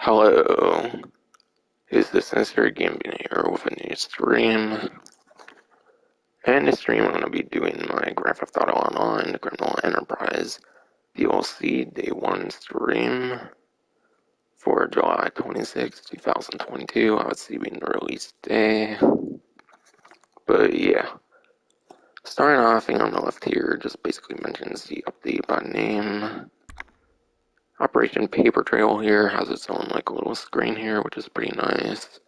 Hello, is this Sincere Gaming here with a new stream? And this stream I'm going to be doing my Grand Theft Auto Online Criminal Enterprise DLC Day 1 stream for July 26, 2022. I would see being the release day. But yeah, starting off, thing on the left here just basically mentions the update by name. Operation Paper Trail here has its own like little screen here, which is pretty nice.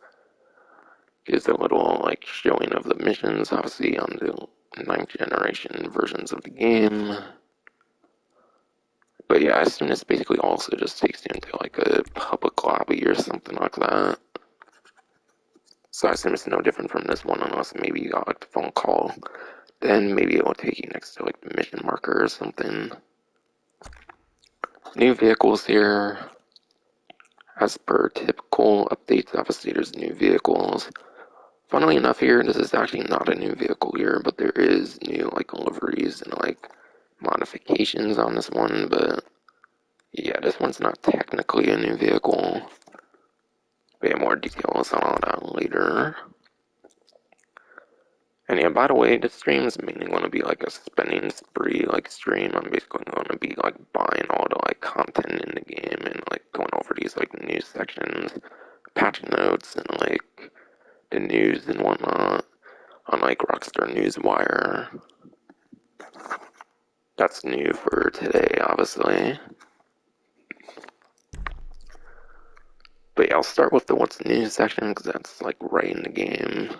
Gives a little like showing of the missions, obviously on the 9th generation versions of the game. But yeah, I assume this basically also just takes you into like a public lobby or something like that. So I assume it's no different from this one, unless maybe you got like the phone call. Then maybe it will take you next to like the mission marker or something. New vehicles here. As per typical updates, obviously there's new vehicles. Funnily enough here, this is actually not a new vehicle here, but there is new like liveries and like modifications on this one, but yeah, this one's not technically a new vehicle. We have more details on all that later. And yeah, by the way, this stream is mainly going to be like a spending spree like stream. I'm basically going to be like buying all the like content in the game and like going over these like news sections, patch notes, and like the news and whatnot on like Rockstar Newswire. That's new for today, obviously. But yeah, I'll start with the what's new section because that's like right in the game.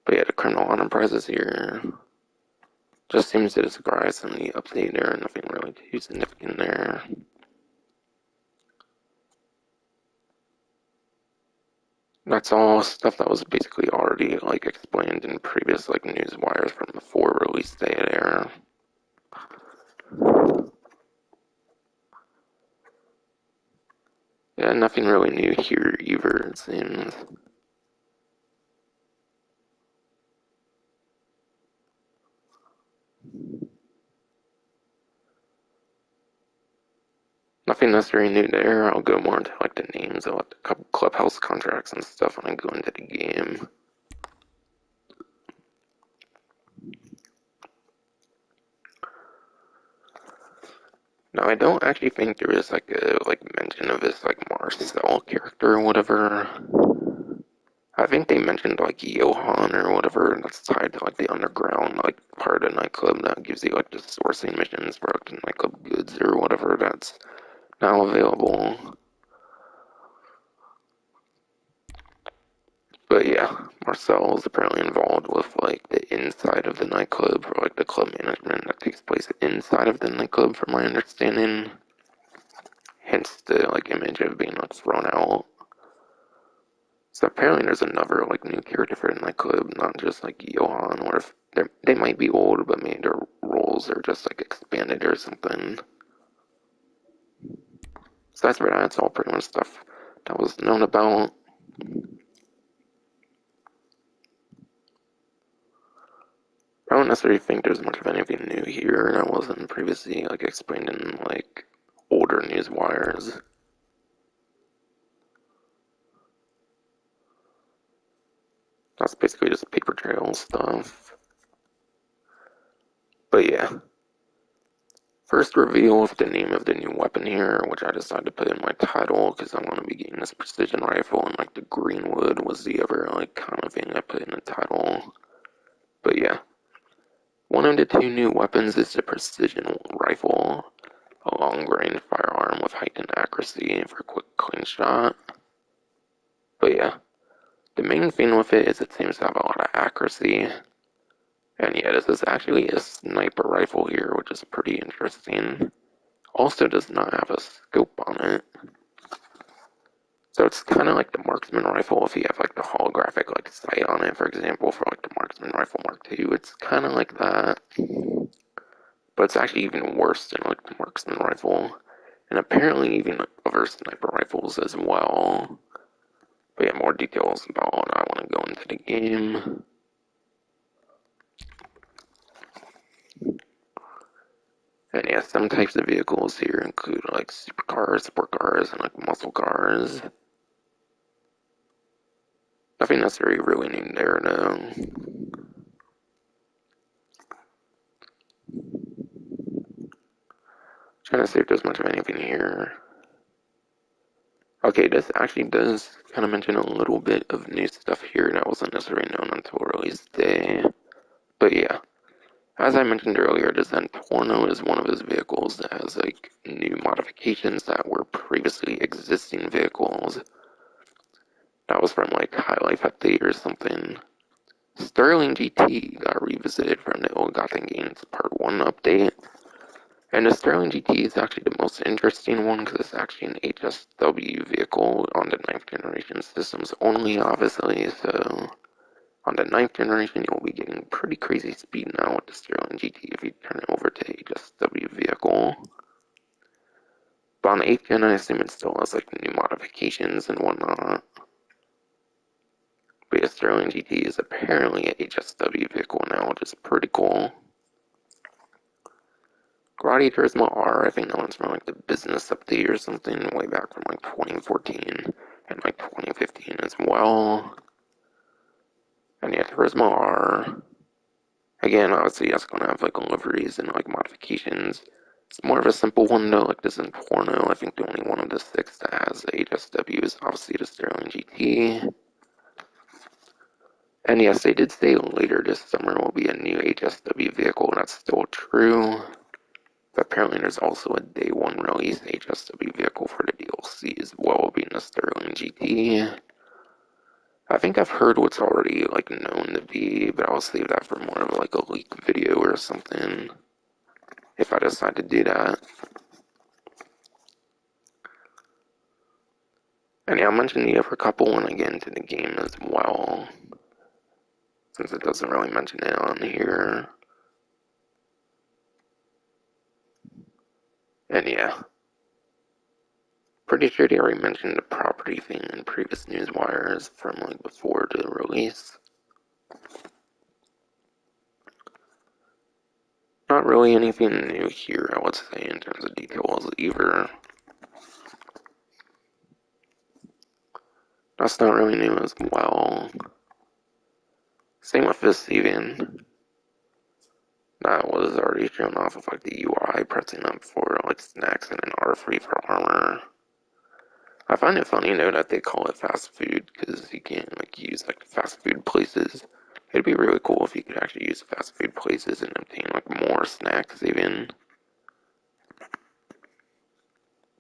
But yeah, the criminal enterprises here. Just seems to describe some of the update there, nothing really too significant there. That's all stuff that was basically already like explained in previous like news wires from before release day there. Yeah, nothing really new here either, it seems. Nothing necessarily new there. I'll go more into like the names of like the couple clubhouse contracts and stuff when I go into the game. Now I don't actually think there is like a like mention of this like Marcel character or whatever. I think they mentioned like Johan or whatever that's tied to like the underground like part of the nightclub that gives you like the sourcing missions for like the nightclub goods or whatever that's now available. But yeah, Marcel is apparently involved with like the inside of the nightclub or like the club management that takes place inside of the nightclub from my understanding. Hence the like image of being like thrown out. So apparently there's another like new character for the nightclub, not just like Johan, or if they might be old, but maybe their roles are just like expanded or something. So that's all pretty much stuff that was known about. I don't necessarily think there's much of anything new here that wasn't previously like explained in like older news wires. That's basically just paper trail stuff. But yeah. First reveal of the name of the new weapon here, which I decided to put in my title because I'm going to be getting this precision rifle, and like the Greenwood was the other like kind of thing I put in the title. But yeah. One of the two new weapons is the precision rifle, a long-range firearm with heightened accuracy for a quick, clean shot. But yeah, the main thing with it is it seems to have a lot of accuracy. And yeah, this is actually a sniper rifle here, which is pretty interesting. Also does not have a scope on it. So it's kind of like the marksman rifle if you have like the holographic like sight on it, for example, for like the marksman rifle Mark II. It's kind of like that. But it's actually even worse than like the marksman rifle. And apparently even like other sniper rifles as well. But yeah, more details about all that I want to go into the game. And yeah, some types of vehicles here include like supercars, sport cars, and like muscle cars. Nothing necessarily really new there though. Trying to see if there's much of anything here. Okay, this actually does kind of mention a little bit of new stuff here that wasn't necessarily known until release day. But yeah, as I mentioned earlier, the Zentorno is one of his vehicles that has like new modifications that were previously existing vehicles. That was from like High Life Update or something. Sterling GT got revisited from the Ill-Gotten Gains Part 1 update. And the Sterling GT is actually the most interesting one because it's actually an HSW vehicle on the 9th generation systems only, obviously. So on the 9th generation, you'll be getting pretty crazy speed now with the Sterling GT if you turn it over to HSW vehicle. But on the 8th gen, I assume it still has like new modifications and whatnot. But yeah, Sterling GT is apparently a HSW vehicle now, which is pretty cool. Grotti Turismo R, I think that one's from like the business update or something way back from like 2014 and like 2015 as well. And yeah, Turismo R, again, obviously that's gonna have like liveries and like modifications. It's more of a simple one though, like this in Porno. I think the only one of the 6 that has HSW is obviously the Sterling GT. And yes, they did say later this summer will be a new HSW vehicle, and that's still true. But apparently there's also a day 1 release HSW vehicle for the DLC as well, being the Sterling GT. I think I've heard what's already like known to be, but I'll save that for more of like a leak video or something if I decide to do that. And yeah, I'll mention the other couple when I get into the game as well, since it doesn't really mention it on here. And yeah, pretty sure they already mentioned the property thing in previous news wires from like before the release. Not really anything new here, I would say, in terms of details either. That's not really new as well. Same with this even. That was already shown off of like the UI, pressing up for like snacks and an R3 for armor. I find it funny though that they call it fast food because you can't like use like fast food places. It'd be really cool if you could actually use fast food places and obtain like more snacks even.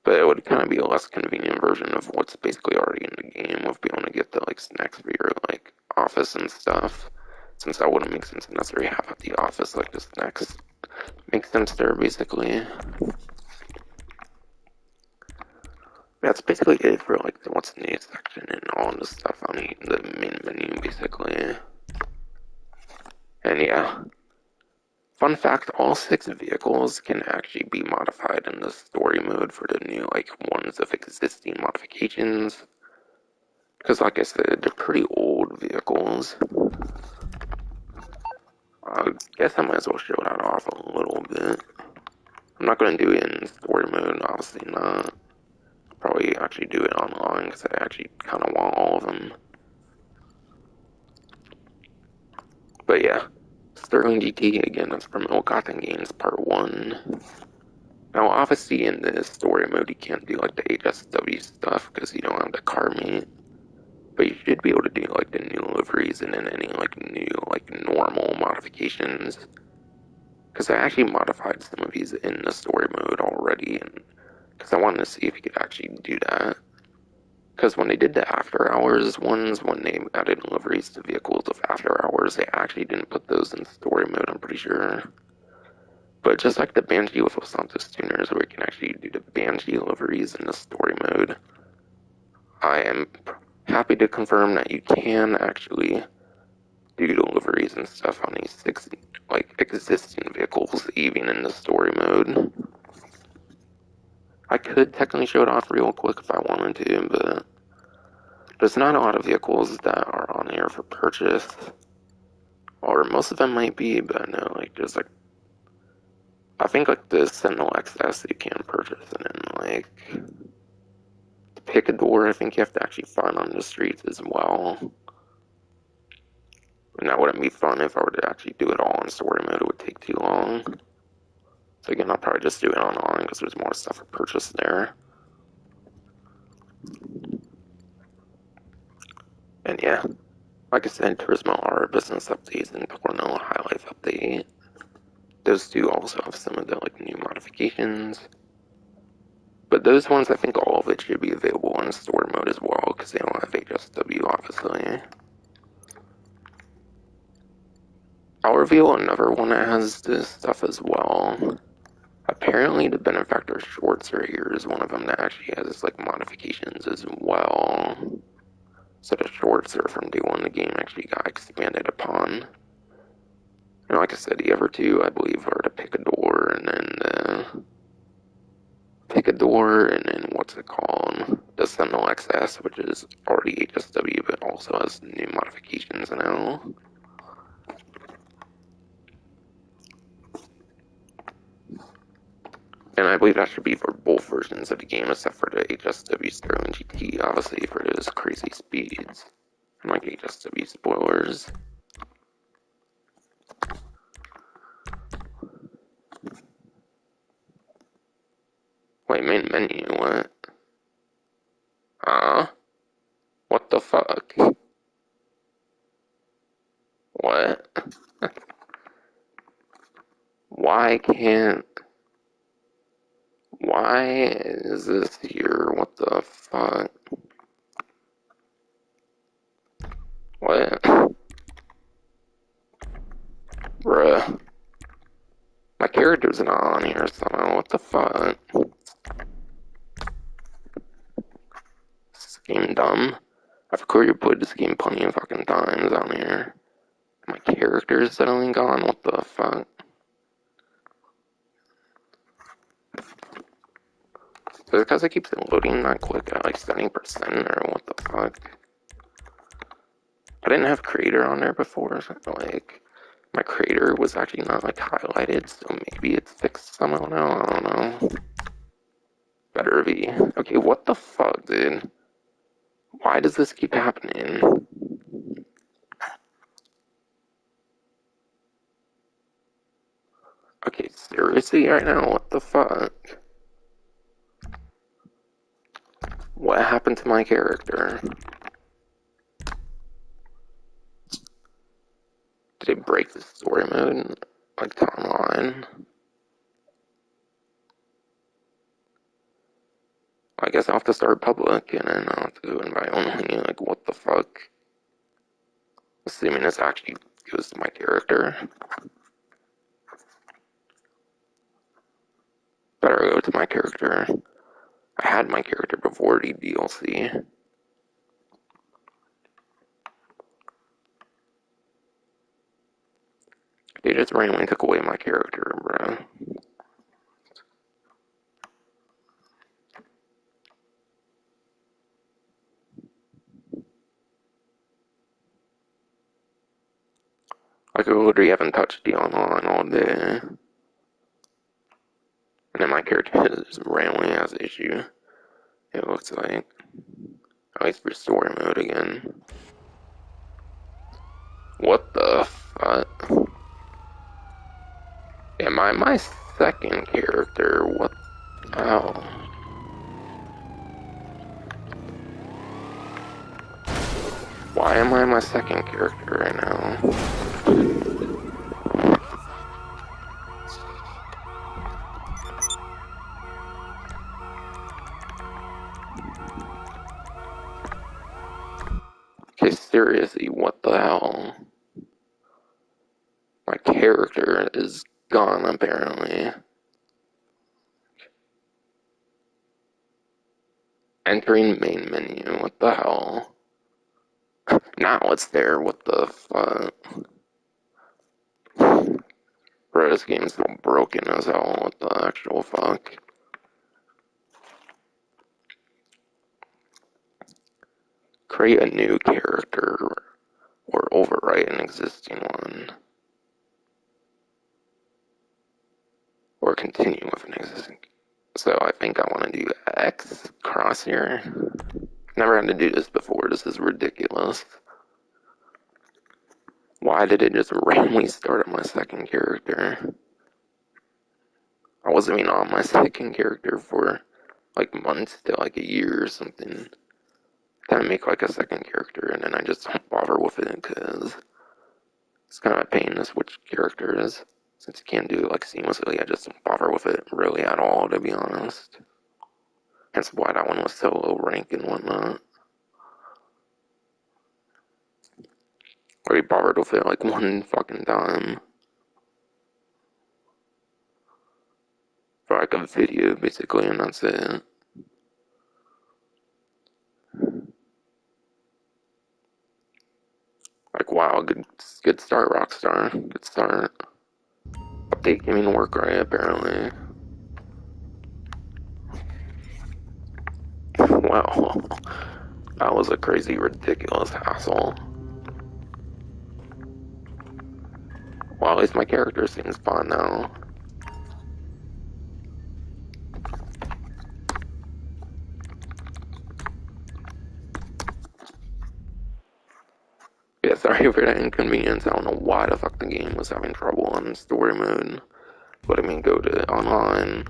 But it would kind of be a less convenient version of what's basically already in the game of being able to get the like snacks for your like office and stuff. Since that wouldn't make sense to necessarily have at the office, like the snacks make sense there basically. That's basically it for like the what's new section and all the stuff on the main menu basically. And yeah, fun fact, all 6 vehicles can actually be modified in the story mode for the new like ones of existing modifications. Because like I said, they're pretty old vehicles. I guess I might as well show that off a little bit. I'm not going to do it in story mode, obviously not. Probably actually do it online because I actually kind of want all of them. But yeah, Sterling GT again, that's from Ill-Gotten Gains Part 1. Now obviously in this story mode you can't do like the HSW stuff because you don't have the car meet. But you should be able to do like the new liveries and then any like new like normal modifications. Because I actually modified some of these in the story mode already, and because I wanted to see if you could actually do that. Because when they did the after hours ones, when they added liveries to vehicles of after hours, they actually didn't put those in story mode, I'm pretty sure. But just like the Banshee with Los Santos tuners, where you can actually do the Banshee liveries in the story mode, I am happy to confirm that you can actually do deliveries and stuff on these 6 like existing vehicles, even in the story mode. I could technically show it off real quick if I wanted to, but there's not a lot of vehicles that are on here for purchase, or most of them might be, but I know like there's like I think like the Sentinel XS you can purchase, and then like the Picador I think you have to actually find on the streets as well. And that wouldn't be fun if I were to actually do it all in story mode, it would take too long. So again, I'll probably just do it online because there's more stuff to purchase there. And yeah, like I said, Turismo R business updates and Porno High Life update. Those two also have some of the like new modifications. But those ones, I think all of it should be available in story mode as well because they don't have HSW, obviously. I'll reveal another one that has this stuff as well. Apparently the Benefactor shorts right here is one of them that actually has like modifications as well. So the shorts are from day one the game actually got expanded upon. And like I said, the other two I believe are the Picador and then the Picador and then what's it called? The Sentinel XS, which is already HSW but also has new modifications now. And I believe that should be for both versions of the game, except for the HSW Sterling GT, obviously, for those crazy speeds. And like HSW spoilers. Wait, main menu, what? Huh? What the fuck? What? Why can't... Why is this here? What the fuck? What? Bruh. My character's not on here somehow. What the fuck? Is this game dumb? I've clearly played this game plenty of fucking times on here. My character's suddenly gone? What the fuck? Is it because it keeps loading that quick at like 70% or what the fuck? I didn't have creator on there before, so like my creator was actually not like highlighted, so maybe it's fixed somehow now, I don't know. Better be. Okay, what the fuck, dude? Why does this keep happening? Okay, seriously right now, what the fuck? What happened to my character? Did it break the story mode? Like timeline? I guess I'll have to start public and then I'll have to invite only, like what the fuck? Assuming this actually goes to my character. Better go to my character. I had my character before the DLC. They just randomly took away my character, bro. Like I literally haven't touched the online all day. And then my character just randomly has an issue. It looks like. At least for story mode again. What the fuck? Am I my second character? What? Oh. Why am I my second character right now? Okay, seriously, what the hell? My character is gone, apparently. Entering main menu, what the hell? Now it's there, what the fuck? Bro, this game's so broken as hell, what the actual fuck? Create a new character, or overwrite an existing one. Or continue with an existing. So I think I want to do X cross here. Never had to do this before. This is ridiculous. Why did it just randomly start on my second character? I wasn't even on my second character for like months to like a year or something. Kind of make like a second character, and then I just don't bother with it because it's kind of a pain to switch characters. Since you can't do it like seamlessly, I just don't bother with it really at all, to be honest. Hence why that one was so low rank and whatnot. Already bothered with it like one fucking time. For like a video, basically, and that's it. Like, wow, good start, Rockstar. Good start. Update gaming work right, apparently. Wow. That was a crazy, ridiculous hassle. Well, at least my character seems fun now. Yeah, sorry for that inconvenience. I don't know why the fuck the game was having trouble on story mode. But I mean, go to online.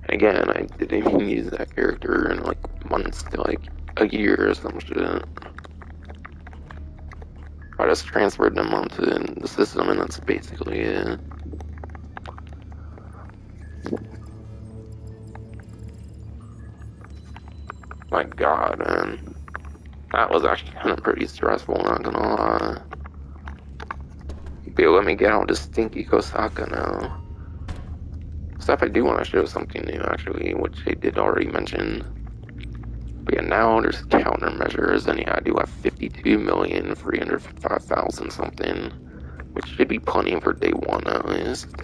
And again, I didn't even use that character in like months to like a year or some shit. I just transferred them onto the system, and that's basically it. My god, man. That was actually kind of pretty stressful, not gonna lie. But let me get out this stinky Kosaka now. Stuff I do want to show something new, actually, which they did already mention. But yeah, now there's countermeasures, and yeah, I do have 52,355,000 something, which should be plenty for day one at least.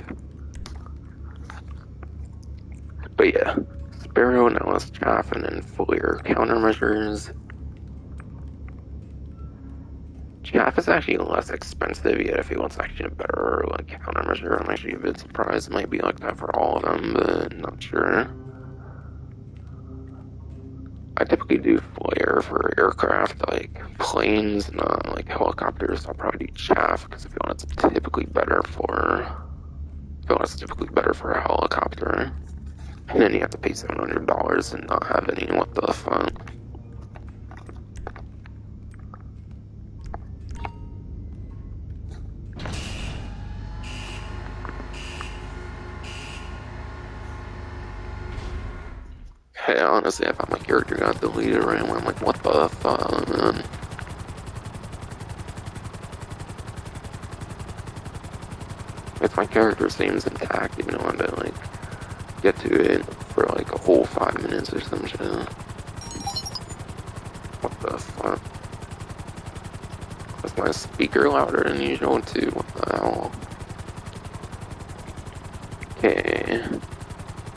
But yeah, Sparrow, now less chaff, and then fuller countermeasures. Chaff is actually less expensive, yet I feel it's actually a better like countermeasure. I'm actually a bit surprised it might be like that for all of them, but not sure. I typically do flare for aircraft, like planes, not like helicopters. I'll probably do chaff because I feel that's typically better for. I feel that's typically better for a helicopter. And then you have to pay $700 and not have any. What the fuck? Hey, honestly, I thought my character got deleted right away. I'm like, what the fuck, man? If my character seems intact, even though I had to, like, get to it for, like, a whole 5 minutes or some shit. What the fuck? Was my speaker louder than usual, too? What the hell? Okay.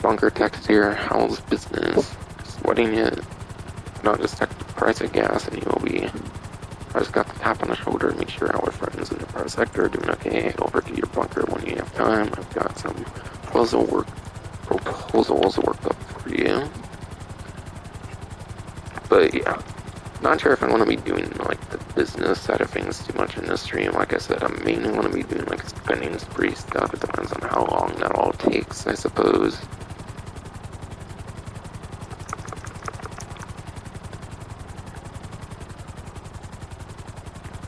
Bunker text here, how's business? Sweating it. Not just check the price of gas and you will be. I just got the tap on the shoulder to make sure our friends in the private sector are doing okay. Head over to your bunker when you have time. I've got some proposals worked up for you. But yeah, not sure if I want to be doing like the business side of things too much in this stream. Like I said, I mainly want to be doing like spending spree stuff. It depends on how long that all takes, I suppose.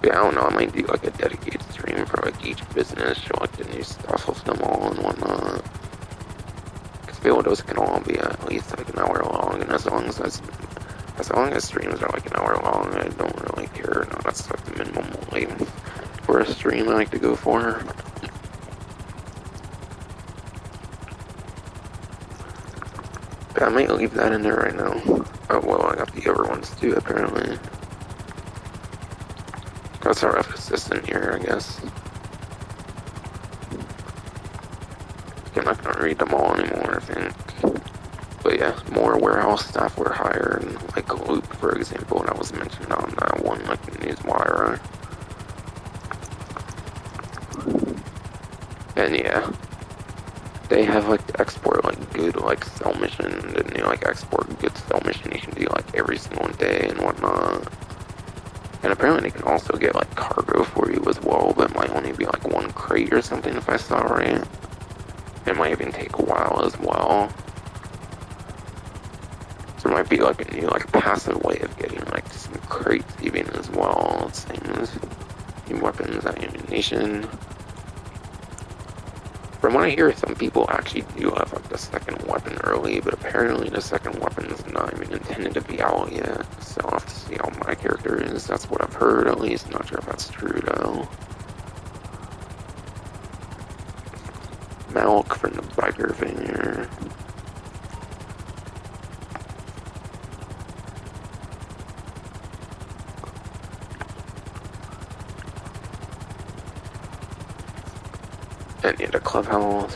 I don't know, I might do like a dedicated stream for like each business, show like the new stuff of them all and whatnot. Cause I feel those can all be at least like an hour long, and as long as streams are like an hour long, I don't really care. No, that's like the minimum length for a stream I like to go for. But I might leave that in there right now. Oh well, I got the other ones too apparently. That's our assistant here, I guess. I'm not gonna read them all anymore, I think. But yeah, more warehouse staff were hired, like Loop, for example, that was mentioned on that one, like Newswire. And yeah, they have like the export like good like sell mission, and you like export good sell mission you can do like every single day and whatnot. And apparently they can also get like cargo for you as well, but it might only be like one crate or something if I saw right. It might even take a while as well. So it might be like a new like passive way of getting like some crates even as well. Same as new weapons and ammunition. From what I hear, some people actually do have like the second weapon early, but apparently the second weapon is not even intended to be out yet. So I'll have to see how my character is. That's what I've heard at least. Not sure if that's true though. Milk from the biker finger. And yeah, the clubhouse.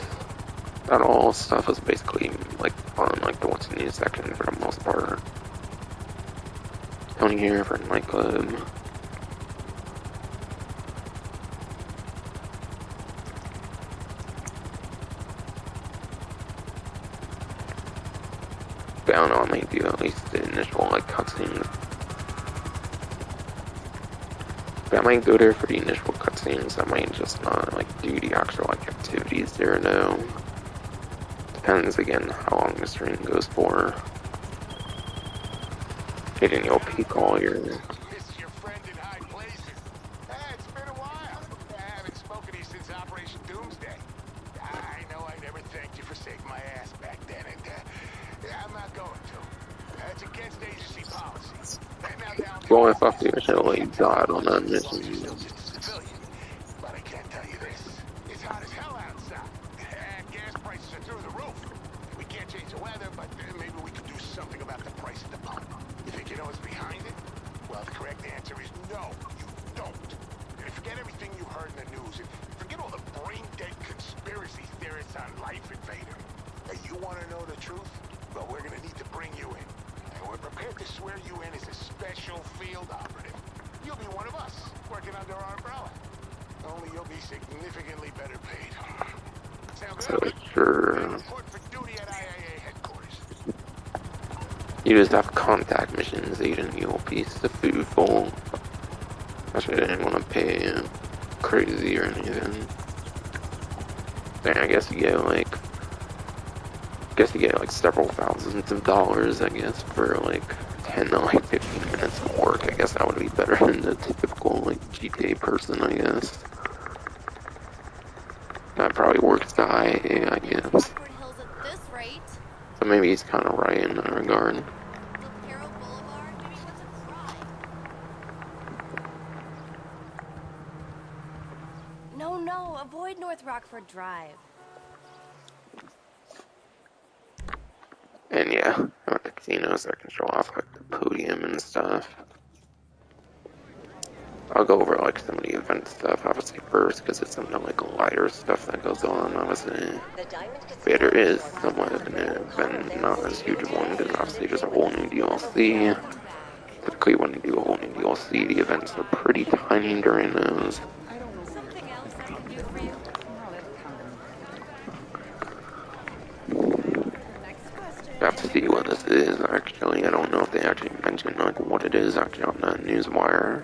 That all stuff is basically like on like the what's new section for the most part. Down here for nightclub. But I don't know, I might do at least the initial like cutscenes. But I might go there for the initial cutscenes. I might just not like do the actual like activities there now. Depends again how long the stream goes for. Hitting your peak all your. Miss your friend in high places. It's been a while. I haven't spoken to you since Operation Doomsday. I know I never thanked you for saving my ass back then, and I'm not going to. It's against agency policy. Well, if I officially died on that mission. You're still just a civilian. But I can't tell you this. It's hot as hell outside. And gas prices are through the roof. We can't change the weather, but maybe we could do something about the price at the pump. You think you know what's behind it? Well, the correct answer is no, you don't. And forget everything you heard in the news. And forget all the brain-dead conspiracy theorists on Life Invader. Hey, you want to know the truth? Well, we're going to need to bring you in. And we're prepared to swear you in as a special field operative. You'll be one of us, working under our umbrella. Only you'll be significantly better paid. Sound good? Sure. Report for duty at IAA headquarters. You just have contact missions, Aiden. You'll piece the food full. Actually, I didn't want to pay crazy or anything. Then I guess you get like. Several thousands of dollars, I guess, for like 10 to like 15 minutes of work. I guess that would be better than the typical like GTA person, I guess. That probably works the IA, I guess. So maybe he's kind of right in that regard. No, avoid North Rockford Drive. And yeah, I'm at the casino so I can show off like the podium and stuff. I'll go over like some of the event stuff obviously first because it's some of the like lighter stuff that goes on obviously. But there is somewhat of an event, not as huge of one because obviously there's a whole new DLC. Typically when you do a whole new DLC, the events are pretty tiny during those. I have to see what this is actually. I don't know if they actually mentioned like what it is actually on the newswire.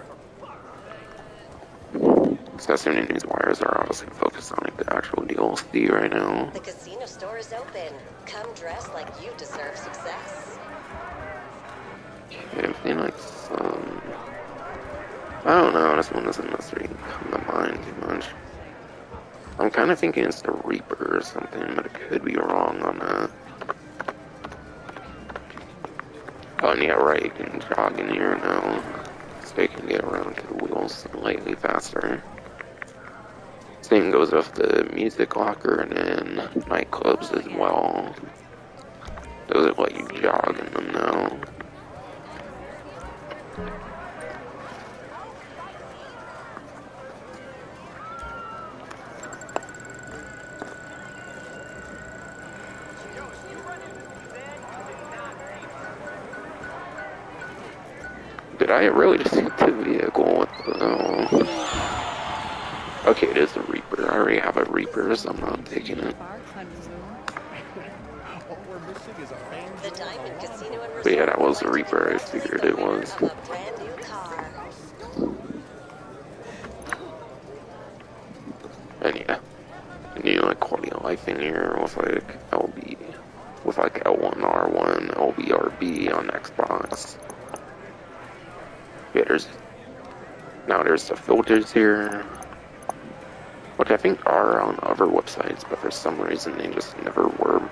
So I assume the newswires are obviously focused on like the actual DLC right now. The casino store is open. Come dressed like you deserve success. Okay, I've seen like some. I don't know. This one doesn't necessarily come to mind too much. I'm kind of thinking it's the Reaper or something, but it could be wrong on that. Oh, and yeah, right, you can jog in here now, so you can get around to the wheels slightly faster. Same goes with the music locker and then nightclubs as well. Those let you jog in them now. Did I really just hit the vehicle? What the hell? Okay, it is a Reaper. I already have a Reaper, so I'm not taking it. The Diamond Casino and But yeah, Resort that would was the like to Reaper I congratulate figured the it winner was. of a brand new car. And yeah, the new like quality of life in here with like LB, with like L1R1, LBRB on Xbox. Yeah, there's the filters here, which I think are on other websites, but for some reason they just never were.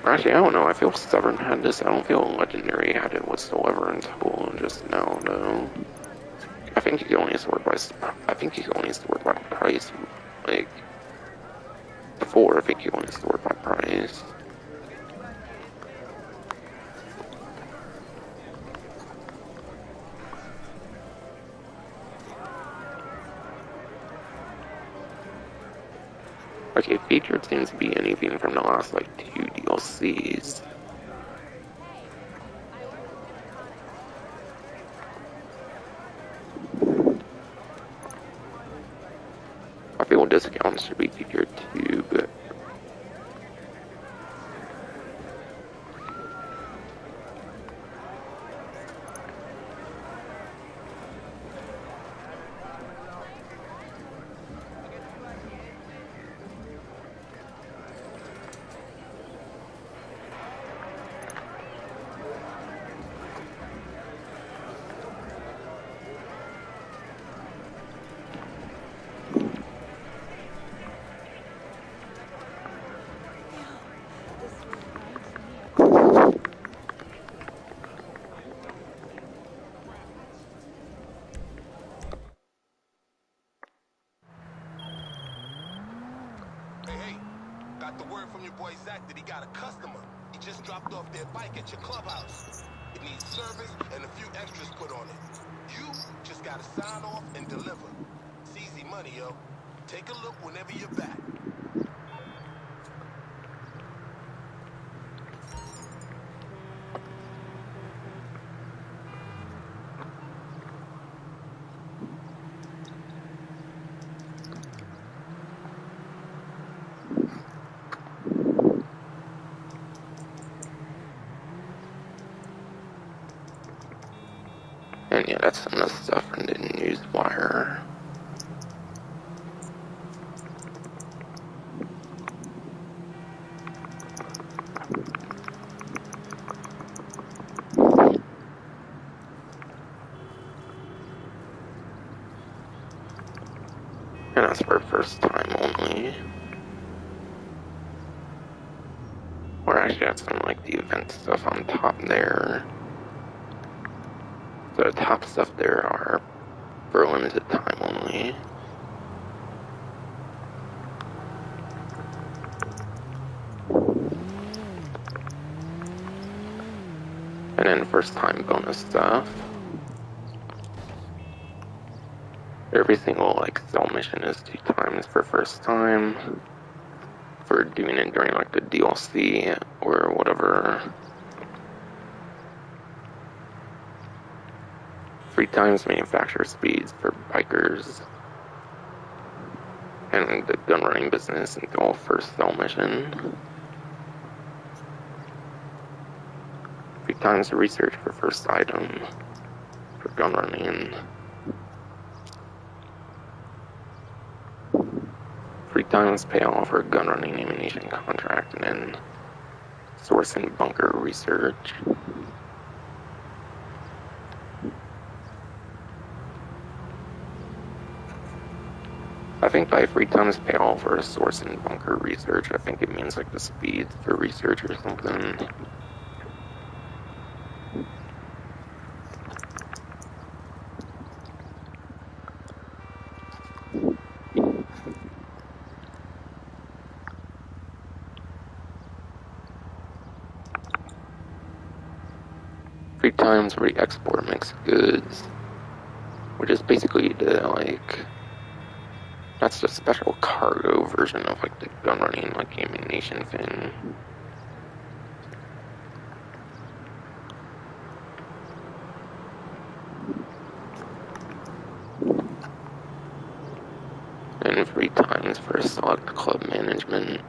Actually, I don't know. I feel Stubborn had this. I don't feel Legendary had it whatsoever until just now, though. I think you can only sort by. I think you can only sort by price. Like before, I think you only sort by price. Okay, featured seems to be anything from the last like 2 DLCs. I feel discounts should be featured too, but Hey, got the word from your boy Zach that he got a customer. He just dropped off their bike at your clubhouse. It needs service and a few extras put on it. You just gotta sign off and deliver. It's easy money, yo. Take a look whenever you're back. and yeah, that's some of the stuff from the newswire. And that's for first time only. Or actually, that's some like the event stuff on top there. The top stuff there are for limited time only. And then first time bonus stuff. Every single like cell mission is 2 times for first time. For doing it during like the DLC or whatever. 3 times manufacturer speeds for bikers. And the gun running business until first cell mission. 3 times research for first item for gun running. 3 times payoff for gun running ammunition contract, and then source and bunker research. I think by 3 times payoff for a source and bunker research, I think it means like the speeds for research or something. Three times re-export mixed goods, which is basically the like, that's the special cargo version of like the gun running like ammunition thing. And 3 times for select club management.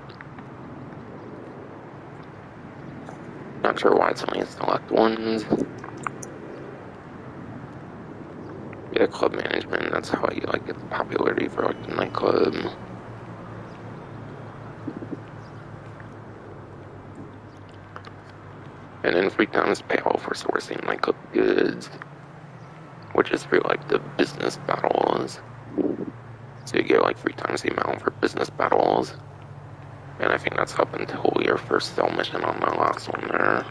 not sure why it's only select ones. Yeah, club management, that's how you like get the popularity for like the nightclub. And then free time is payable for sourcing nightclub goods, which is for like the business battles. So you get like 3 times the amount for business battles. And I think that's up until your first cell mission on the last one there.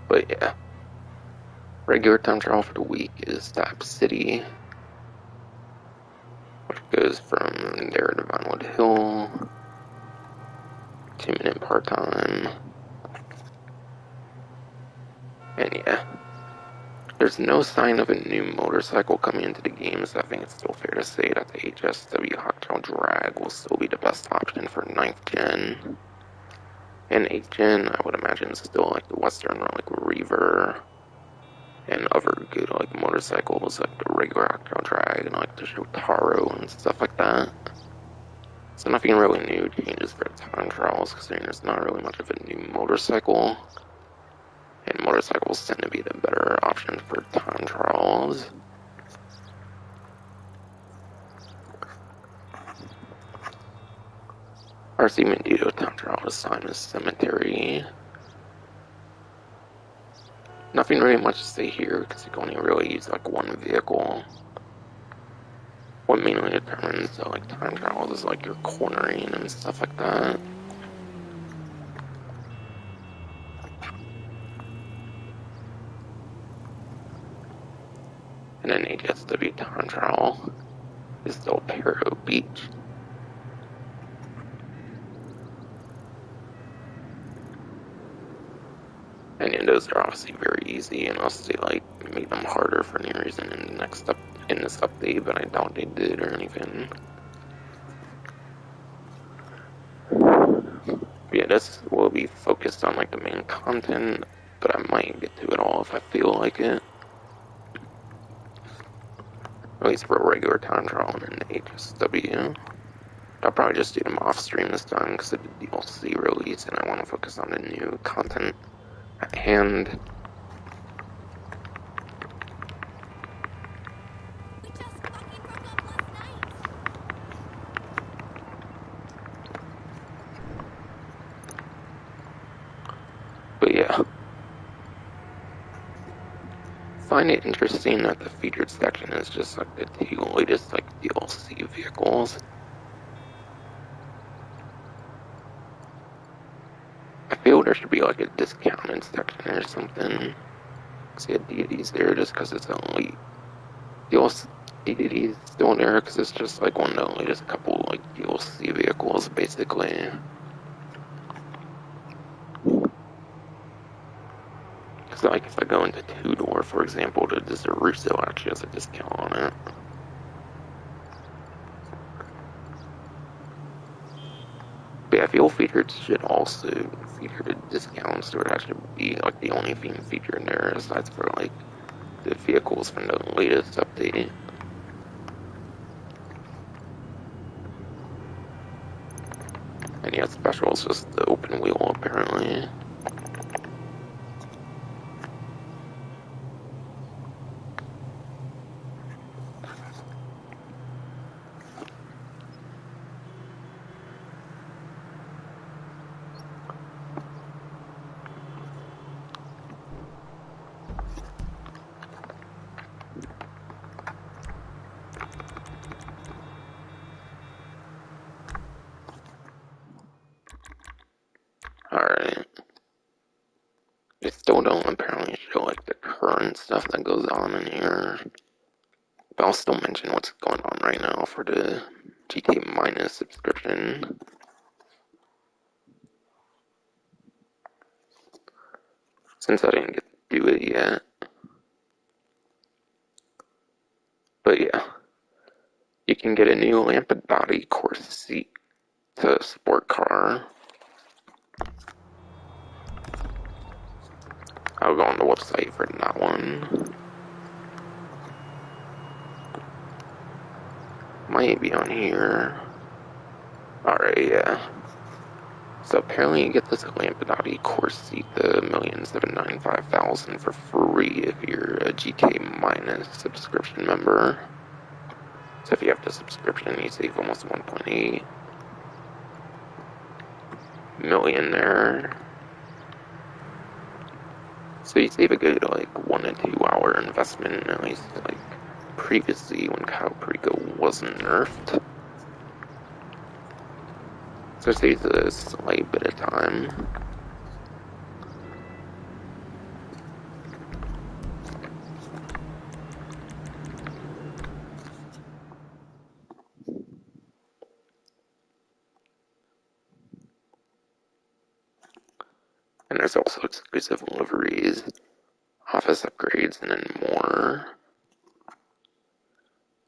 But yeah, regular time travel for the week is Tap City, which goes from there to Vinewood Hill, 2-minute part-time. And yeah, there's no sign of a new motorcycle coming into the game, so I think it's still fair to say that the HSW Hottail Drag will still be the best option for 9th gen. And 8th gen, I would imagine still like the Western or like Reaver and other good like motorcycles like the regular Hottail Drag and like the Shotaro and stuff like that. So nothing really new changes for time trials, considering there's not really much of a new motorcycle. And motorcycles tend to be the better option for time trials. RC Mendito time trial design is Cemetery. Nothing really much to say here because you can only really use like one vehicle. What mainly determines the like time trials is like your cornering and stuff like that. And then HSW time trial is Del Perro Beach. And yeah, those are obviously very easy, unless they like made them harder for any reason in this update, but I doubt they did or anything. But yeah, this will be focused on like the main content, but I might get to it all if I feel like it. At least for a regular time trial and the HSW. I'll probably just do them off stream this time because of the DLC release, and I want to focus on the new content at hand. We just fucking broke up last night. But yeah, find it interesting that the featured section is just like the 2 latest like DLC vehicles. I feel there should be like a discounted section or something. See a deities there just because it's only DLC. Deities still there because it's just like one of the latest couple like DLC vehicles basically. Because like if I go into 2-door for example, the Russo actually has a discount on it. But yeah, I feel featured should also feature the discounts, or that should be like the only thing featured in there aside for like the vehicles from the latest update. And yeah, special is just the open wheel apparently. Alright. They still don't apparently show like the current stuff that goes on in here. But I'll still mention what's going on right now for the GTA Minus subscription. Since I didn't get to do it yet. But yeah. You can get a new Vapid body course seat to a sport car. I'll go on the website for that one. Might be on here. Alright, yeah. So apparently you get this Lampadati course seat, the 1,795,000 for free if you're a GTA Minus subscription member. So if you have the subscription, you save almost 1.8 million there. So you save a good like 1 to 2 hour investment, at least like previously when Kyle Perico wasn't nerfed. So it saves a slight bit of time. And there's also exclusive liveries, office upgrades, and then more.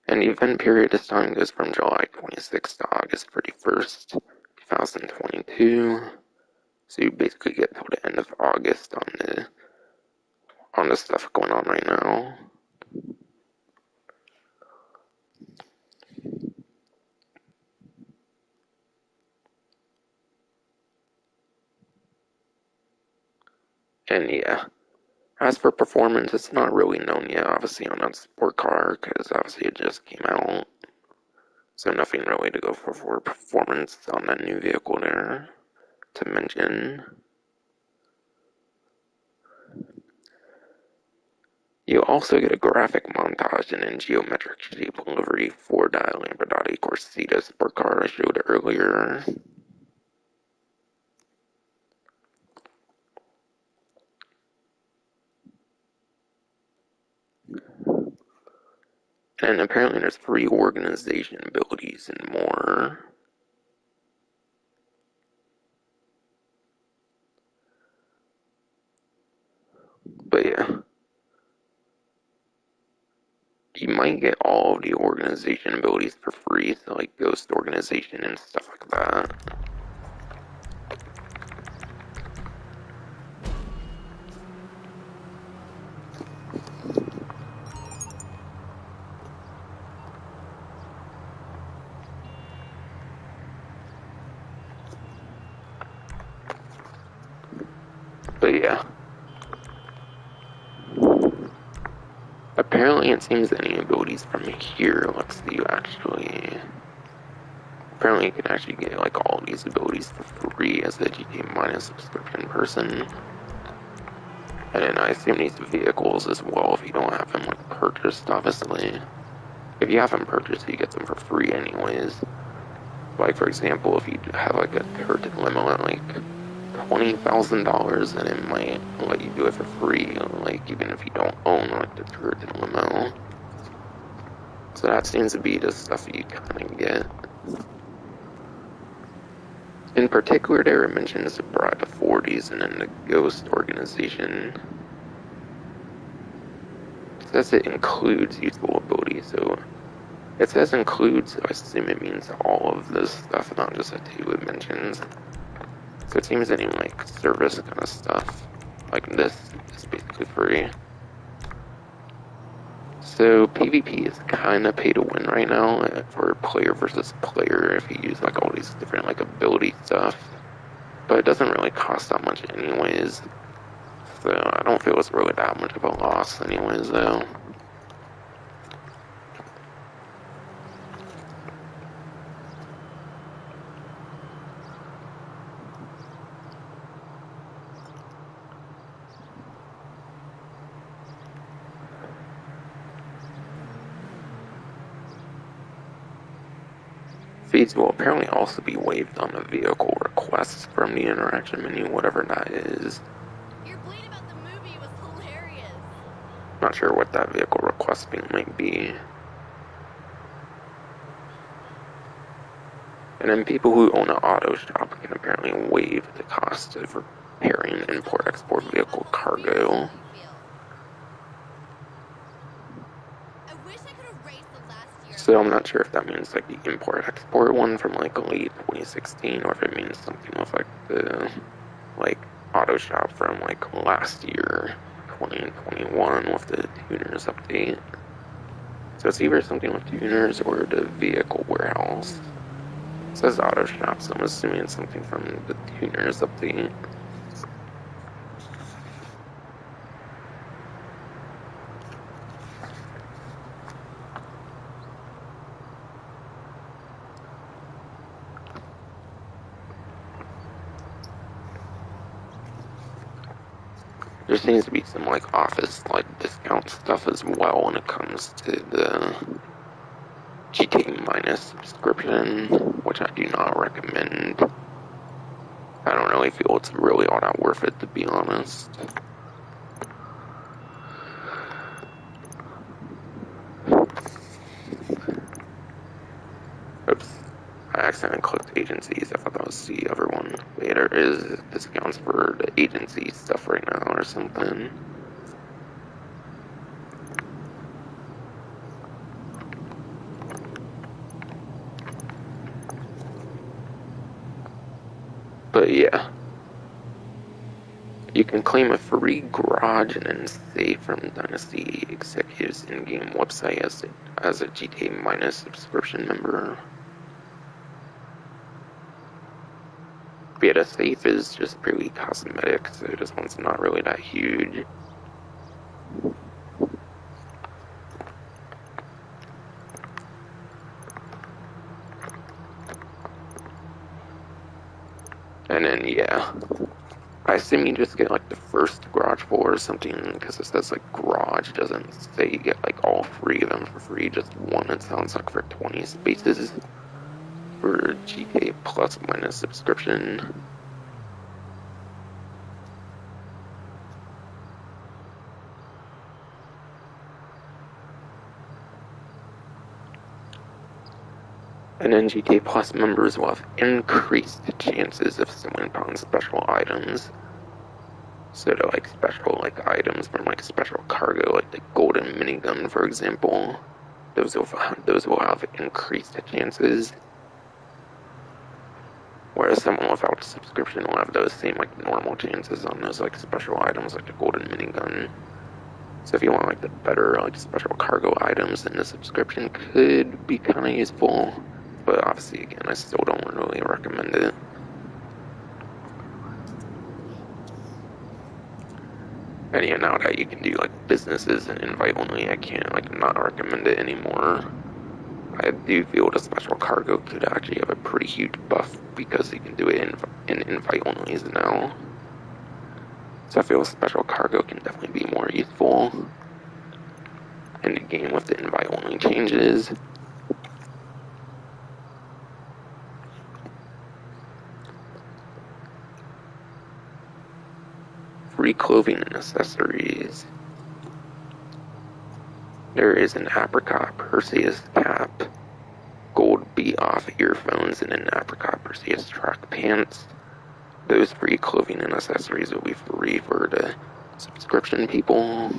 And the event period this time goes from July 26th to August 31st, 2022. So you basically get till the end of August on the stuff going on right now. And yeah, as for performance, it's not really known yet, obviously, on that sport car, because obviously it just came out. So nothing really to go for performance on that new vehicle there to mention. You also get a graphic montage and in geometric shape livery for that Lamborghini Corsita sport car I showed earlier. And apparently there's free organization abilities and more. But yeah, you might get all of the organization abilities for free, so like ghost organization and stuff like that. But yeah. Apparently it seems any abilities from here lets you actually... Apparently you can actually get like all these abilities for free as a GTA Minus subscription person. And then I assume these vehicles as well if you don't have them like purchased, obviously. If you have them purchased, you get them for free anyways. Like for example, if you have like a turret limo at like $20,000, then it might let you do it for free, like even if you don't own like the turret limo. So that seems to be the stuff you kind of get. In particular, there are mentions of Bride of 40s and then the Ghost organization. It says it includes useful abilities, so it says includes, so I assume it means all of this stuff, not just the two it mentions. So it seems any like service kind of stuff, like this, is basically free. So PvP is kind of pay to win right now for player versus player if you use like all these different like ability stuff. But it doesn't really cost that much anyways. So I don't feel it's really that much of a loss anyways though. Fees will apparently also be waived on the vehicle requests from the interaction menu, whatever that is. Your bleed about the movie was hilarious. Not sure what that vehicle requesting might be. And then people who own an auto shop can apparently waive the cost of repairing import-export vehicle cargo. I wish I could erase the last year. So I'm not sure if that means like the import-export one from like late 2016, or if it means something with like the like auto shop from like last year, 2021, with the tuners update. So it's either something with tuners or the vehicle warehouse. It says auto shop, so I'm assuming it's something from the tuners update. There seems to be some like office like discount stuff as well when it comes to the GTA Minus subscription, which I do not recommend. I don't really feel it's really all that worth it, to be honest. Oops. I accidentally clicked agencies. I thought that was the other one. Wait, there is discounts for the agency stuff right now or something. But yeah. You can claim a free garage and then save from Dynasty Executive's in-game website as a GTA Minus subscription member. But yeah, the safe is just purely cosmetic, so this one's not really that huge. And then, yeah, I assume you just get like the first garage floor or something, because it says like garage, it doesn't say you get like all three of them for free, just one, it sounds like, for 20 spaces for GTA Plus Minus subscription. And then GTA Plus members will have increased chances of stumbling upon special items. So they're like special like items from like special cargo, like the golden minigun, for example. Those will have increased chances. Whereas someone without a subscription will have those same like normal chances on those like special items, like the golden minigun. So if you want like the better like special cargo items, then the subscription could be kind of useful. But obviously, again, I still don't really recommend it. And yeah, now that you can do like businesses and invite only, I can't like not recommend it anymore. I do feel the special cargo could actually have a pretty huge buff because you can do it in invite onlys now. So I feel special cargo can definitely be more useful in the game with the invite only changes. Free clothing and accessories. There is an apricot Perseus cap, gold beat off earphones, and an apricot Perseus track pants. Those free clothing and accessories will be free for the subscription people.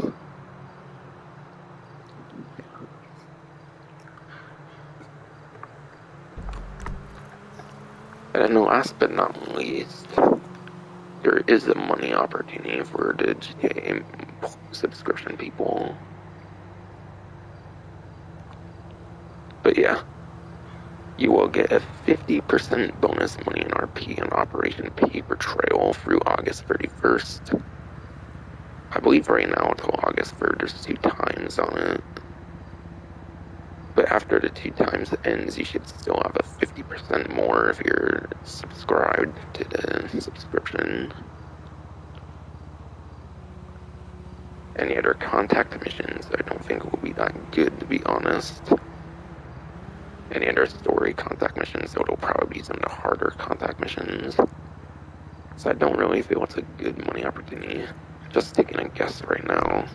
And then last but not least, there is a money opportunity for the GTA subscription people. But yeah, you will get a 50% bonus money in RP on Operation Paper Trail through August 31st. I believe right now until August 3rd there's 2 times on it. But after the 2 times ends, you should still have a 50% more if you're subscribed to the subscription. Any other contact missions, I don't think will be that good, to be honest. Any other story contact missions, it'll probably be some of the harder contact missions. So I don't really feel it's a good money opportunity. Just taking a guess right now.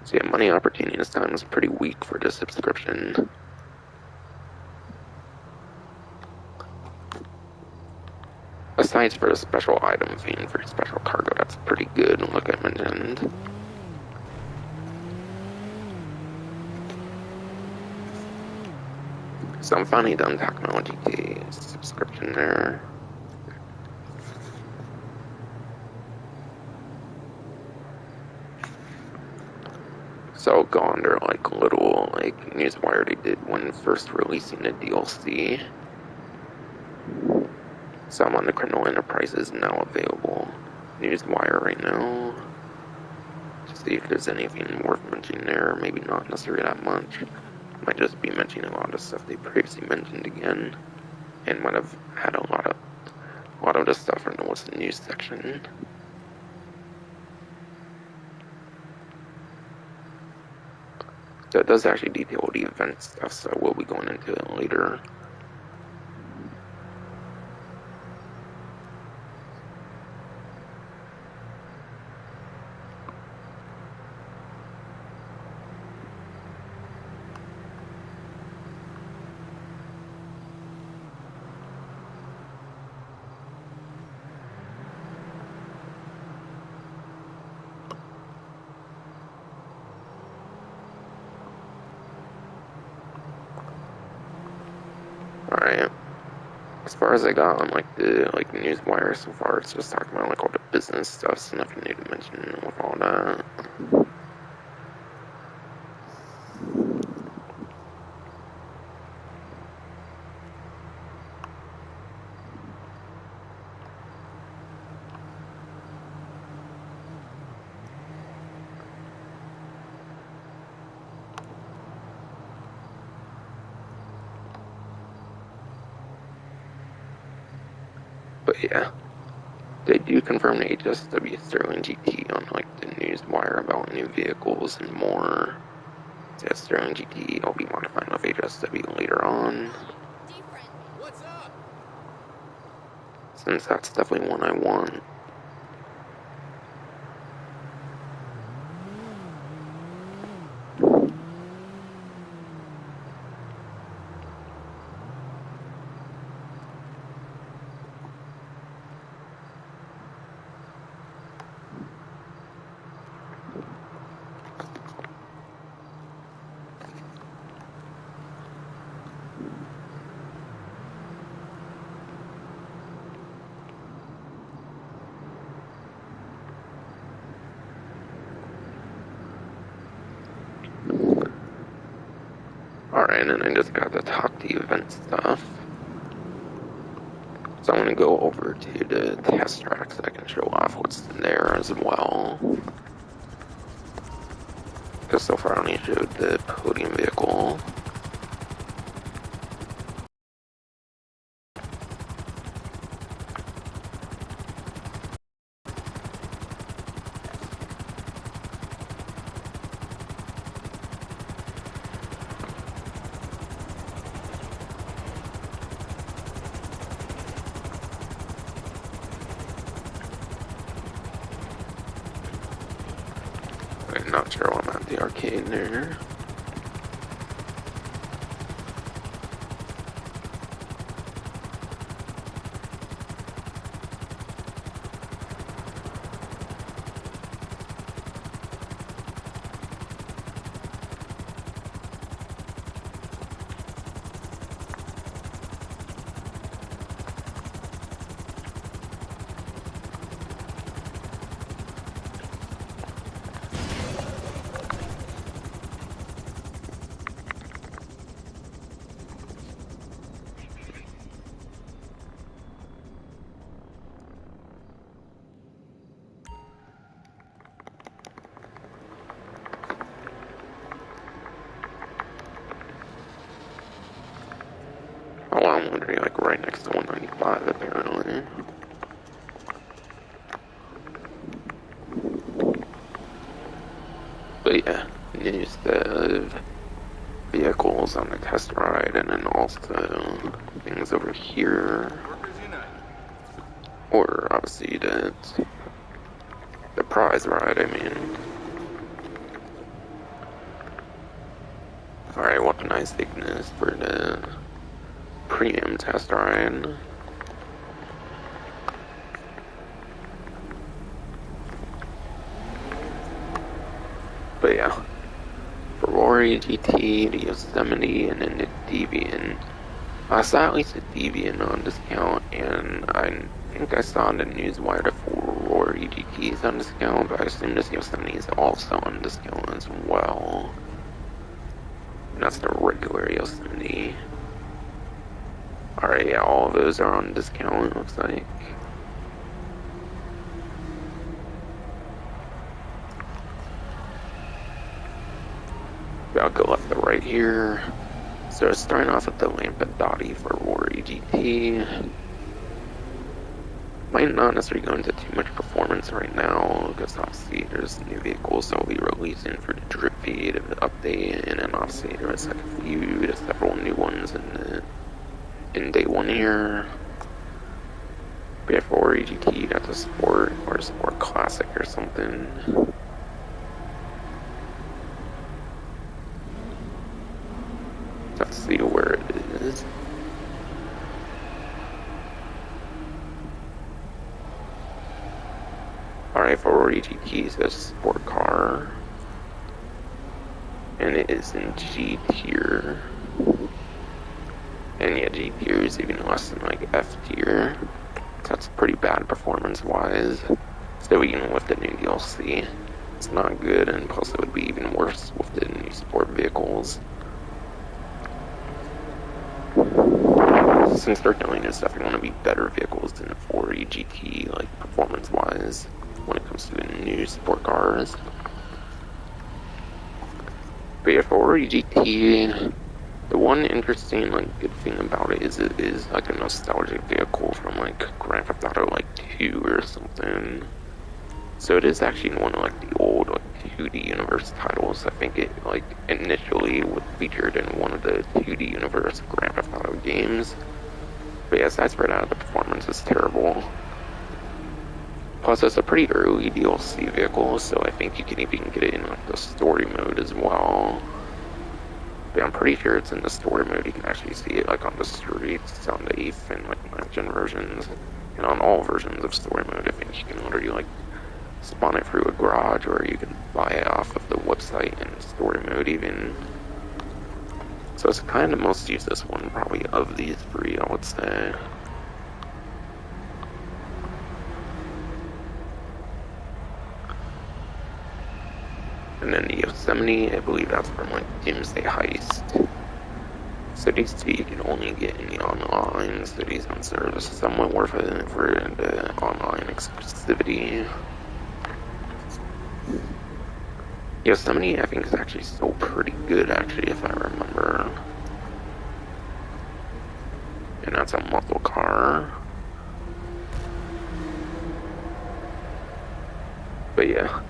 So yeah, money opportunity this time is pretty weak for the subscription. Aside for the special item theme for special cargo, that's pretty good, like I mentioned. So I'm finally done Technology Day subscription there. So I'll go under like a little like newswire they did when first releasing the DLC. So I'm on the Criminal Enterprises now available newswire right now. To see if there's anything worth mentioning there, maybe not necessarily that much. Might just be mentioning a lot of stuff they previously mentioned again. And might have had a lot of the stuff in the what's the news section. So it does actually detail the event stuff, so we'll be going into it later. Alright. As far as I got on like the newswire so far, it's just talking about like all the business stuff, so nothing new to mention with all that. But yeah, they do confirm the HSW Sterling GT on like the newswire about new vehicles and more. So Sterling GT, I'll be modifying with HSW later on. Different. What's up? Since that's definitely one I want. Alright, and I just got to talk to event stuff. So I'm going to go over to the test track so I can show off what's in there as well. Because so far I only showed the podium vehicle. I'm not sure I'm at the arcade there. Oh, I'm literally like right next to 195 apparently. But yeah, news of vehicles on the test ride, and then also things over here. Or obviously the prize ride, I mean. Alright, weaponized thickness for the premium test ride. But yeah, Ferrari GT, the Yosemite, and then the Deviant I saw at least a Deviant on discount, and I think I saw in the newswire for EGTs on discount, but I assume this Yosemite is also on discount as well. And that's the regular Yosemite. Alright, yeah, all of those are on discount, it looks like. I'll go left to right here. So starting off with the Vapid Dominator for War EGT. Might not necessarily go into too much performance right now, because obviously there's new vehicles that will be releasing for the drip feed update, and then obviously there's like several new ones in day one here. But for EGT, that's a sport or a sport classic or something. Let's see where it is. Alright, for EGT is a sport car. And it is in G tier. And yeah, G tier is even less than like F tier. That's pretty bad performance-wise. Still, even with the new DLC, it's not good, and plus it would be even worse with the new sport vehicles. Since they're doing this stuff, you want to be better vehicles than 4 GT, like performance-wise, when it comes to the new sport cars. But yeah, 4 GT, the one interesting, like, good thing about it is like a nostalgic vehicle from like Grand Theft Auto like 2 or something. So it is actually one of like the old like 2D universe titles. I think it like initially was featured in one of the 2D universe Grand Theft Auto games. But yeah, aside from that, the performance is terrible. Plus, it's a pretty early DLC vehicle, so I think you can even get it in like the story mode as well. But I'm pretty sure it's in the story mode. You can actually see it like on the streets, on the 8th and like 9th gen versions, and on all versions of story mode. I think you can already like spawn it through a garage, or you can buy it off of the website in story mode even. So it's kind of the most useless one probably of these 3, I would say. And then the Yosemite, I believe that's from like Doomsday Heist. So these 2 you can only get in the online, so these ones are somewhat worth it for the online exclusivity. Yosemite, I think, is actually still pretty good, actually, if I remember. And that's a muscle car. But yeah.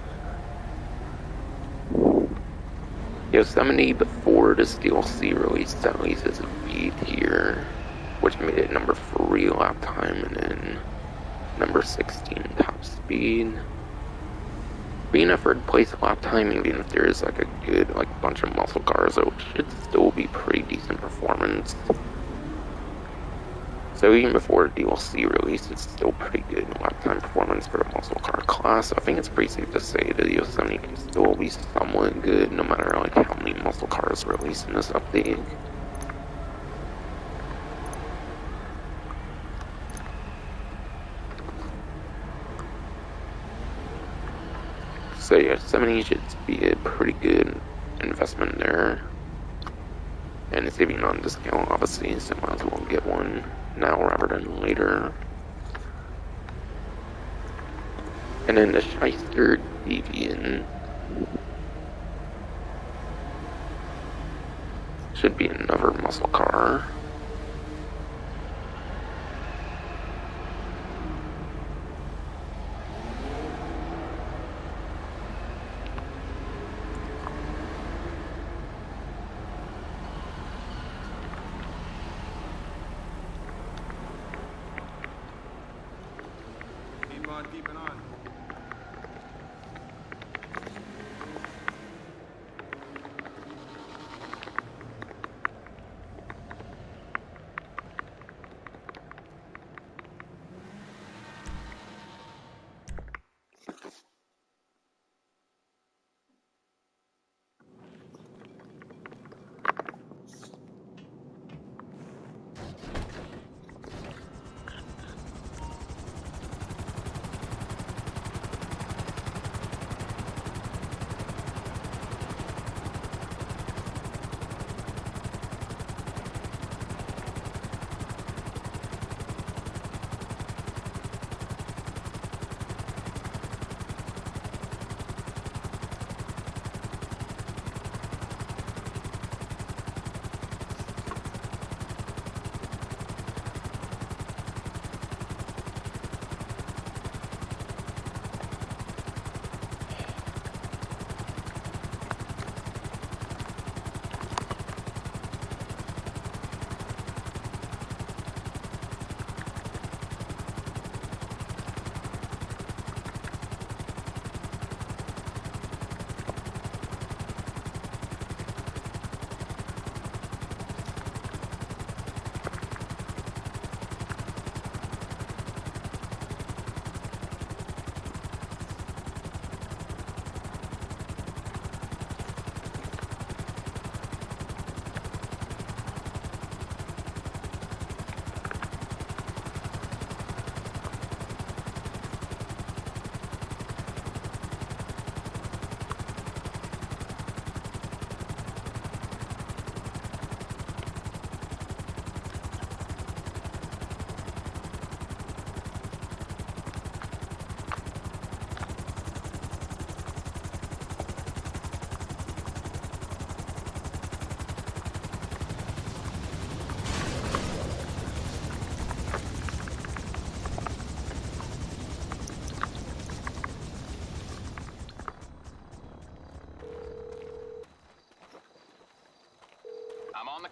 Yosemite, before this DLC released, at least is a B tier, which made it number 3 lap time, and then number 16 top speed. Being a 3rd place lap time, even if there is like a good like bunch of muscle cars, it should still be pretty decent performance. So even before DLC release, it's still pretty good lap time performance for the muscle car class. So I think it's pretty safe to say that the Yosemite can still be somewhat good, no matter like how many muscle cars release in this update. So yeah, Yosemite should be a pretty good investment there. And it's even on discount, obviously, so might as well get one now rather than later. And then the Shyster Deviant should be another muscle car. Keep it on.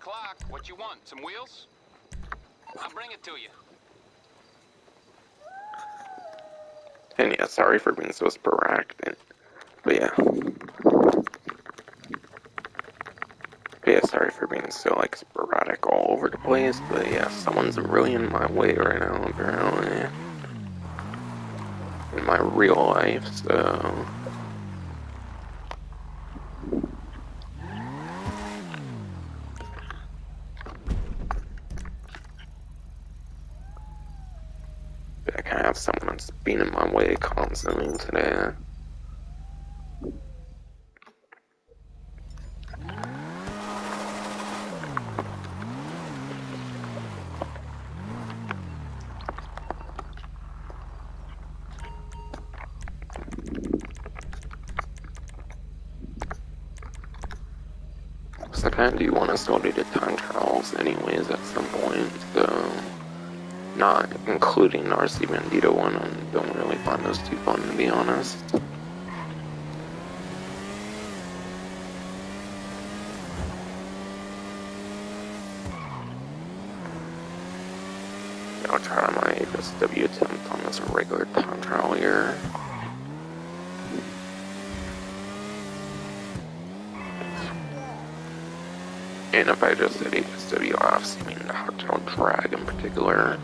o'clock. What you want? Some wheels? I'll bring it to you. And yeah, sorry for being so sporadic. But yeah. Sorry for being so, like, sporadic all over the place. But yeah, someone's really in my way right now, apparently. In my real life, so... I kind of have someone that's been in my way constantly today. So I kind of do want to still do the time trials anyways at some point, so... Not including the RC Bandito one, I don't really find those too fun, to be honest. I'll try my SW attempt on this regular time trial here. And if I just did HSW offs, I mean the Hotel Drag in particular.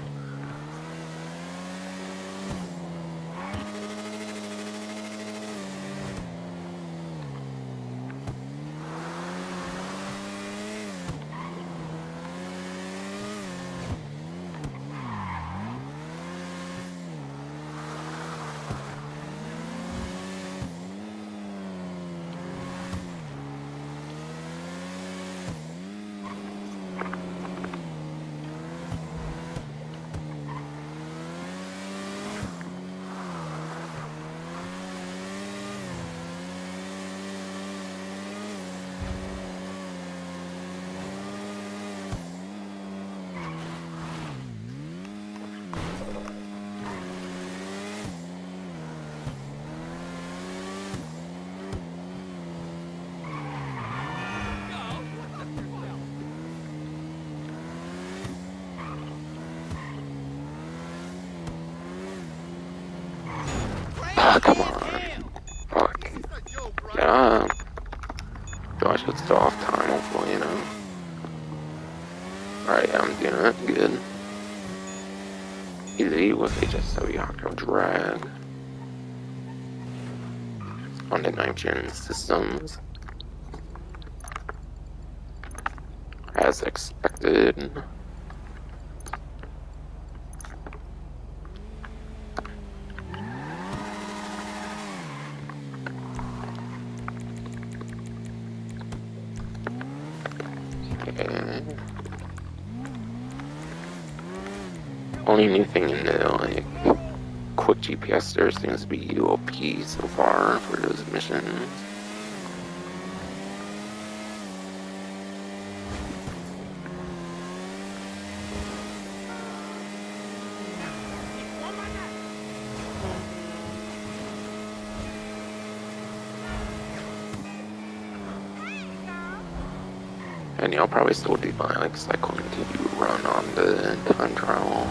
Ah, come on. Fuck. Yeah. Gosh, it's still off time, hopefully, you know. Alright, I'm doing it. Good. Easy with HSW Hotel Drag. On the 9th gen systems. As expected. Okay. Only new thing in the, like, quick GPS there seems to be UOP so far for those missions. And I'll probably still do my, like, cycling to run on the time trial.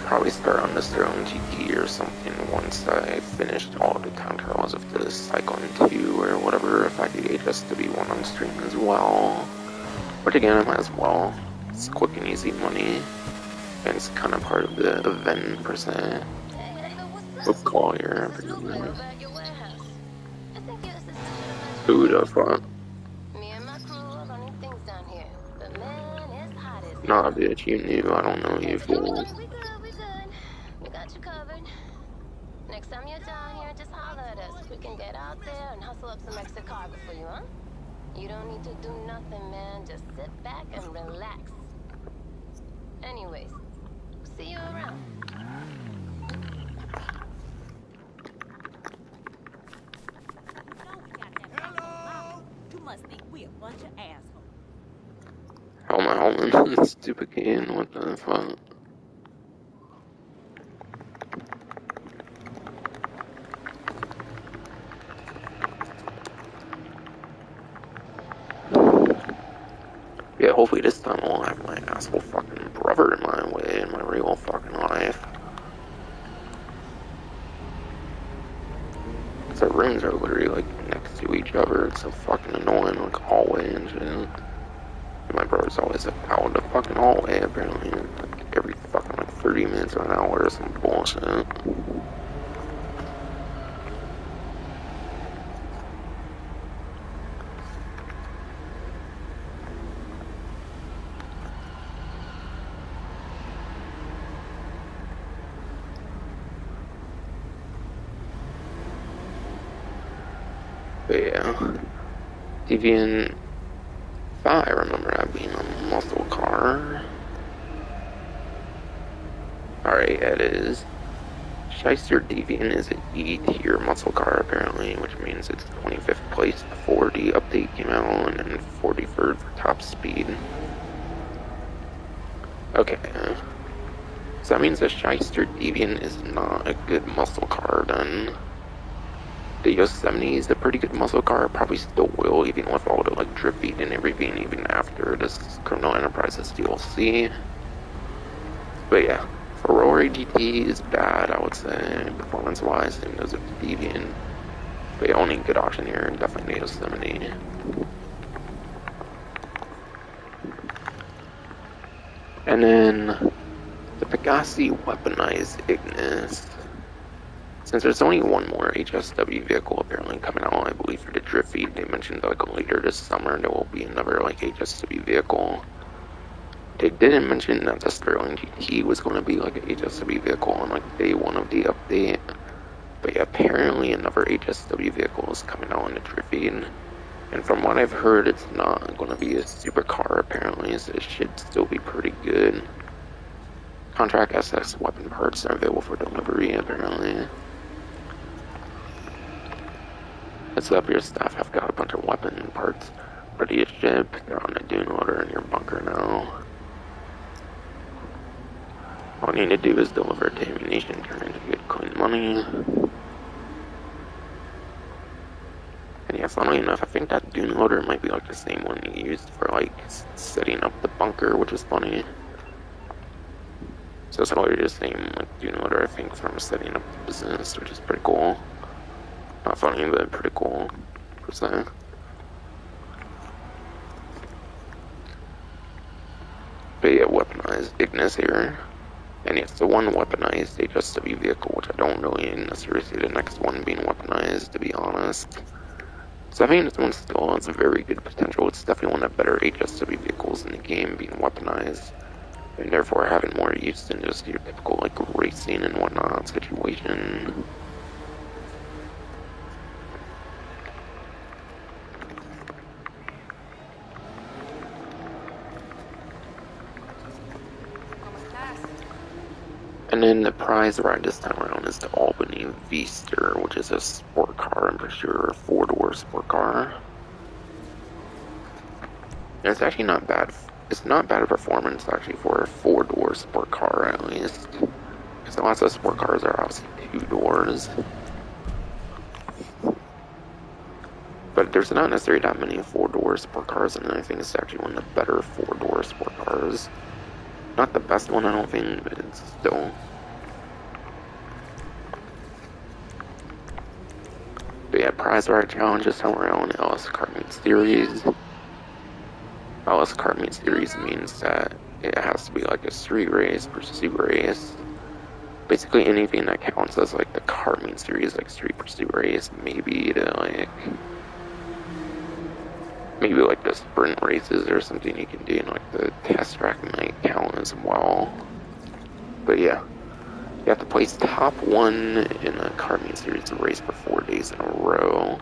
Probably start on the Sterling GT or something once I finished all the time trials of the Cycling 2 or whatever, if I do HSW1 on stream as well. But again, I might as well. It's quick and easy money, and it's kind of part of the event per se. Book call here. Who the fuck? Nah, bitch, you knew. I don't know you, fool. We good. We got you covered. Next time you're down here, just holler at us. We can get out there and hustle up some extra cargo for you, huh? You don't need to do nothing, man. Just sit back and relax. Anyways, see you around. Hello! You must think we a bunch of assholes. How am I holding this stupid can? What the fuck? Yeah, hopefully this time I won't have my asshole fucking brother in my way in my real fucking life. Because our rooms are literally like next to each other. It's so fucking annoying, like hallway and shit. And my brother's always like out of the fucking hallway apparently, like every fucking like 30 minutes or an hour or some bullshit. But yeah, Deviant 5, I remember that being a muscle car. Alright, it is. Shyster Deviant is an E tier muscle car apparently, which means it's 25th place before the update came out and 43rd for top speed. Okay. So that means the Shyster Deviant is not a good muscle car then. The Yosemite is a pretty good muscle car, probably still will, even with all the like drip feed and everything, even after this Criminal Enterprises DLC. But yeah, Ferrari GT is bad, I would say, performance-wise, even though it's a Deviant. But yeah, only good option here, definitely the Yosemite. And then the Pegassi weaponized Ignis. Since there's only one more HSW vehicle apparently coming out, I believe, for the drift feed, they mentioned like later this summer there will be another like HSW vehicle. They didn't mention that the Sterling GT was going to be like an HSW vehicle on like day one of the update. But yeah, apparently another HSW vehicle is coming out in the drift feed. And from what I've heard, it's not going to be a supercar apparently, so it should still be pretty good. Contract SS weapon parts are available for delivery apparently. Heads up, your staff have got a bunch of weapon parts ready to ship. They're on a dune loader in your bunker now. All you need to do is deliver it to ammunition, turn into good clean money. And yeah, funnily enough, I think that dune loader might be like the same one you used for like setting up the bunker, which is funny. So it's probably the same like dune loader, I think, from setting up the business, which is pretty cool. Not funny, but pretty cool, per se. But yeah, weaponized Ignis here. And it's the one weaponized HSW vehicle, which I don't really necessarily see the next one being weaponized, to be honest. So I think this one still has a very good potential. It's definitely one of the better HSW vehicles in the game being weaponized, and therefore having more use than just your typical like racing and whatnot situation. And then the prize ride this time around is the Albany Vista, which is a sport car, I'm pretty sure, a four-door sport car. And it's actually not bad. It's not bad performance actually for a four-door sport car at least. Because lots of sport cars are obviously two doors. But there's not necessarily that many four-door sport cars, and I think it's actually one of the better four-door sport cars. Not the best one, I don't think, but it's still. But yeah, prize ride challenges somewhere around LS Kart Meet Series. LS Kart Meet Series means that it has to be like a street race, pursuit race. Basically anything that counts as like the Kart Meet Series, like street pursuit race, maybe the maybe like the sprint races or something you can do, and like the test track might count as well. But yeah, you have to place top one in a Kart Meet Series race for 4 days in a row,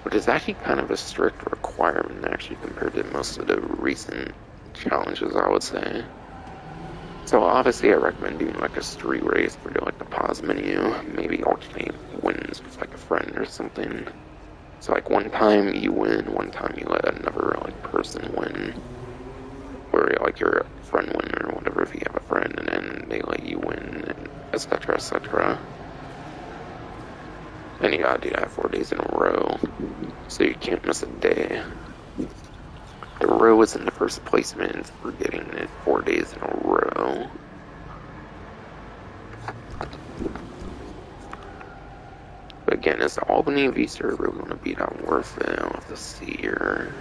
which is actually kind of a strict requirement actually compared to most of the recent challenges, I would say. So obviously I recommend doing like a street race for like the pause menu, maybe alternate wins with like a friend or something. So like one time you win, one time you let another like person win, or like your friend win or whatever if you have a friend, and then they let you win, and etc. etc. And you gotta do that 4 days in a row, so you can't miss a day. The Pro was in the first placement for getting it 4 days in a row. But again, is the Albany V server really going to be that worth it? I'll have to see here.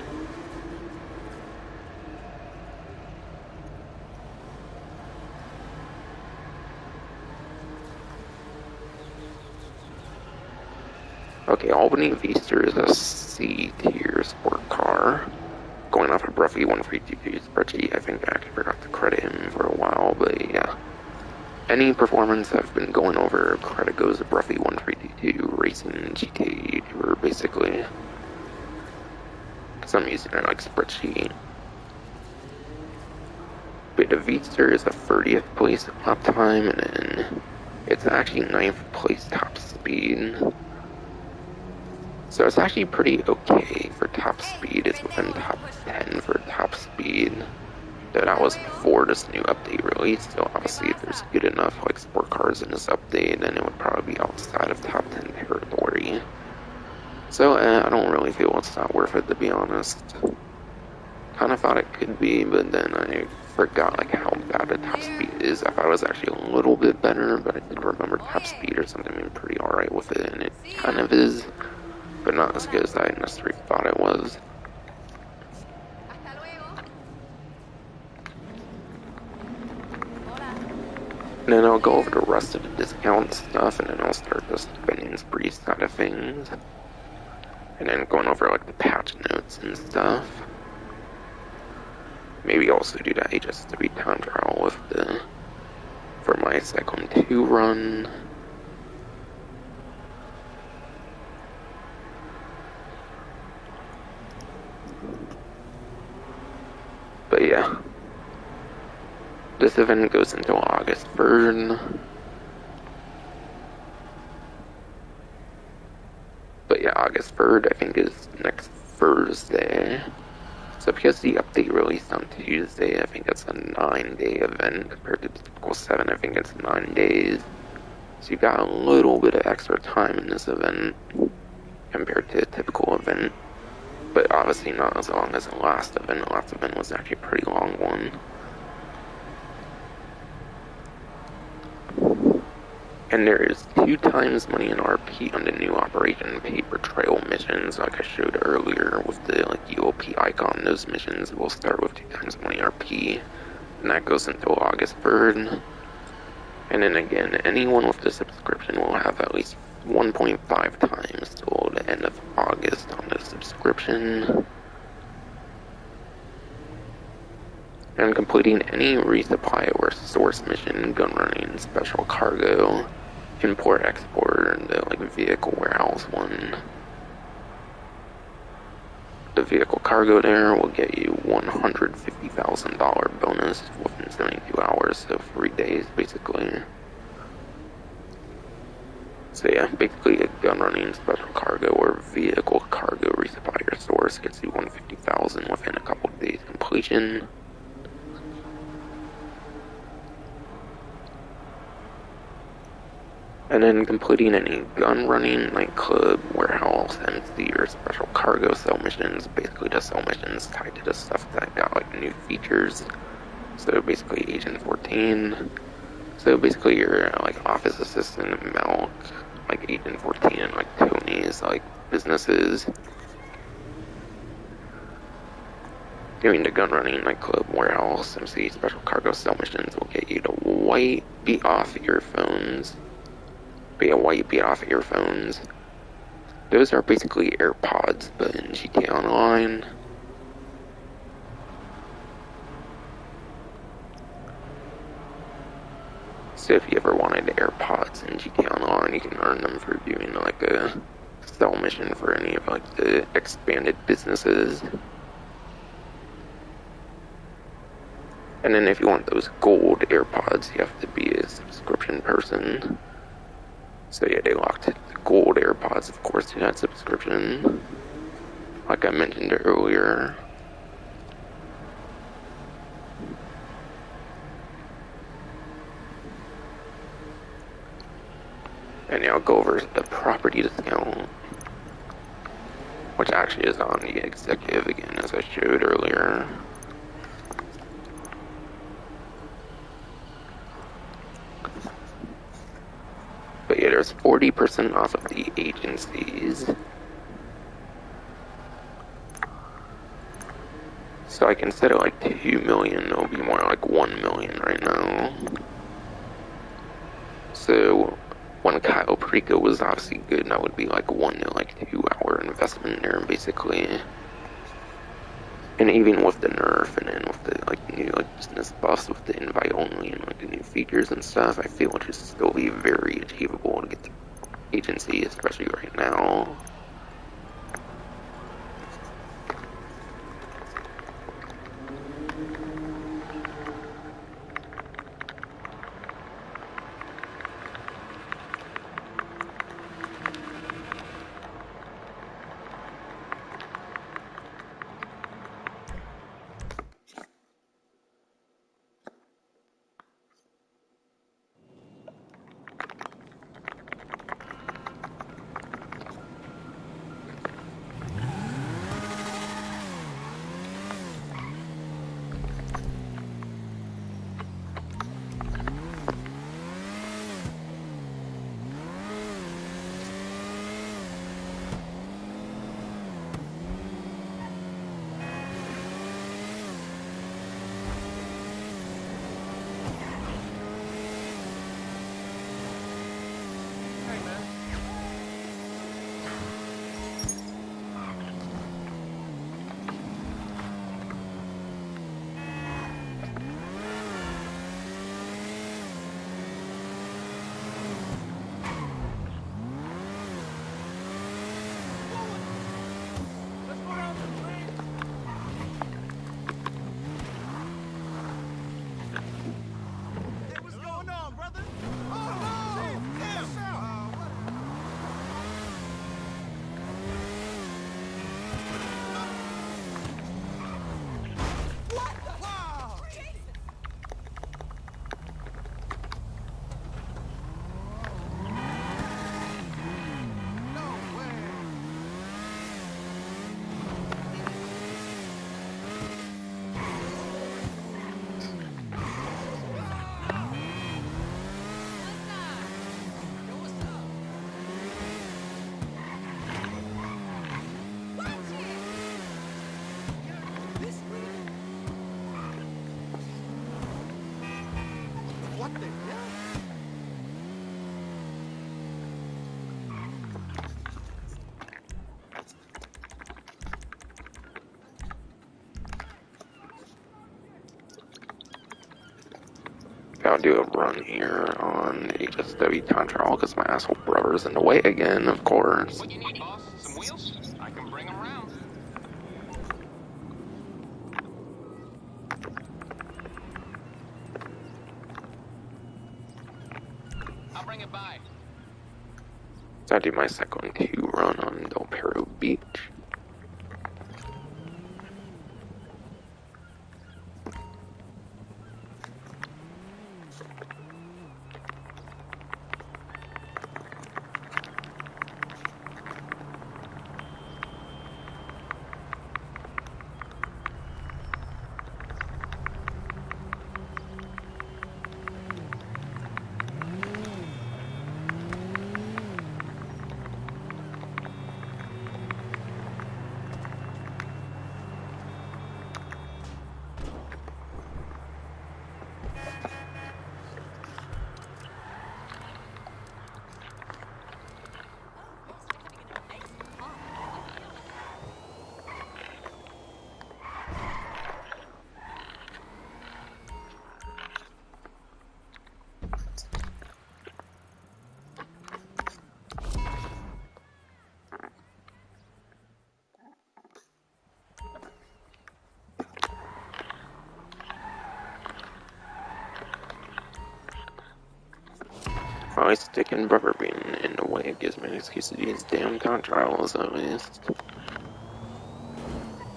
Okay, Albany V-Star is a C-tier sport car. Going off a Bruffy 132 spreadsheet, I think I actually forgot to credit him for a while, but yeah. Any performance I've been going over, credit goes to Bruffy 132 Racing GTA Tour, basically. Because I'm using it like spreadsheet. But the V-Star is a 30th place lap time, and then it's actually 9th place top speed. So it's actually pretty okay for top speed. It's within top 10 for top speed. Though that was before this new update release, so obviously if there's good enough like sport cars in this update, then it would probably be outside of top 10 territory. So I don't really feel it's not worth it, to be honest. Kind of thought it could be, but then I forgot like how bad the top speed is. I thought it was actually a little bit better, but I did remember top speed or something being pretty alright with it, and it kind of is. But not as good as I necessarily thought it was. And then I'll go over the rest of the discount stuff, and then I'll start the spending spree side of things. And then going over like the patch notes and stuff. Maybe also do that HS3 time trial with for my Cyclone 2 run. But yeah, this event goes until August 3rd. But yeah, August 3rd I think is next Thursday. So because the update released on Tuesday, I think it's a 9-day event compared to the typical 7. I think it's 9 days. So you got a little bit of extra time in this event compared to a typical event. But obviously not as long as the last event. The last event was actually a pretty long one. And there is 2 times money in RP on the new Operation Paper Trail missions, like I showed earlier with the like UOP icon. Those missions will start with 2 times money RP, and that goes until August 3rd. And then again, anyone with the subscription will have at least 1.5 times till the end of August on the subscription. And completing any resupply or source mission, gun running, special cargo, import export, and the like vehicle warehouse one. The vehicle cargo there will get you $150,000 bonus within 72 hours, so 3 days basically. So yeah, basically a gun running, special cargo, or vehicle cargo resupply or source gets you $150,000 within a couple of days completion. And then completing any gun running, nightclub, warehouse, MC, or special cargo cell missions, basically the cell missions tied to the stuff that got like new features. So basically Agent 14. So basically your like office assistant, Milk, like Agent 14, and like Tony's like businesses. Doing the gun running, nightclub, warehouse, MC, special cargo cell missions will get you the white beat off earphones. White beat off earphones. Those are basically AirPods, but in GTA Online. So if you ever wanted AirPods in GTA Online, you can earn them for doing like a sell mission for any of like the expanded businesses. And then if you want those gold AirPods, you have to be a subscription person. So yeah, they locked the gold AirPods, of course, to that subscription, like I mentioned earlier. And now I'll go over the property discount, which actually is on the executive again, as I showed earlier. But yeah, there's 40% off of the agencies. So like instead of like 2 million, it'll be more like 1 million right now. So when Kyle Perico was obviously good, that would be like 1 to like 2 hour investment there basically. And even with the nerf and then with the like new like business buffs with the invite only and like the new features and stuff, I feel it should still be very achievable to get the agency, especially right now. I'll do a run here on HSW time trial because my asshole brother's in the way again, of course. What you need, boss? Some wheels? I can bring them round. I'll bring it by. So I do my second 2 run on Del Perro Beach. Always sticking rubber being in the way gives me an excuse to do these damn time trials, at least.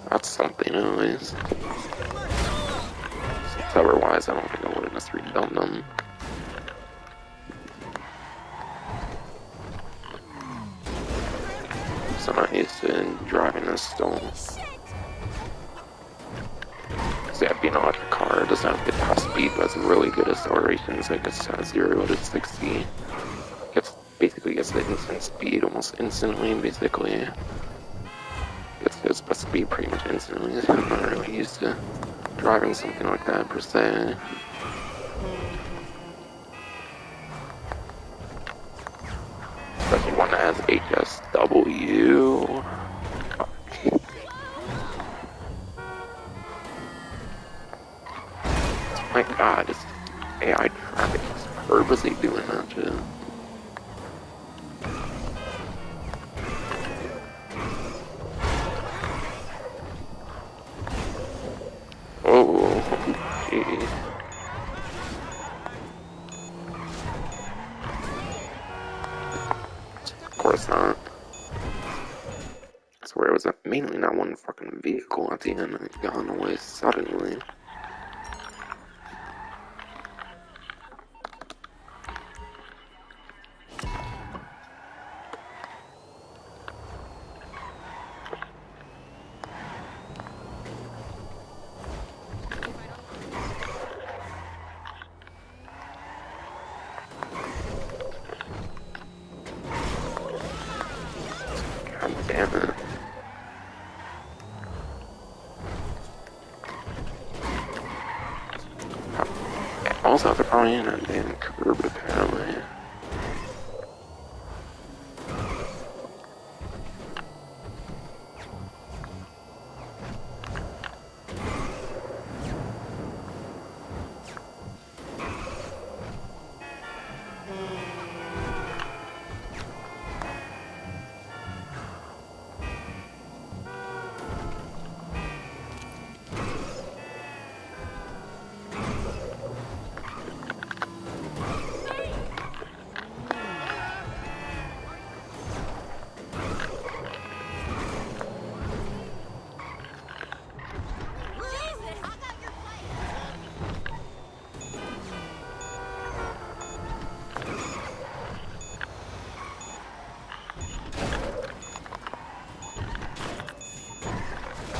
That's something, at least. Otherwise, I don't think I would have necessarily done them. also not used to driving this still. So yeah, being an electric car, it doesn't have the top speed, but it's really good acceleration, so it gets 0 to 60. Gets the instant speed almost instantly, basically. Gets its best speed pretty much instantly, so I'm not really used to driving something like that per se. Especially one that has HSW. My god, this AI traffic is purposely doing that shit. Oh, gee. Of course not. I swear it was mainly not one fucking vehicle at the end that got in the way suddenly. God damn it. Also, they're probably in a damn curb apparently.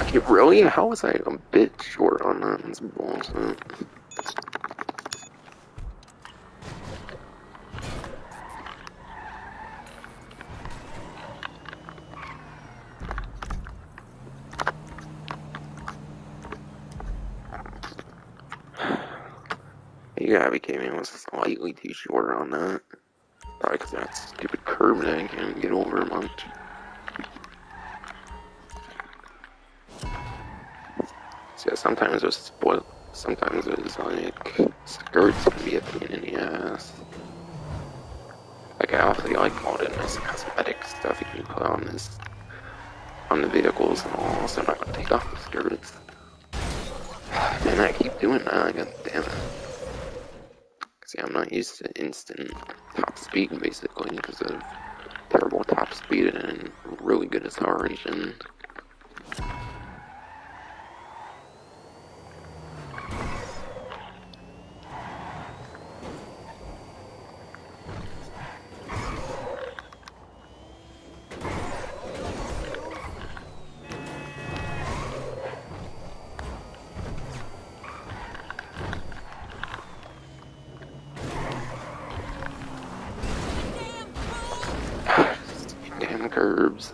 Okay, really? How was I a bit short on that? That's bullshit. Yeah, I became slightly too short on that. Probably because that stupid curve that I can't get over much. So yeah, sometimes those spoil. Sometimes those like skirts can be a pain in the ass. Like I awfully like all the nice cosmetic stuff you can put on the vehicles and all. So I'm not gonna take off the skirts. Man, I keep doing that. God damn it. See, I'm not used to instant top speed basically because of terrible top speed and really good acceleration. Damn curbs.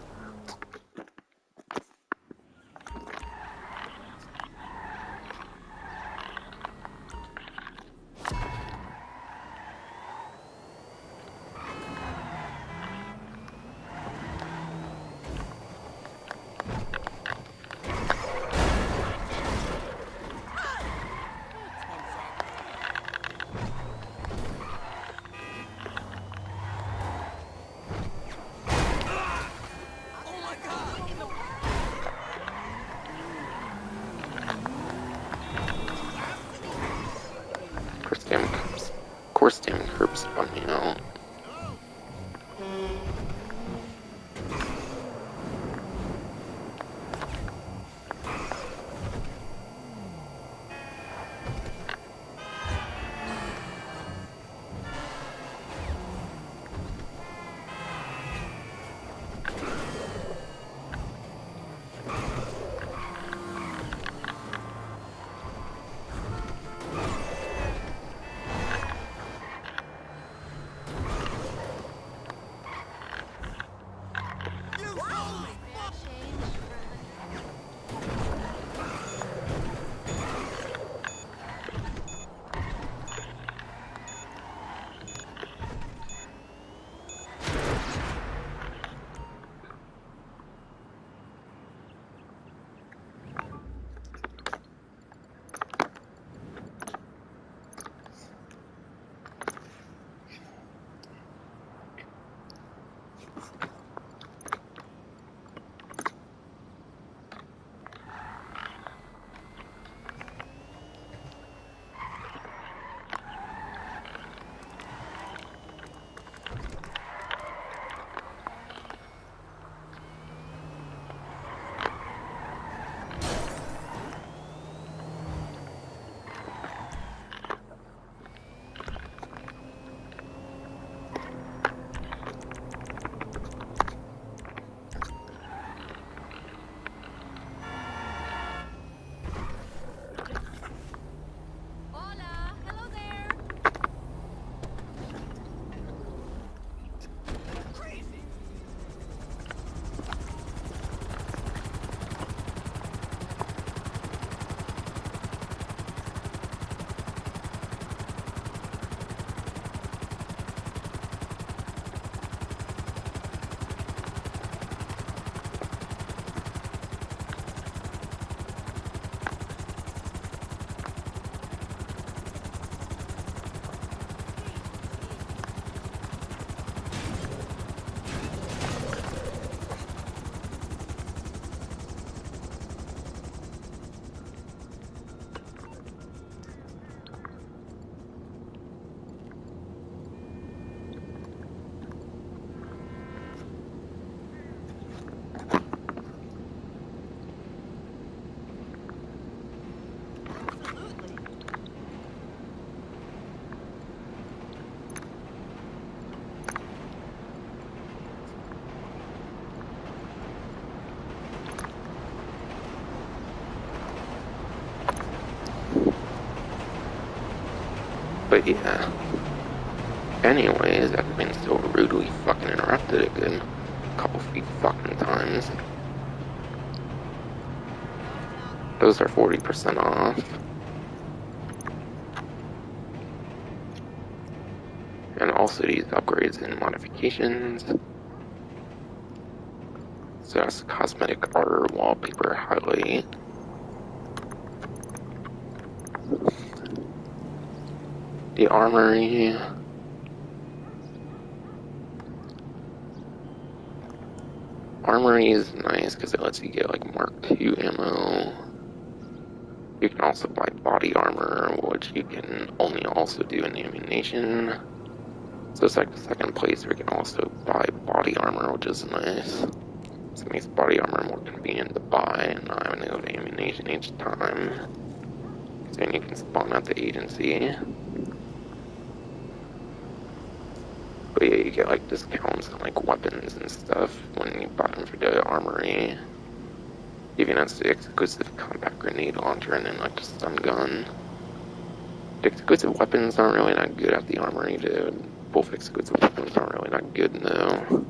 Of course damn curbs spun me out. But yeah. Anyways, I've been so rudely fucking interrupted a good couple feet fucking times. Those are 40% off. And also these upgrades and modifications. So that's cosmetic art, wallpaper, highlight. The armory. Armory is nice because it lets you get like Mark II ammo. You can also buy body armor, which you can only also do in ammunition. So it's like the second place where you can also buy body armor, which is nice. So it makes body armor more convenient to buy and not having to go to ammunition each time. So then you can spawn at the agency. But yeah, you get like discounts on like weapons and stuff when you buy them for the armory. Even as the exclusive compact grenade launcher and then like the stun gun. The exclusive weapons aren't really that good at the armory, dude. Both exclusive weapons aren't really that good though.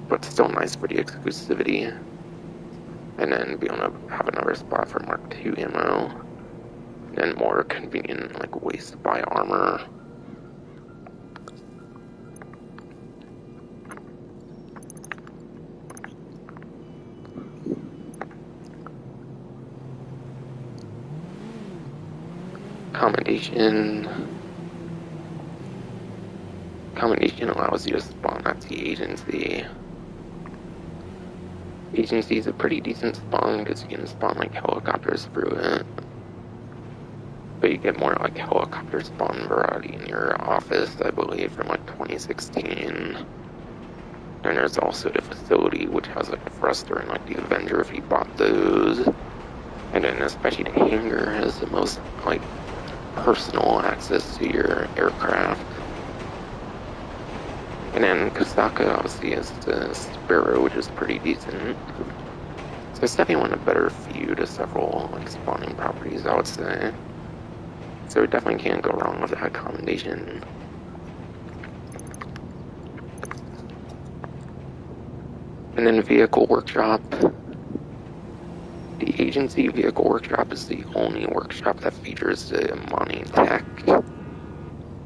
But still nice for the exclusivity. And then be able to have another spot for Mark II ammo. And then more convenient like ways to buy armor. Commendation allows you to spawn at the agency. Agency is a pretty decent spawn because you can spawn like helicopters through it. But you get more like helicopter spawn variety in your office, I believe, from like 2016. And there's also the facility, which has like the thruster and like the Avenger if you bought those. And then especially the hangar has the most like personal access to your aircraft. And then Kasaka obviously is the Sparrow, which is pretty decent. So it's definitely one of the better few to several like spawning properties, I would say. So we definitely can't go wrong with that commendation. And then Vehicle Workshop. The agency Vehicle Workshop is the only workshop that features the Amani Tech.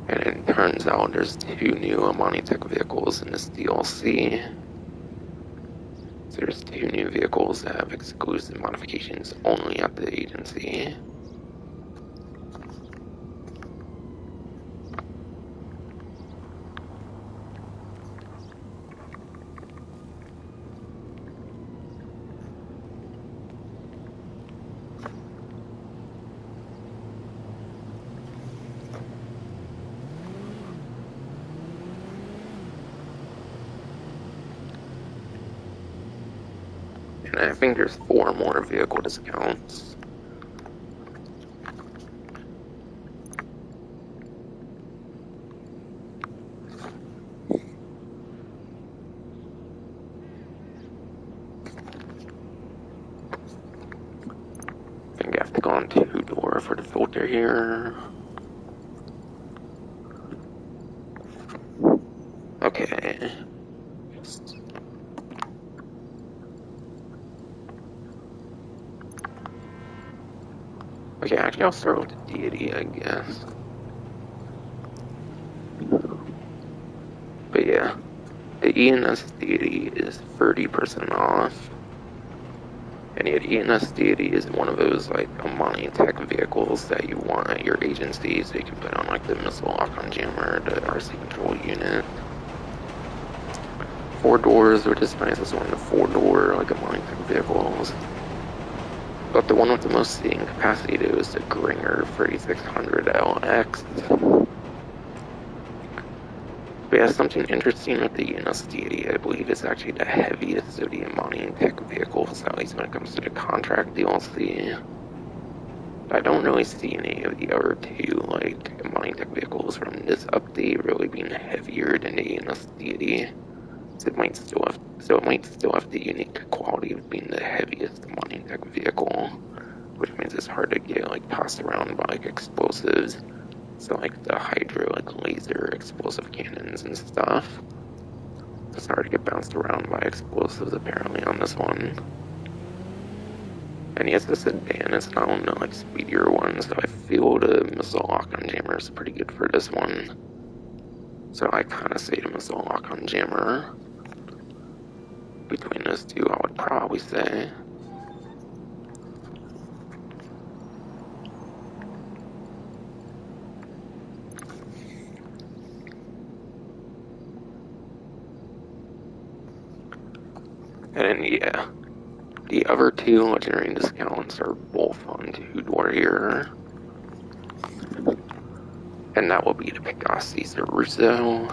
And it turns out there's 2 new Amani Tech vehicles in this DLC. So there's 2 new vehicles that have exclusive modifications only at the agency. And I think there's 4 more vehicle discounts. I think I have to go on 2-door for the filter here. Okay. Okay, actually I'll start with the deity, I guess. But yeah, the ENS deity is 30% off. And yet ENS deity is one of those like Amani Tech vehicles that you want at your agency, so you can put on like the missile lock-on jammer, the RC control unit. 4 doors, which is nice as one of the 4-door like Amani Tech vehicles. But the one with the most seating capacity though is the Gringer 3600 LX. But yeah, something interesting with the ENS deity, I believe, is actually the heaviest of the Amani Tech vehicles, at least when it comes to the contract DLC. I don't really see any of the other 2 like Amani Tech vehicles from this update really being heavier than the ENS deity. So it might still have the unique quality of being the heaviest Amani Tech vehicle, which means it's hard to get like tossed around by like explosives. So like the Hydra, like laser explosive cannons and stuff. It's hard to get bounced around by explosives apparently on this one. And yes, it's a sedan, it's not one of the like speedier ones, so I feel the missile lock-on jammer is pretty good for this one. So I kind of say the missile lock-on jammer. Between those two, I would probably say. And then, yeah, the other two legendary discounts are both on Dude Warrior. And that will be the Pegasus Russo.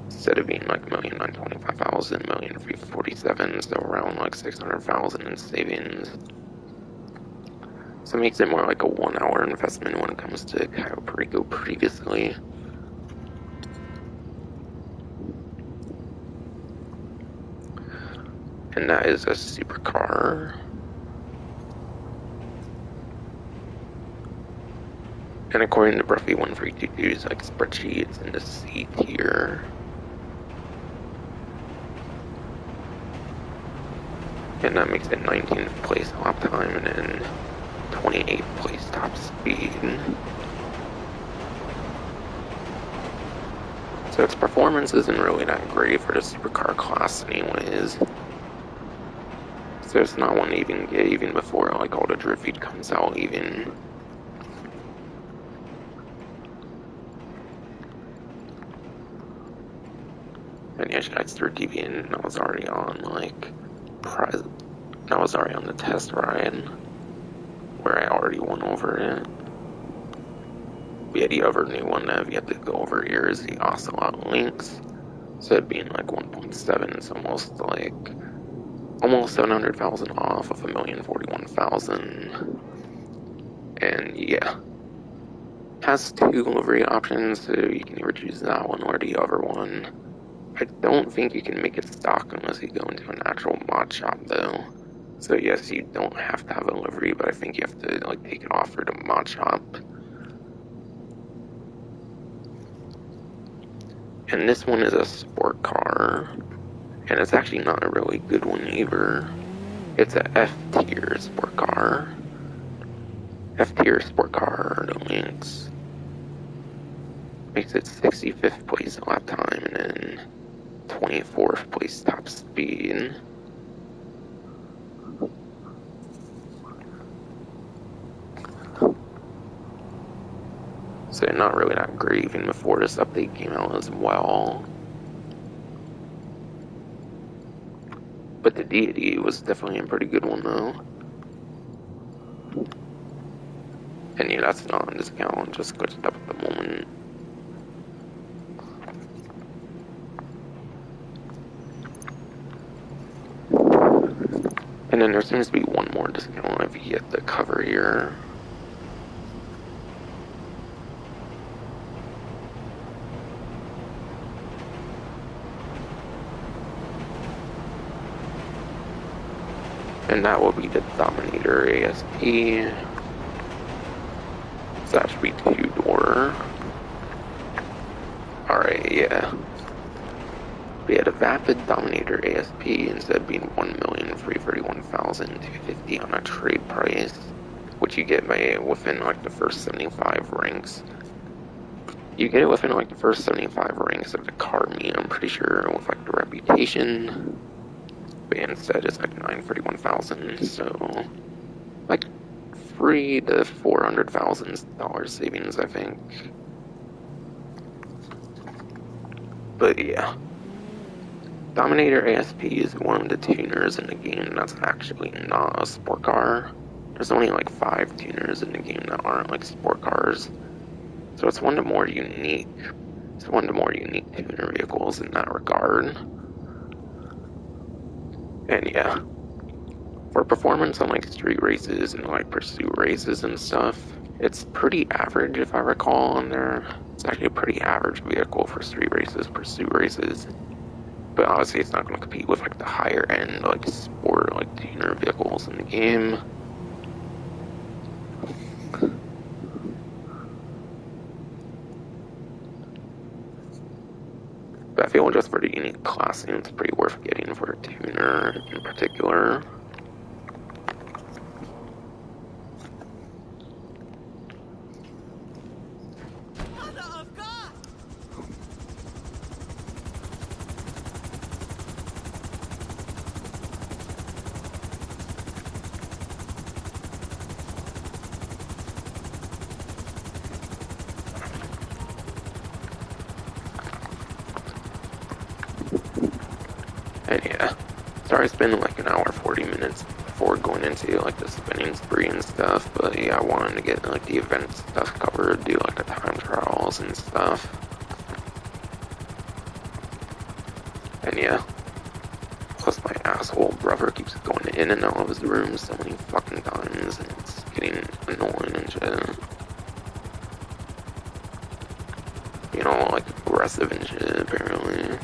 Instead of being like 1,925,000, 1,347,000, so around like 600,000 in savings. So it makes it more like a 1 hour investment when it comes to Cayo Perico previously. And that is a supercar. And according to Bruffy 1322's like spreadsheet, it's in the C tier. And that makes it 19th place lap time and then 28th place top speed. So its performance isn't really that great for the supercar class anyways. So it's not one to even get even before like all the drift feed comes out even. And yeah, I started deviating and I was already on like I was already on the test ride where I already went over it. But yeah, the other new one that we have to go over here is the Ocelot Lynx. So it being like 1.7, it's almost 700,000 off of 1,041,000. And yeah, has two livery options, so you can either choose that one or the other one. I don't think you can make it stock unless you go into an actual mod shop though. So yes, you don't have to have a livery, but I think you have to like take it off for the mod shop. And this one is a sport car, and it's actually not a really good one either. It's a F tier sport car. F tier sport car, the Lynx. Makes it 65th place lap time and then 24th place top speed. So not really that great even before this update came out as well. But the Deity was definitely a pretty good one though. And yeah, that's not on discount, just glitched up at the moment. And then there seems to be one more discount if you get the cover here. And that will be the Dominator Asp. So that should be 2-door. Alright, yeah. We had a Vapid Dominator Asp instead of being 1,331,250 on a trade price, which you get by within like the first 75 ranks. You get it within like the first 75 ranks of the car meet, I'm pretty sure, with like the reputation. But instead it's like 931,000, so like $300,000 to $400,000 savings, I think. But yeah. Dominator Asp is one of the tuners in the game that's actually not a sport car. There's only like 5 tuners in the game that aren't like sport cars. So it's one of the more unique tuner vehicles in that regard. And yeah, for performance on like street races and like pursuit races and stuff, it's pretty average if I recall on there. It's actually a pretty average vehicle for street races, pursuit races. But obviously it's not going to compete with like the higher end like sport like tuner vehicles in the game. But I feel just for the unique classing, it's pretty worth getting for a tuner in particular. Mother of God! And yeah, sorry, it's been like an hour 40 minutes before going into like the spinning spree and stuff, but yeah, I wanted to get like the event stuff covered, do like the time trials and stuff. And yeah, plus my asshole brother keeps going in and out of his room so many fucking times, and it's getting annoying and shit. You know, like aggressive and shit, apparently.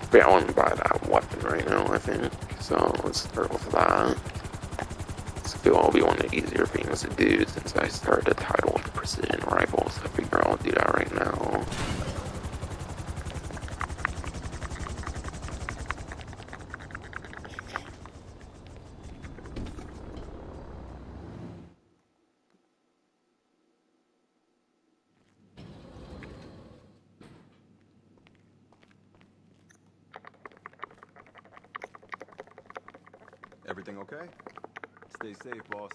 But yeah, I want to buy that weapon right now, I think. So let's start with that. I feel it'll be one of the easier things to do since I started a title with precision rifles. So I figure I'll do that right now. Everything okay? Stay safe, boss.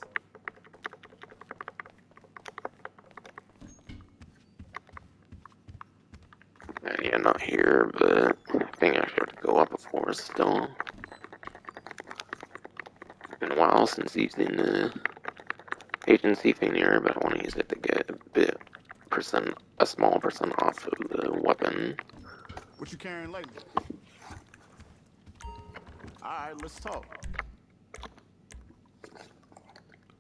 And yeah, not here, but I think I should have to go up a floor still. It's been a while since using the agency thing here, but I want to use it to get a small percent off of the weapon. What you carrying lately? Alright, let's talk.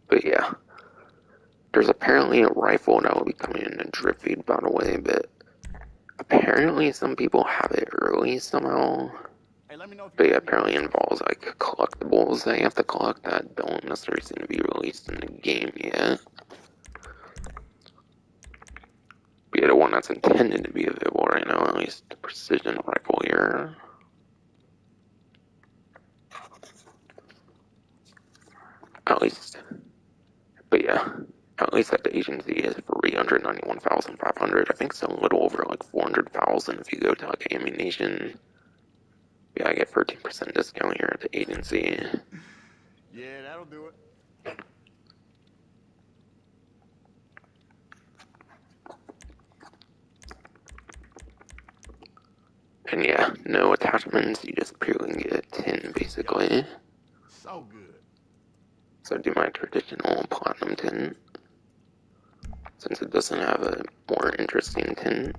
But yeah, there's apparently a rifle that will be coming in a drip feed, by the way, but apparently some people have it early somehow. Hey, let me know if you But need yeah, anything apparently else. involves like collectibles that you have to collect that don't necessarily seem to be released in the game yet. But yeah, the one that's intended to be available right now, at least the precision rifle here. At least, but yeah, at least at the agency is 391,500. I think it's a little over like 400,000 if you go to like ammunition. Yeah, I get 13% discount here at the agency. Yeah, that'll do it. And yeah, no attachments, you just purely get tin basically. So good. So I do my traditional platinum tin, since it doesn't have a more interesting tin.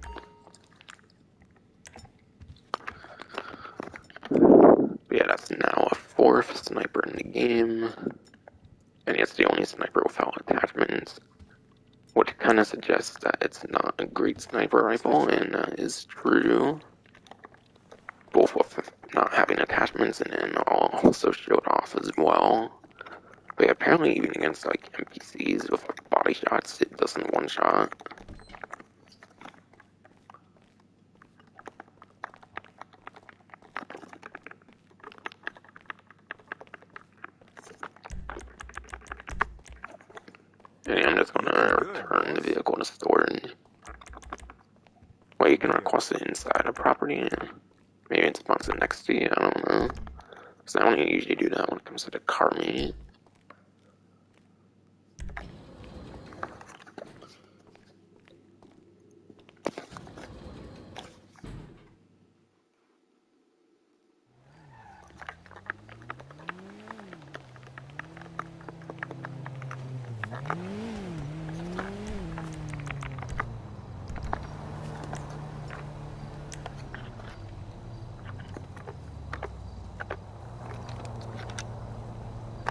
But yeah, that's now a 4th sniper in the game. And it's the only sniper without attachments, which kind of suggests that it's not a great sniper rifle, and that is true. Both with not having attachments and then also showed off as well. But apparently even against like NPCs with like body shots, it doesn't one-shot. And I'm just gonna return the vehicle to storage. Well, you can request it inside a property. Maybe it spawns it next to you, I don't know. Because I only usually do that when it comes to the car meet.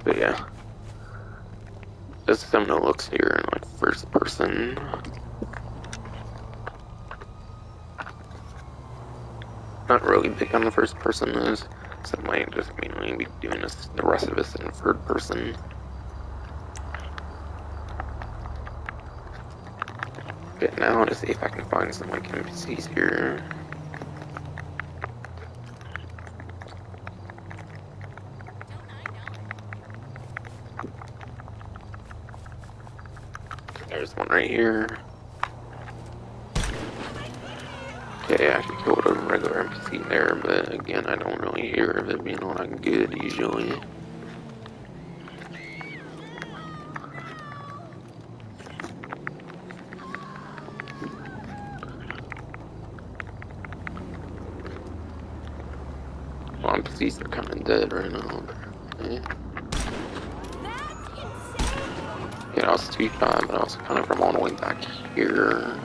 But yeah, just some no looks here in like first person. Not really big on the first person is. So I might just mainly be doing this, the rest of this in third person. But now to see if I can find some like NPCs here. There's one right here. Okay, I actually killed a regular NPC there, but again, I don't really hear of it being all that good usually. Well, NPCs are kind of dead right now, apparently. Yeah, I was 2-shot, but I was kind of from all the way back here.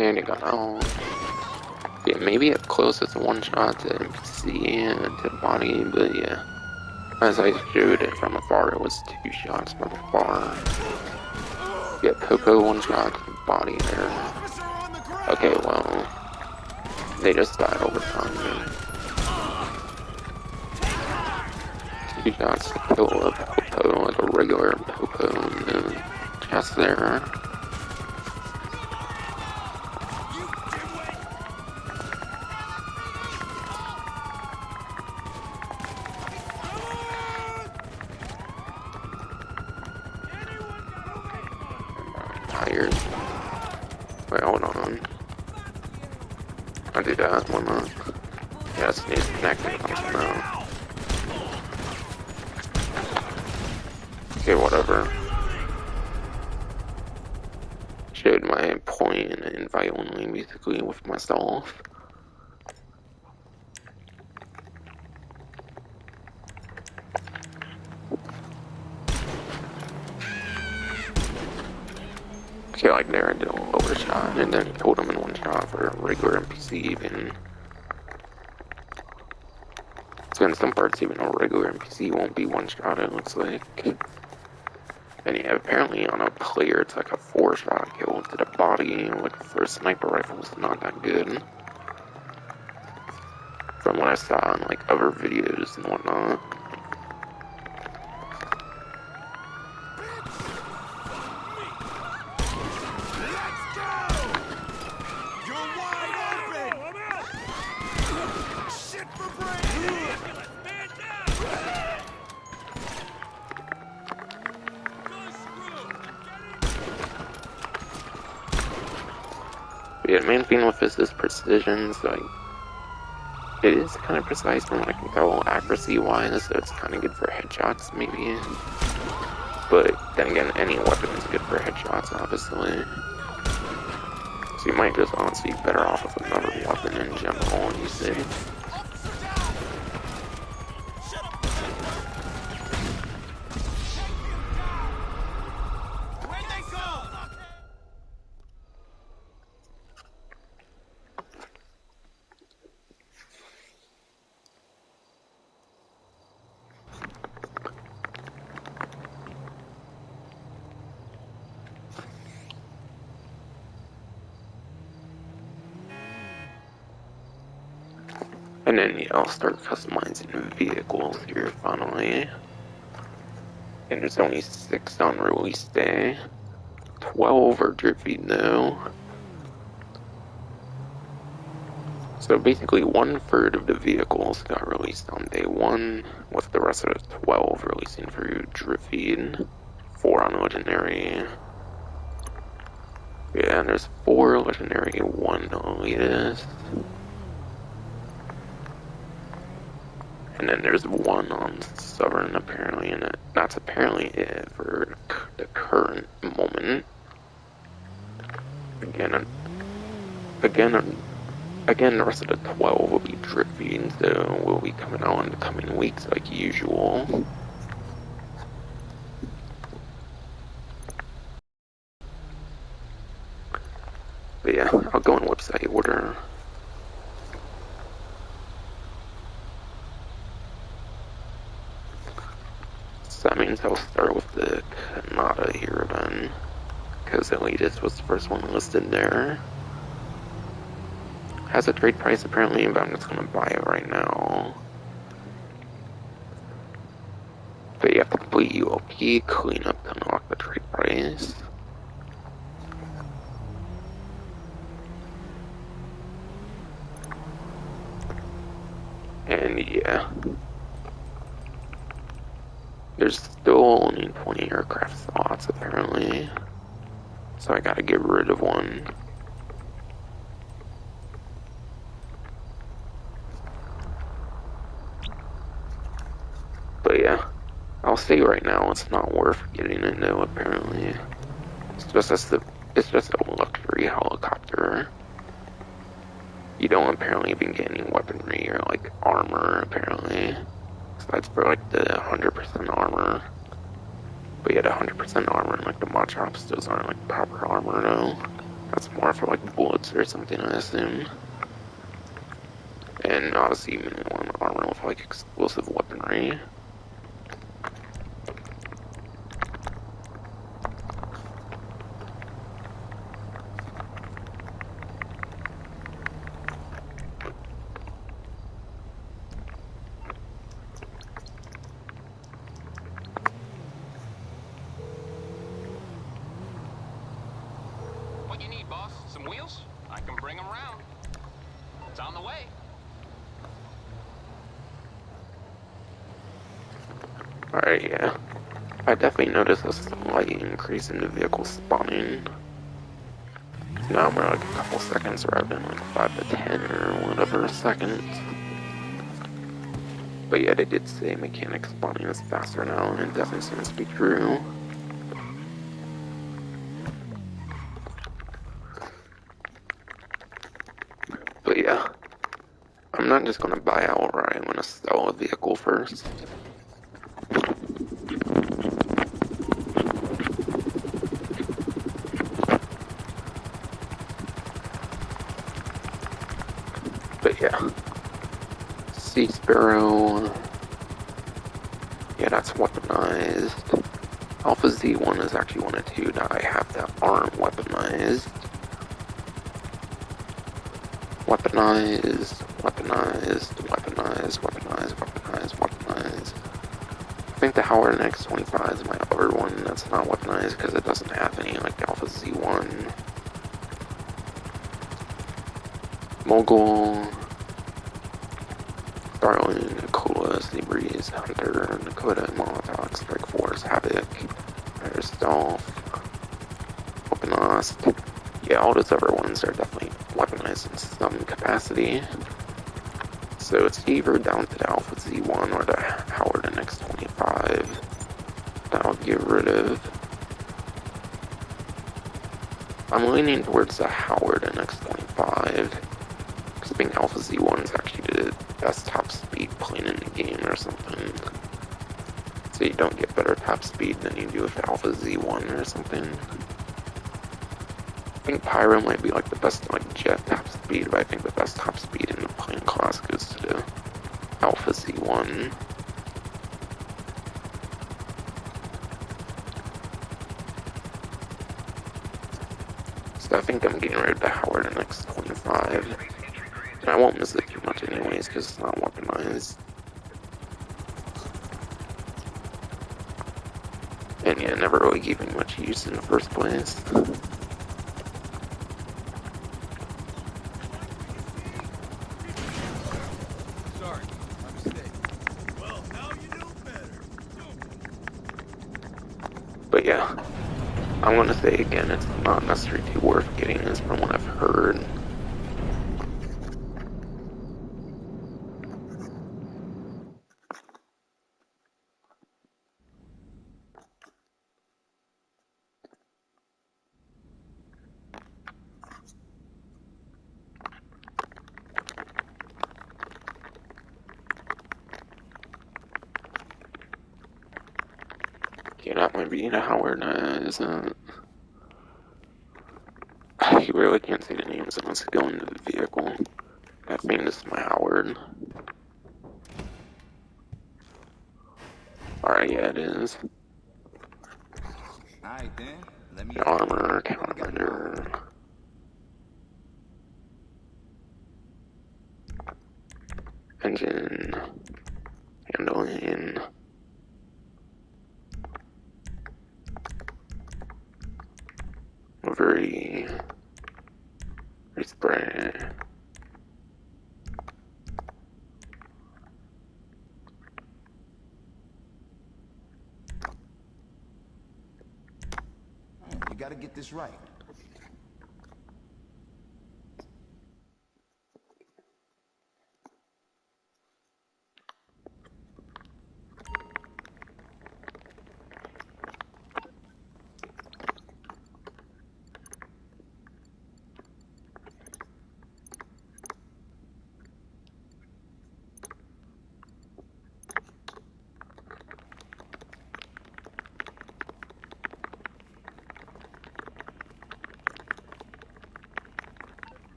And it got out. Yeah, maybe it closest one-shot to NPC and to body, but yeah. As I showed it from afar, it was 2 shots from afar. Yeah, Popo 1-shot to the body there. Okay, well, they just died over time. 2 shots to kill a Popo, like a regular Popo in the chest there. Tired. Wait, hold on. I do that, why not? Yeah, it's needs connecting function now. Okay, whatever. Showed my point and invite only basically with myself. Okay, like there I did a overshot and then killed him in 1 shot for a regular NPC even. So in some parts even a regular NPC won't be 1 shot, it looks like. And yeah, apparently on a player it's like a 4-shot kill to the body, like for a sniper rifle is not that good. From what I saw in like other videos and whatnot. Yeah, the main thing with this is precision, so it is kind of precise from what I can tell accuracy-wise, so it's kind of good for headshots, maybe. But then again, any weapon is good for headshots, obviously. So you might just honestly be better off with another weapon in general, you see. And then, yeah, I'll start customizing vehicles here, finally. And there's only 6 on release day. 12 are drippy, though. So basically, 1/3 of the vehicles got released on day 1, with the rest of the 12 releasing through drip feed, 4 on legendary. Yeah, and there's 4 legendary, 1 elitist. And then there's 1 on Sovereign, apparently, and that's apparently it for the current moment. Again, the rest of the 12 will be drip feeding, so will be coming out in the coming weeks like usual. But yeah, I'll go in website order. So that means Anyways, I'll start with the Kanata here then, because Elitist was the first one listed there. Has a trade price apparently, but I'm just gonna buy it right now. But you have to complete UOP, clean up to unlock the trade price. And yeah. There's still only 20 aircraft slots apparently. So I gotta get rid of one. But yeah, I'll say right now it's not worth getting into apparently. It's just a luxury helicopter. You don't apparently even get any weaponry or like armor apparently. Besides for like the 100% armor. But yeah, the 100% armor and like the mod chops, those aren't like proper armor though. That's more for like bullets or something I assume. And obviously you may want armor with like explosive weaponry. What you need, boss? Some wheels? I can bring them around. It's on the way. Alright, yeah. I definitely noticed a slight increase in the vehicle spawning. Now we're like a couple seconds rather than like 5 to 10 or whatever seconds. But yeah, they did say mechanic spawning is faster now, and it definitely seems to be true. But yeah, I'm not just gonna buy outright, I'm gonna sell a vehicle first. But yeah, Sea Sparrow, yeah, that's weaponized. Alpha Z1 is actually one of two that I have that aren't weaponized. Weaponized, weaponized, weaponized, weaponized, weaponized, weaponized. I think the Howard X25 is my other one that's not weaponized because it doesn't have any like Alpha Z1. Mogul, Starling, Nikola, Seabreeze, Hunter, Dakota, Molotov, Strike Force, Havoc, Fire Stealth, Openost. Yeah, all those other ones are definitely weaponized in some capacity. So it's either down to the Alpha Z1 or the Howard NX25 that I'll get rid of. I'm leaning towards the Howard NX25, because I think Alpha Z1 is actually the best top speed plane in the game or something. So you don't get better top speed than you do with the Alpha Z1 or something. I think Pyro might be like the best like jet top speed, but I think the best top speed in the plane class goes to the Alpha Z1. So I think I'm getting rid of the Howard NX25. And I won't miss it too much anyways, because it's not weaponized. And yeah, never really gave me much use in the first place. Sorry, my mistake. Well, now you know better. But yeah, I'm gonna say again, it's not necessarily too worth getting this from what I've heard. Okay, that might be the Howard, isn't. You really can't say the names unless you go into the vehicle. I think this is my Howard. Alright, yeah, it is. Alright then, let me armor, what we got going? countermeasure, engine, handling, livery, respray, You gotta get this right.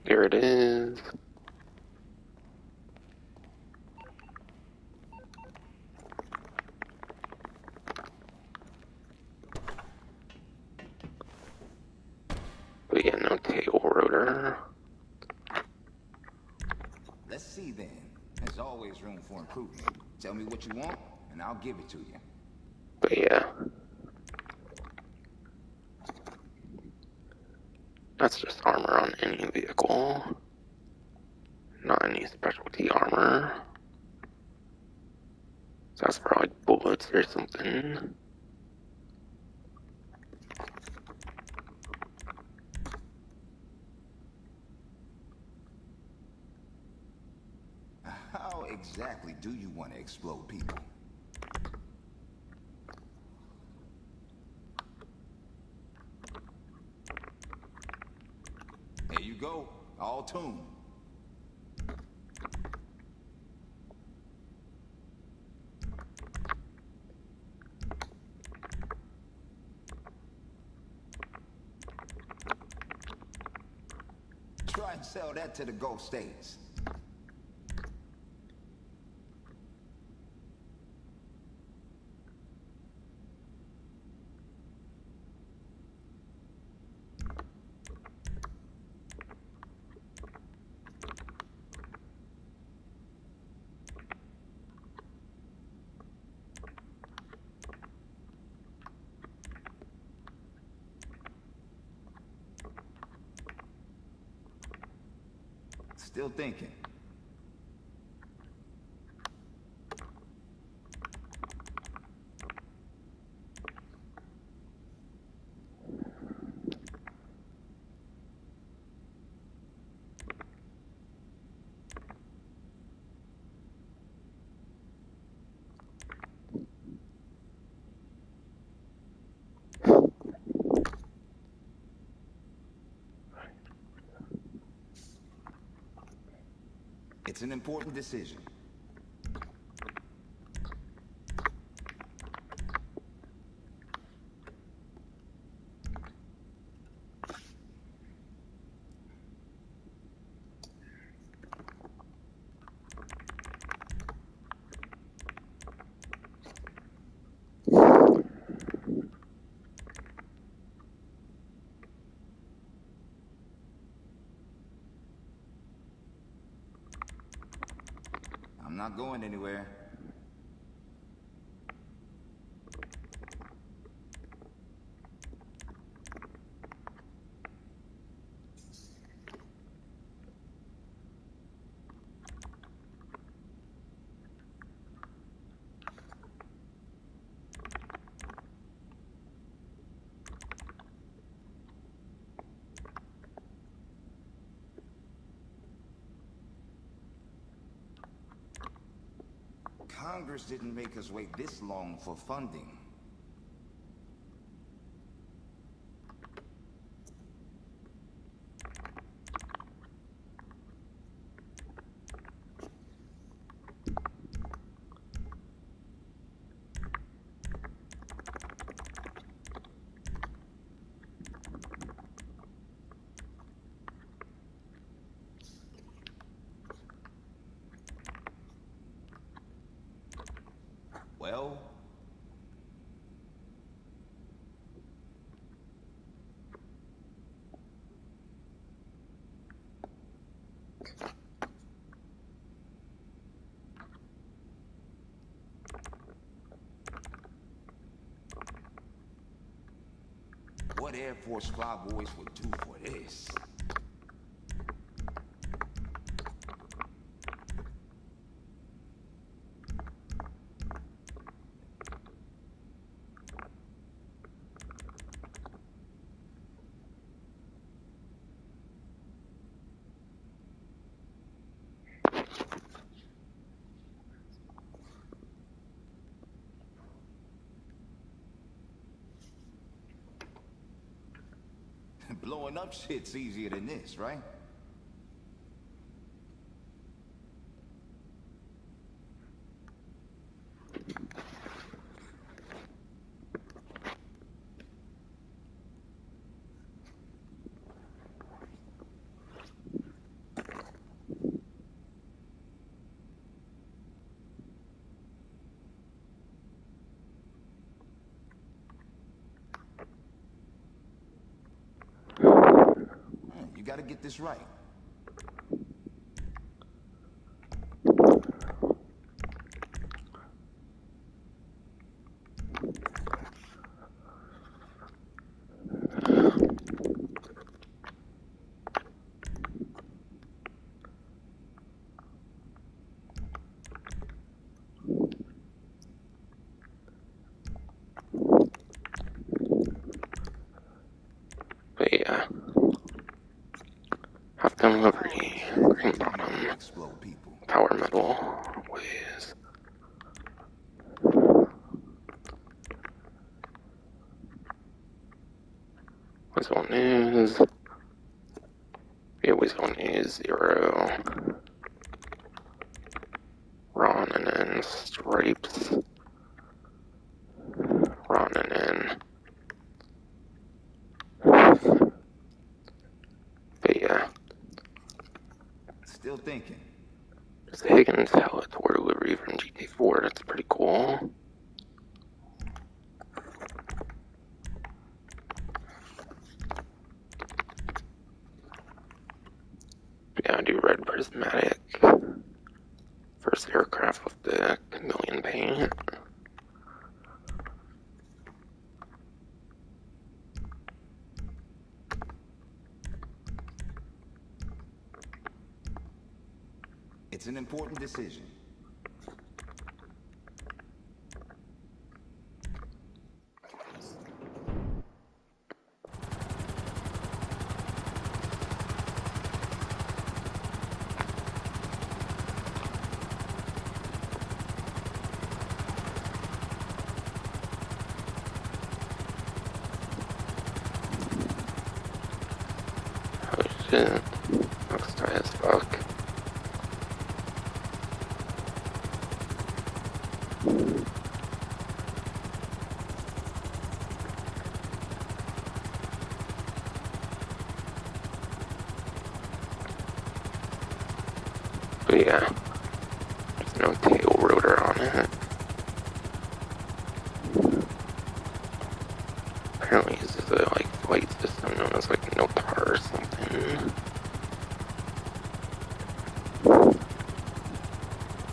Here it is. But yeah, no tail rotor. Let's see then. There's always room for improvement. Tell me what you want, and I'll give it to you. But yeah. That's just armor on any vehicle. Not any specialty armor. So that's for like bullets or something. How exactly do you want to explode people? Here you go, all tuned. Try and sell that to the Gulf states. Still thinking. It's an important decision. I'm not going anywhere. Congress didn't make us wait this long for funding. Well, what Air Force flyboys would do for this? Blowing up shit's easier than this, right? You gotta get this right. But yeah, half gun livery, green bottom, Explode people. power metal, ways. Whistle news. Yeah, whistle news 0. Ronin stripes. Ronin. But yeah, Still thinking. there's a Higgins Hellet tour delivery from GT4. That's pretty cool. Yeah, I do red prismatic. First aircraft with the chameleon paint. It's an important decision. Oh shit. Looks tight as fuck. But yeah, there's no tail rotor on it. Apparently this is a like flight system known as like Notar or something.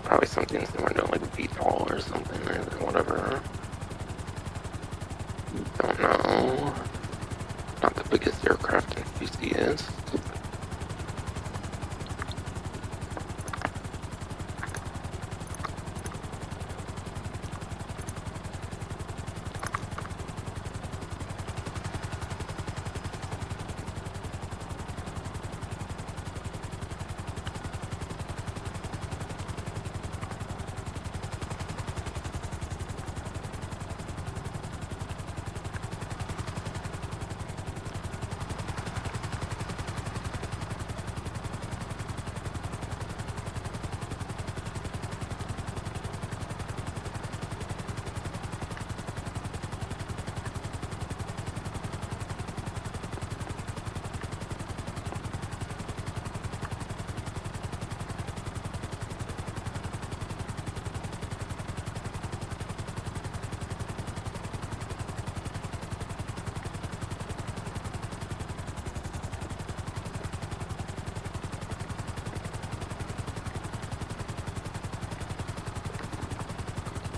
Probably something similar to like VTOL or something or whatever. Don't know. Not the biggest aircraft enthusiast.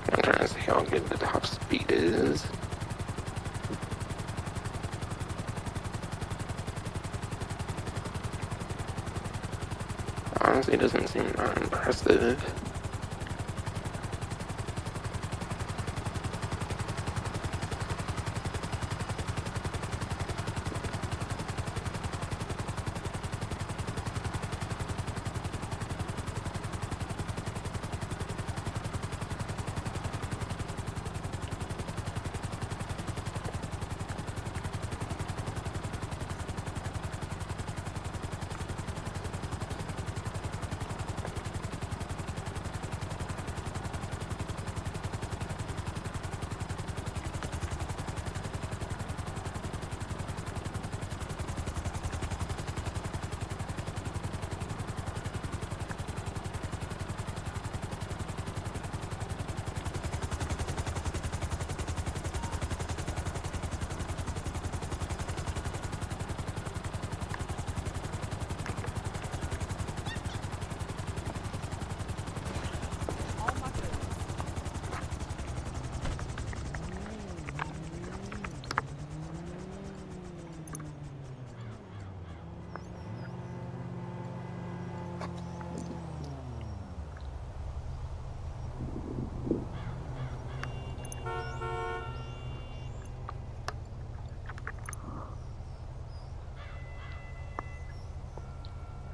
I'm trying to see how good the top speed is. Honestly, it doesn't seem that impressive.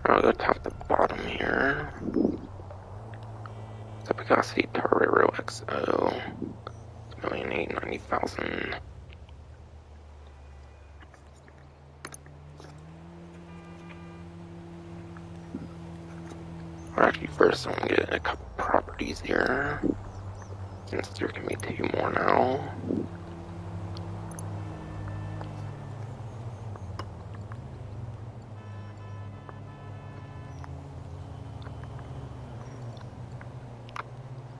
I'll go top to bottom here. So Picassi Torero XO. 1,890,000. Or actually, first I'm gonna get a couple properties here. Since there can be 2 more now.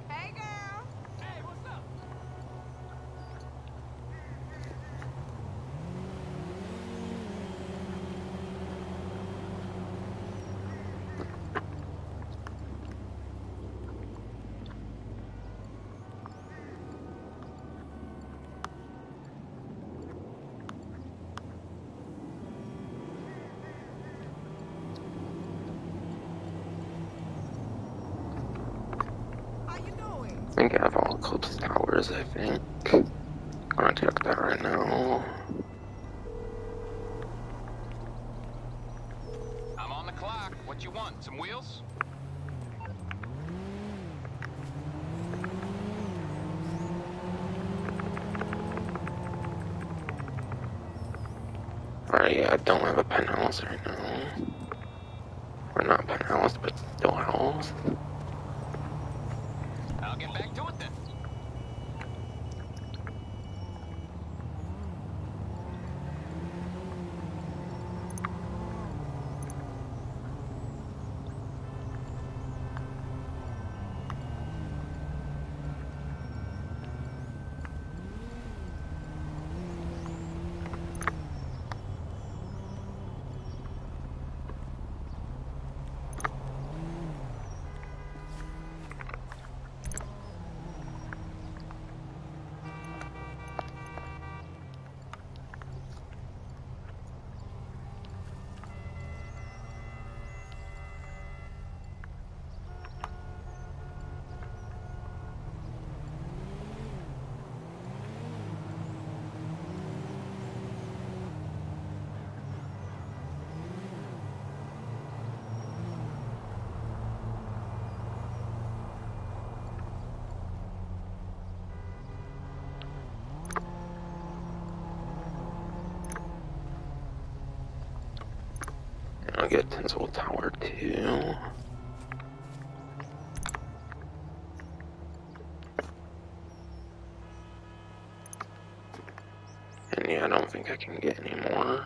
Hey, girl. Hey, what's up? I think I have all Eclipse Towers, I think. I'm gonna check that right now. I'm on the clock. What you want? Some wheels? Alright, yeah, I don't have a penthouse right now. Or not penthouse, but still house. I'll get back to it then. And I'll get Tinsel Tower too. And yeah, I don't think I can get any more.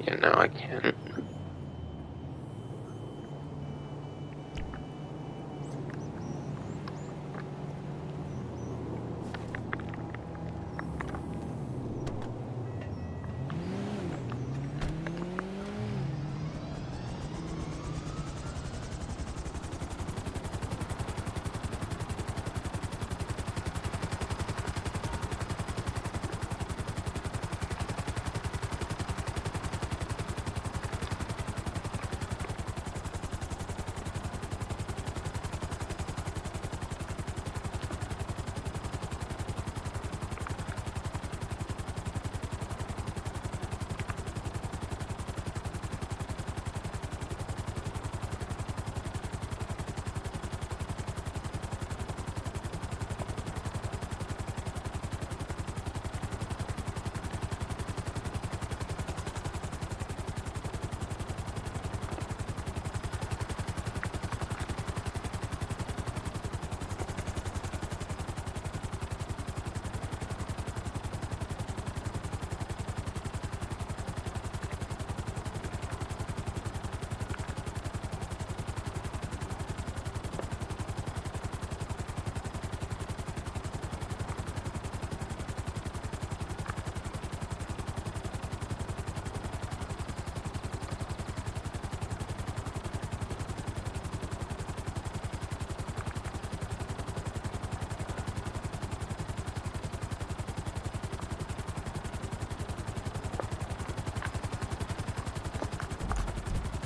Yeah, no, I can't.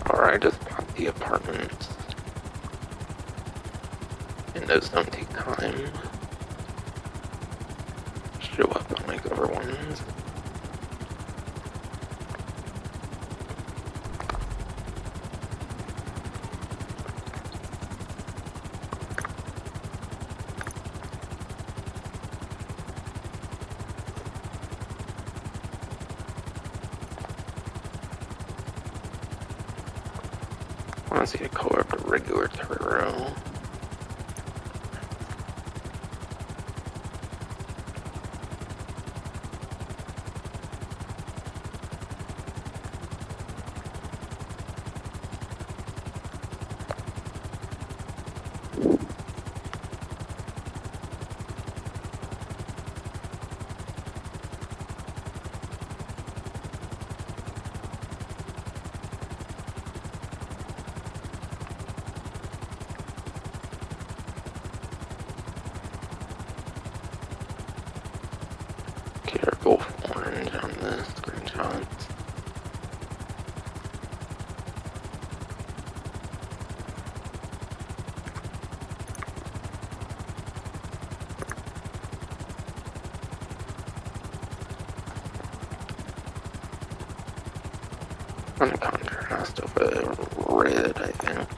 Or I just bought the apartments. And those don't take time. Show up on like other ones. I want to see a color of the regular Turo. Okay, they're both orange on the screenshots. On the contrast of a red, I think.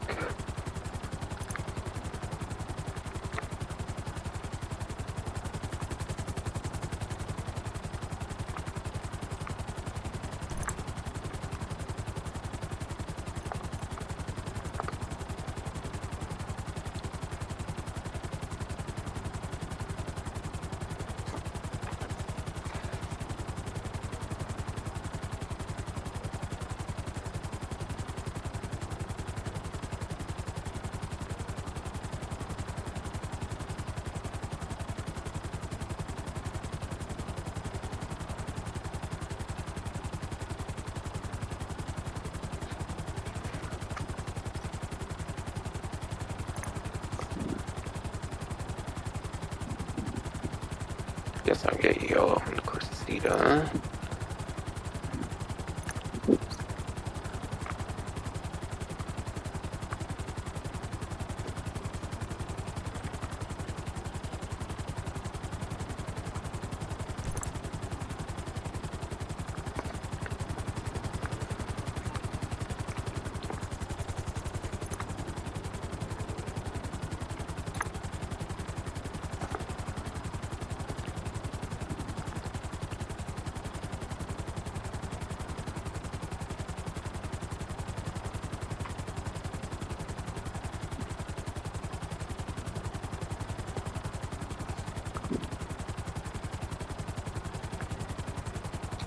Guess I'll get yellow on the Cressida.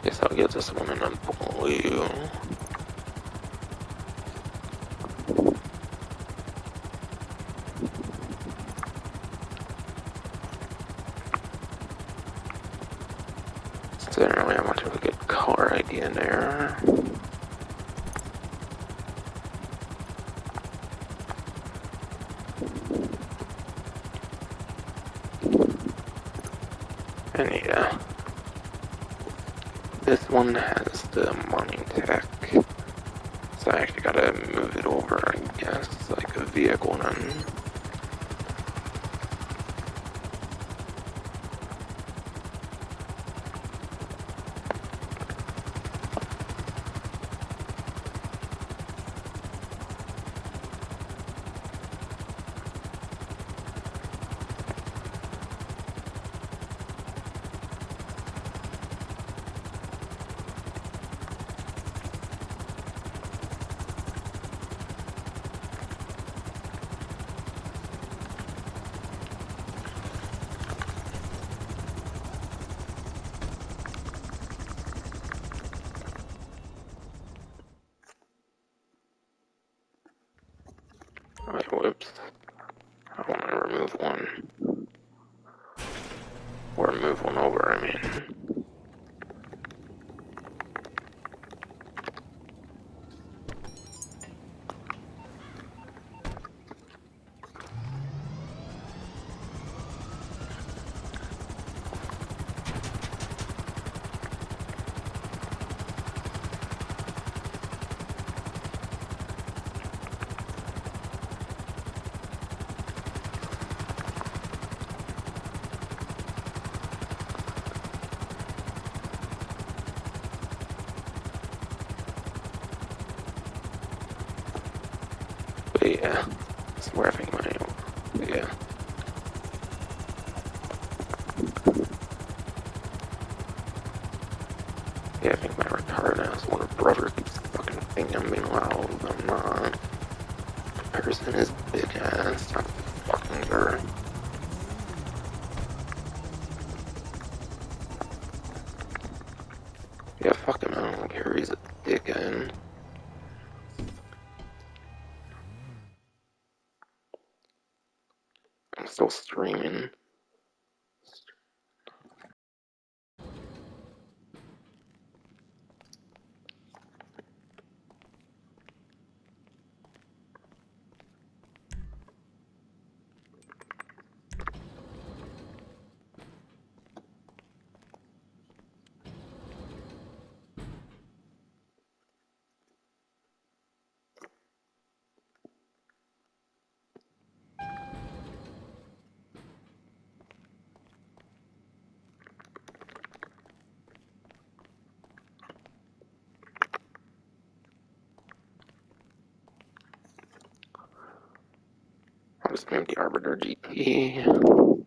Guess I'll get this one in a blue. So I don't really have much of a good color idea there. And yeah, this one has the mining tech, so I actually gotta move it over, I guess, like a vehicle then. Alright, whoops. I want to remove one. Or move one over, I mean. But yeah, that's where I think my, yeah. Yeah, I think my retard ass little brother keeps fucking thinking I'm being loud, but I'm not. The person is big ass, I'm fucking sure. Yeah, fucking I don't care, he's a dickhead. I'm still streaming. Reminds me of the Arbiter GT.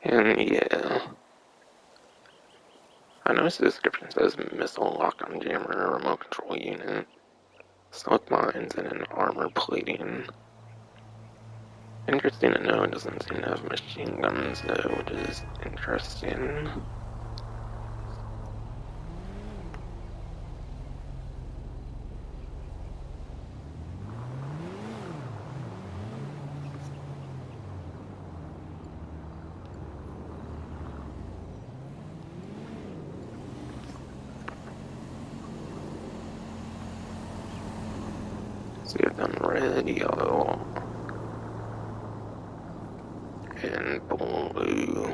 And yeah, I noticed the description says missile lock-on jammer, remote control unit, stealth mines, and an armor plating. Interesting to know, it doesn't seem to have machine guns though, which is interesting. So you've done red, yellow, and blue.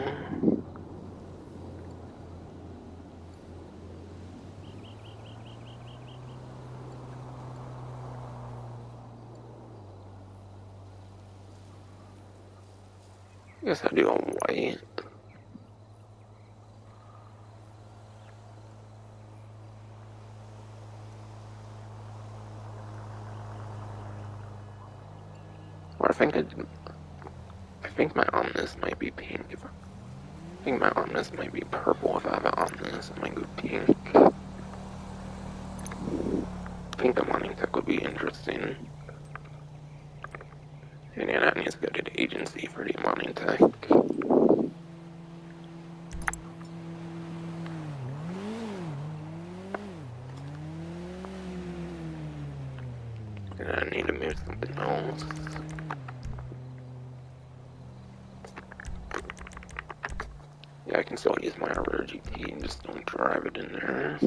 I guess I do a white. Or I think my Omnis might be pink. I think my Omnis might be purple if I have an Omnis. I might go pink. I think the mining tech would be interesting. And yeah, that needs to go to the agency for the mining tech. And I need to move something else. Yeah, I can still use my Arbiter GT and just don't drive it in there.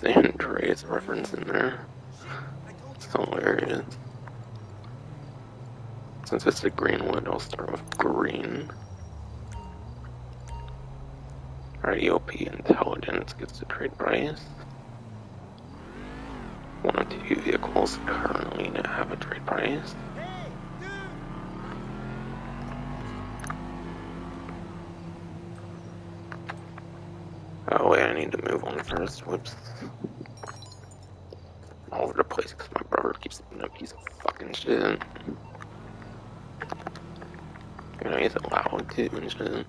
San Andreas reference in there. It's hilarious. Since it's a greenwood, I'll start with green. Alright, EOP Intelligence gets the trade price. One of two vehicles currently have a trade price. Oh wait, I need to move on first. Whoops. All over the place because my brother keeps being a piece of fucking shit. You know, he's allowed to and shit.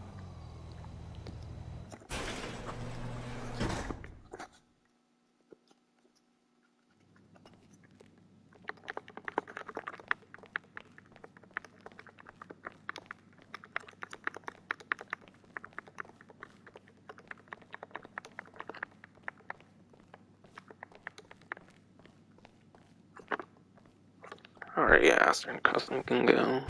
Alright, yeah, Astern Custom can go.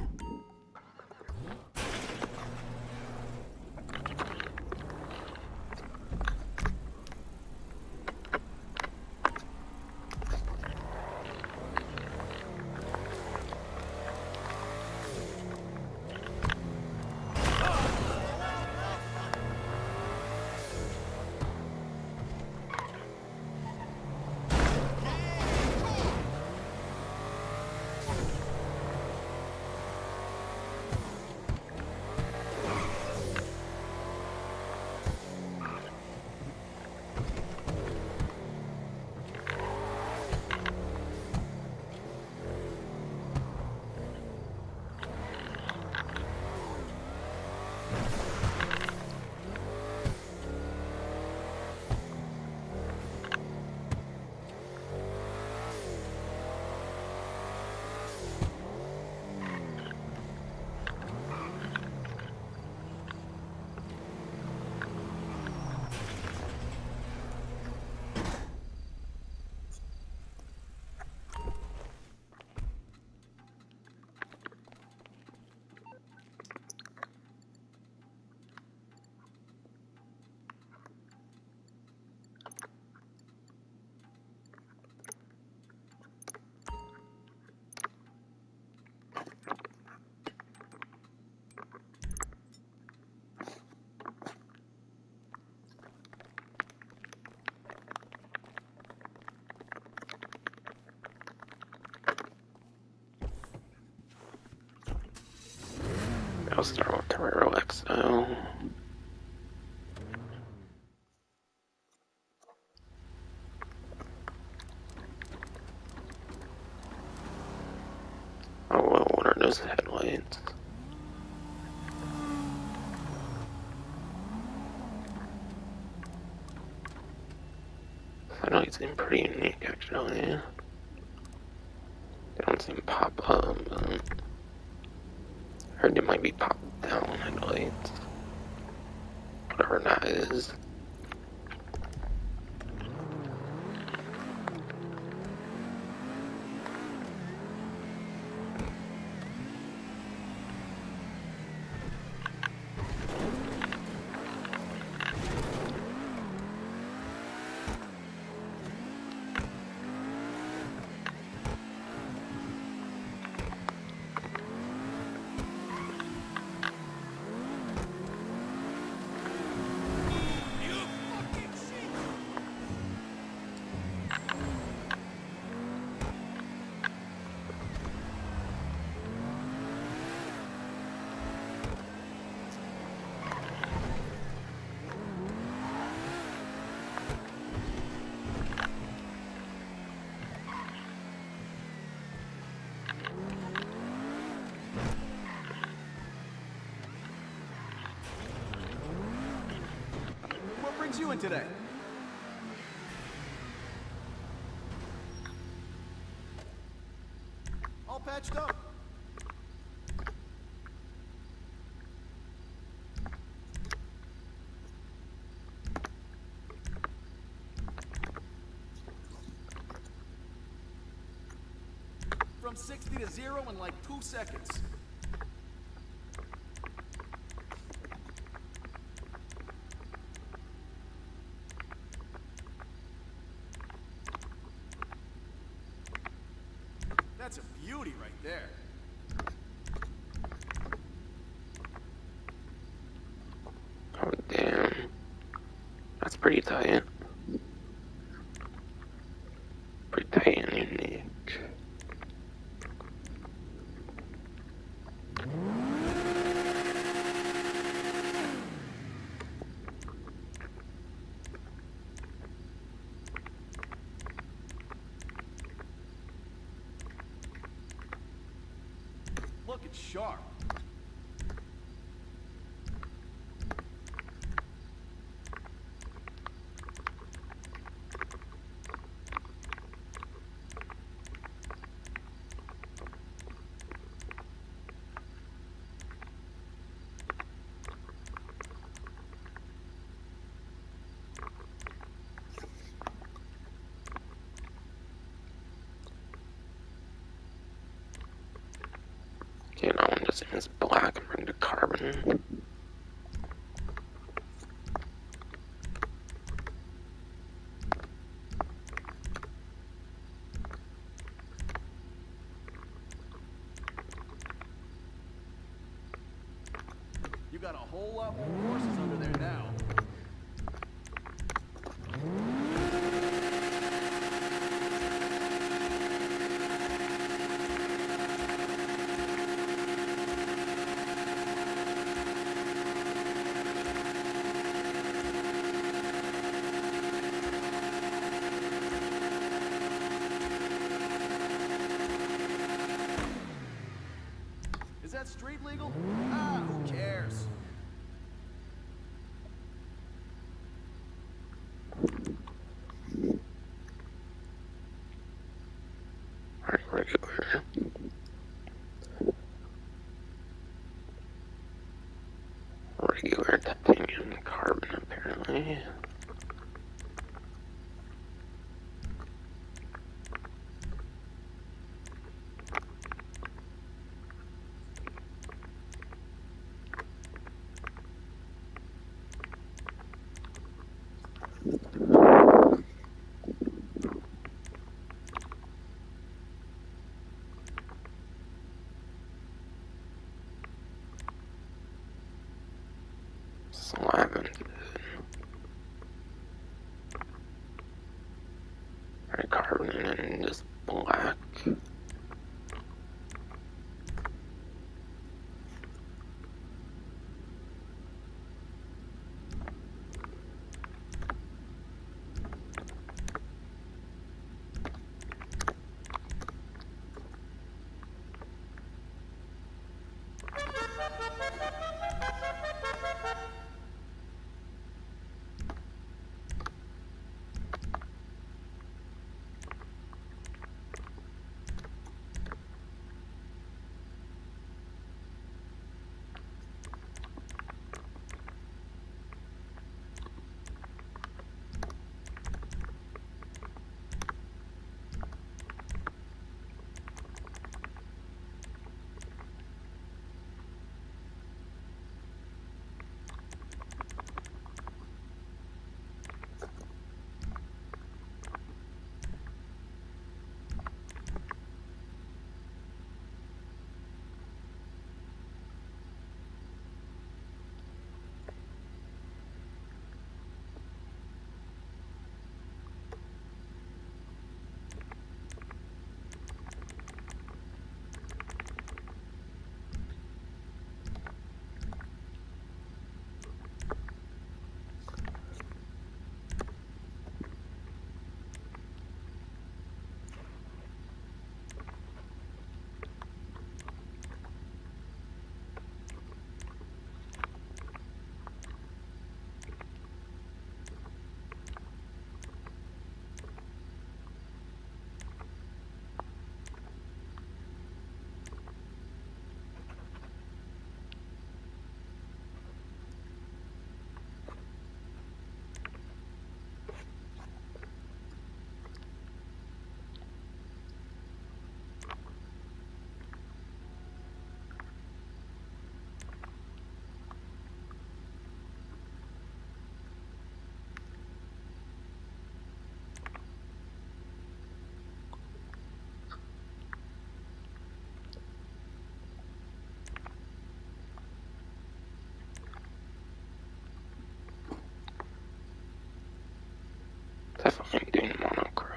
I'll start with Torero XO. Oh, well, what are those headlights? Headlights seem pretty unique, actually. They don't seem pop up, but I heard they might be pop down headlights. Whatever that is. What brings you in today? All patched up. From 60 to 0 in like 2 seconds. beauty right there. Oh, damn. That's pretty tight. Pretty tight and unique. Looking sharp. Okay, now one just ends black and bring the carbon. You got a whole lot more horses under there now. Is that street legal? Ah, who cares? Alright, regular. Regular titanium carbon, apparently. Slavin. Alright, carbon and just black. Finding monochrome.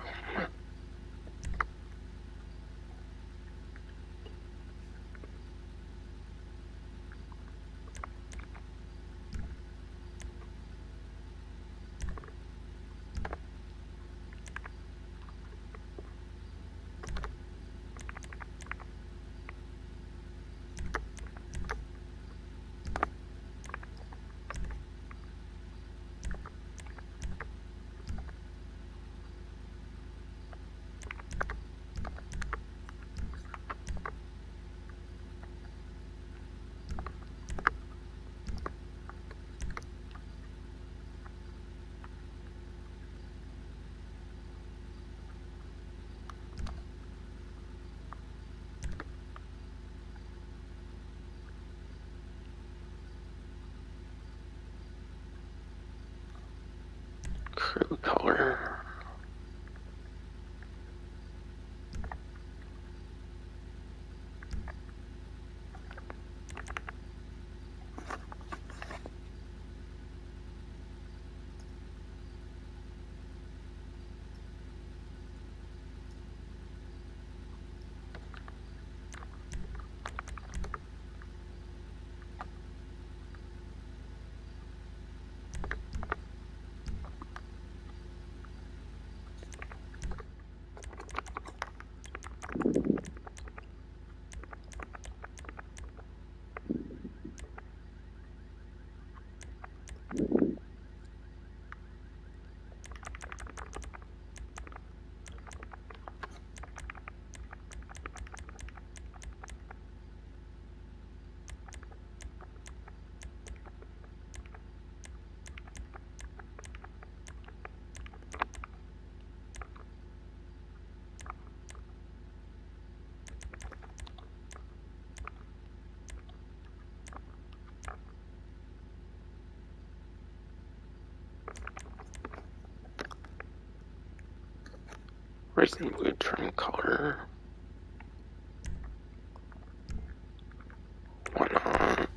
Crew color. Racing blue trim color. Why not?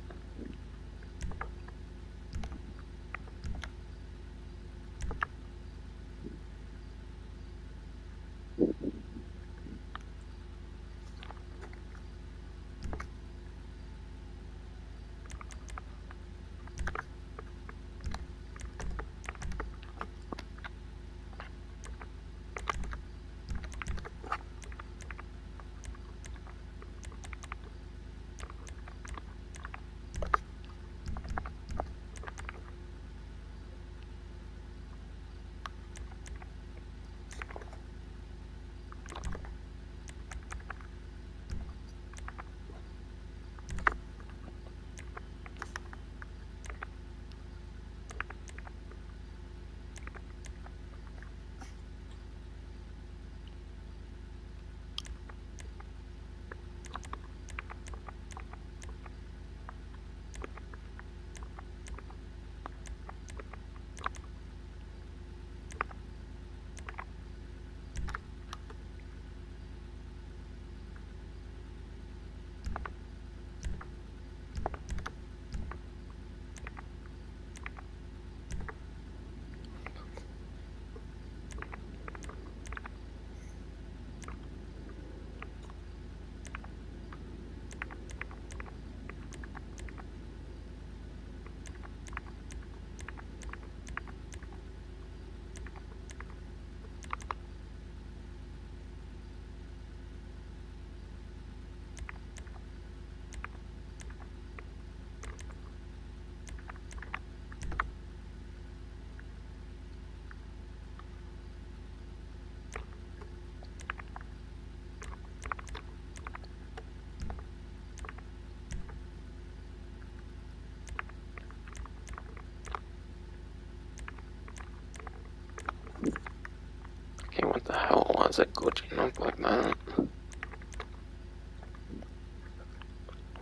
Okay, what the hell was it glitching up like that?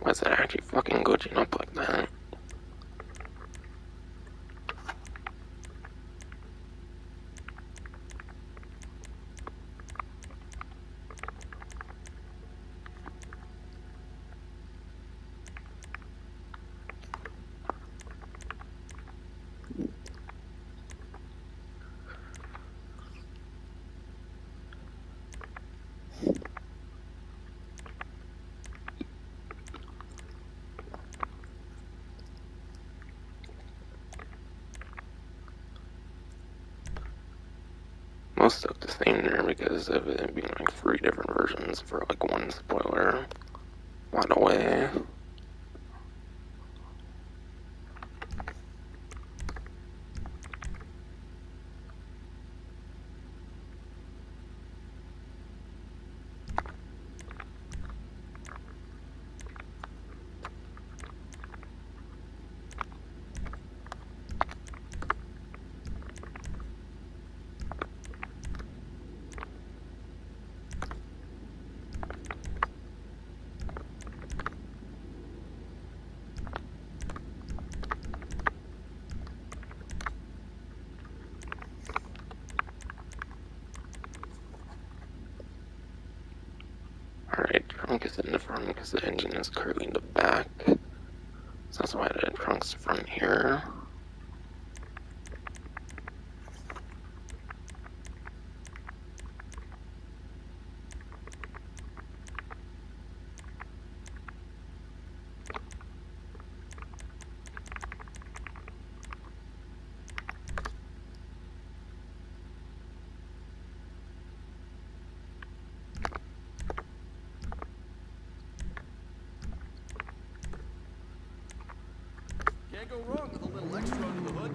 Was it actually fucking glitching up like that? most look the same there because of it being like 3 different versions for like one spoiler. By the way. Alright, trunk is in the front because the engine is currently in the back. So that's why the trunk's front here. Can't go wrong with a little extra under the hood.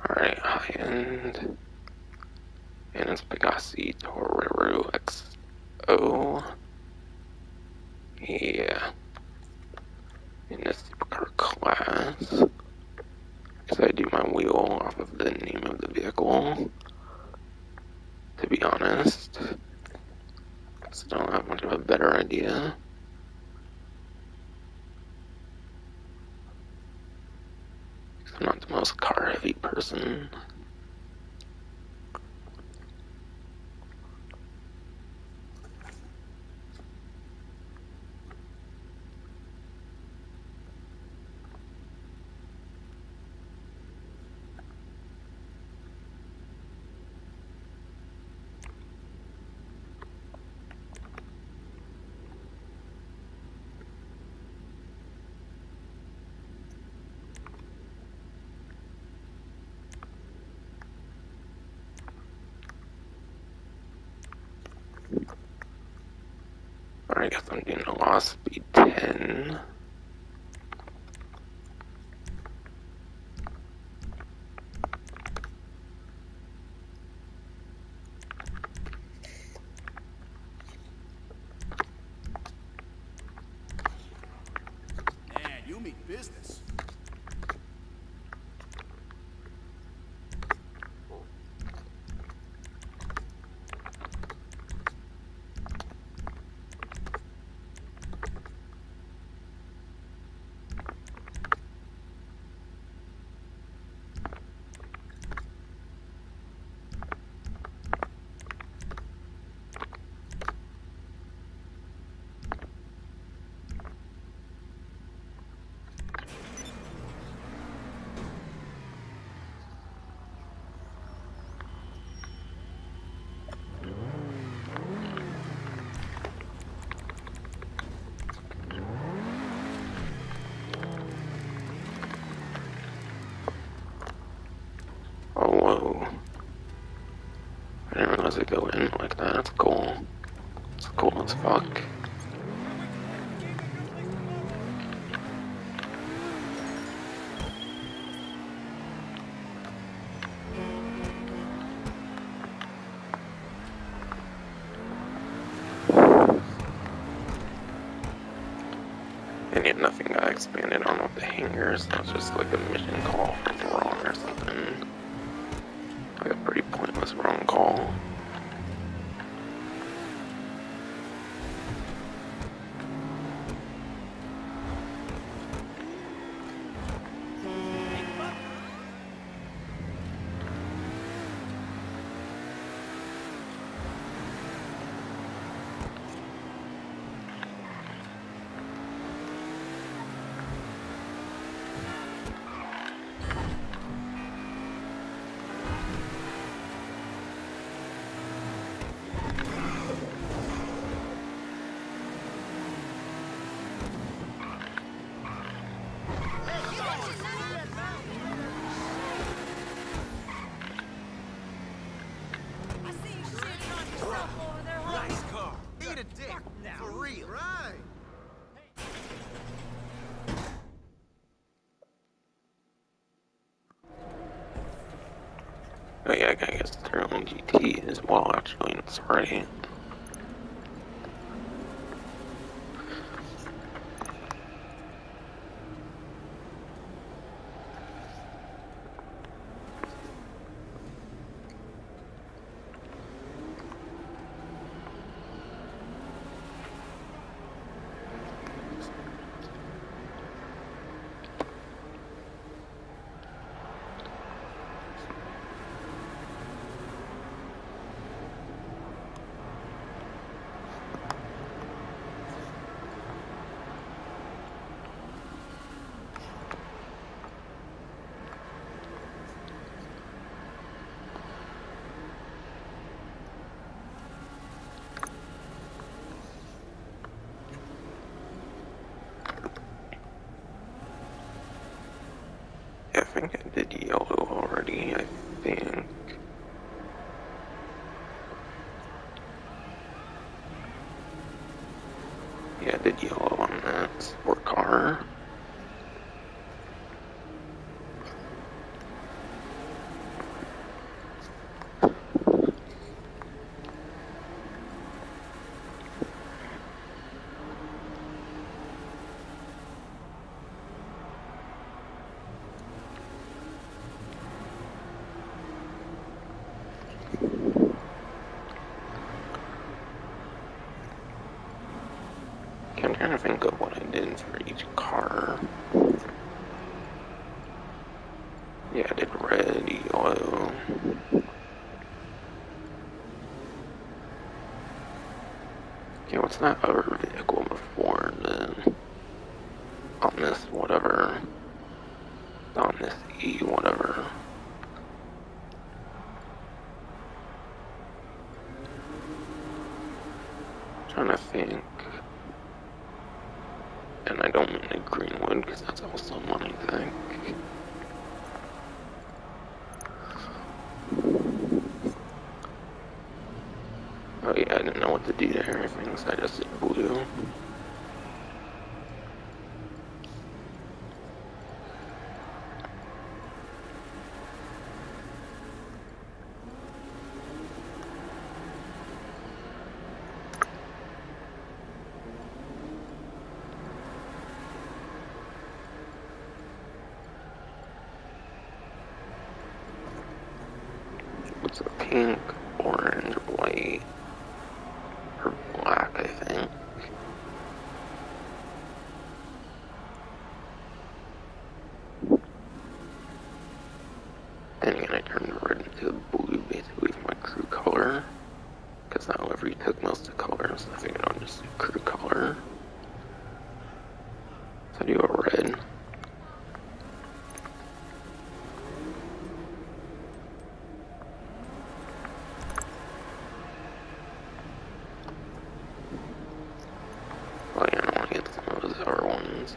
Alright, high end. And it's Pegassi Torero XO. Yeah. In the supercar class. Because I do my wheel off of the name of the vehicle. To be honest. Because I don't have much of a better idea. I'm not the most car heavy person. I guess I'm doing a lost speed 10. Man, you mean business. Oh, whoa. I didn't realize it go in like that. That's cool. It's cool as fuck. And yet nothing got expanded on with the hangars. That was just like a mission call from wrong or something. Like a pretty pointless wrong call. Oh yeah, I guess their own GT as well, actually, that's right. I think I did yellow already, I think. Yeah, I did yellow on that sport car. I'm trying to think of what I did for each car. Yeah, I did red, yellow. Okay, what's that other vehicle before then? On this whatever. On this E whatever. Trying to think. And I don't mean the Greenwood, because that's also money thing. Oh yeah, I didn't know what to do to everything, so I just did blue. What's a pink, orange, white, or black, I think. And again, I turned red into blue basically with my crew color. Because that livery took most of the colors, I figured I'll just do crew color. So I do a red. Well, yeah, I don't want to get some of those other ones.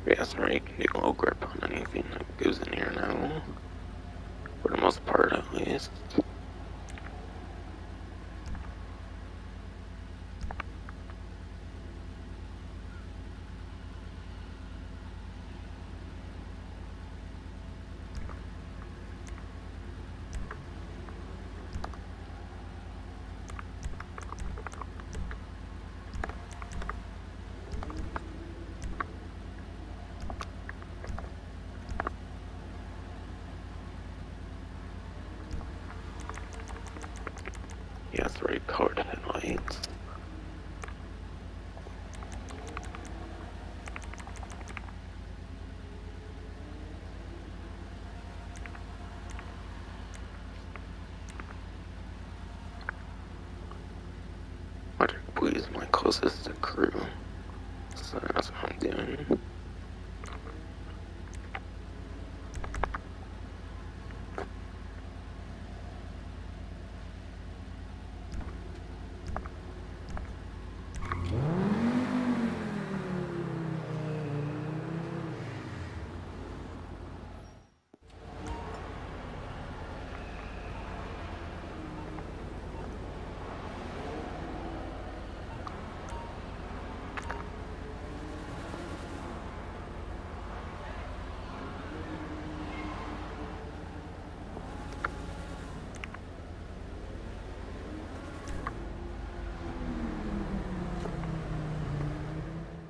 Yeah, that's right, you can do low grip on anything that goes in here now. For the most part, at least. Roger, please, my closest crew. So that's what I'm doing.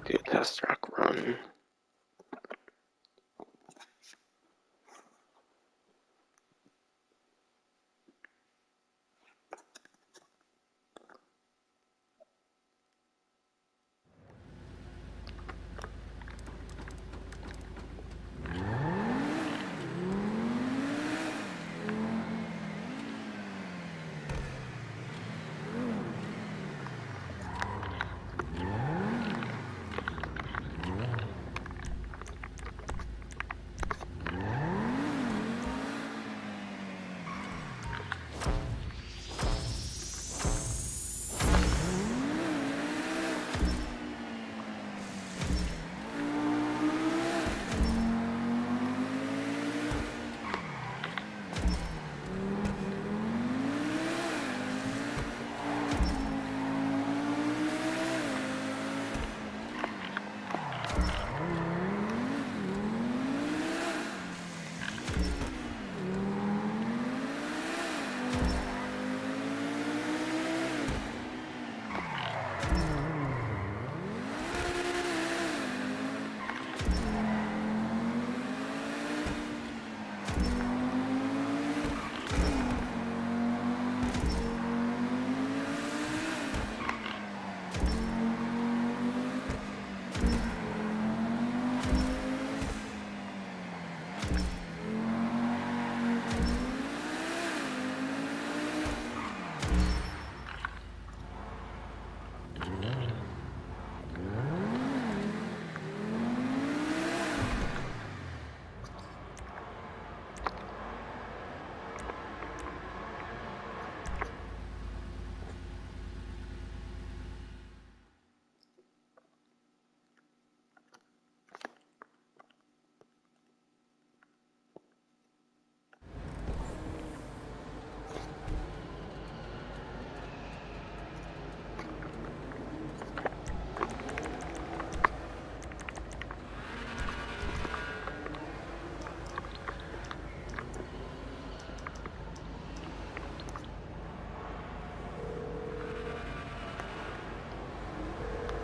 Do a test track run.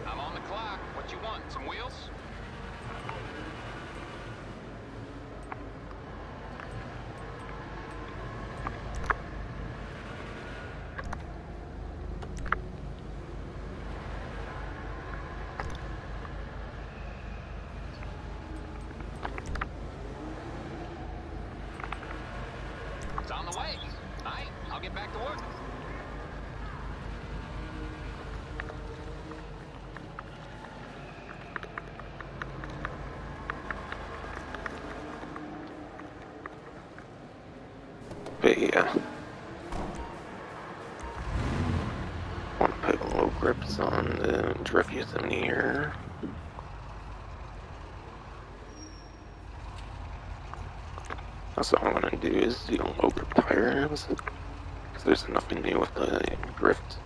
I'm on the clock. What you want? Some wheels? It's on the way. All right, I'll get back to work. But yeah. Want to put low grips on the drift using here. That's all I'm gonna do is do low grip tires. Because there's nothing new with the drift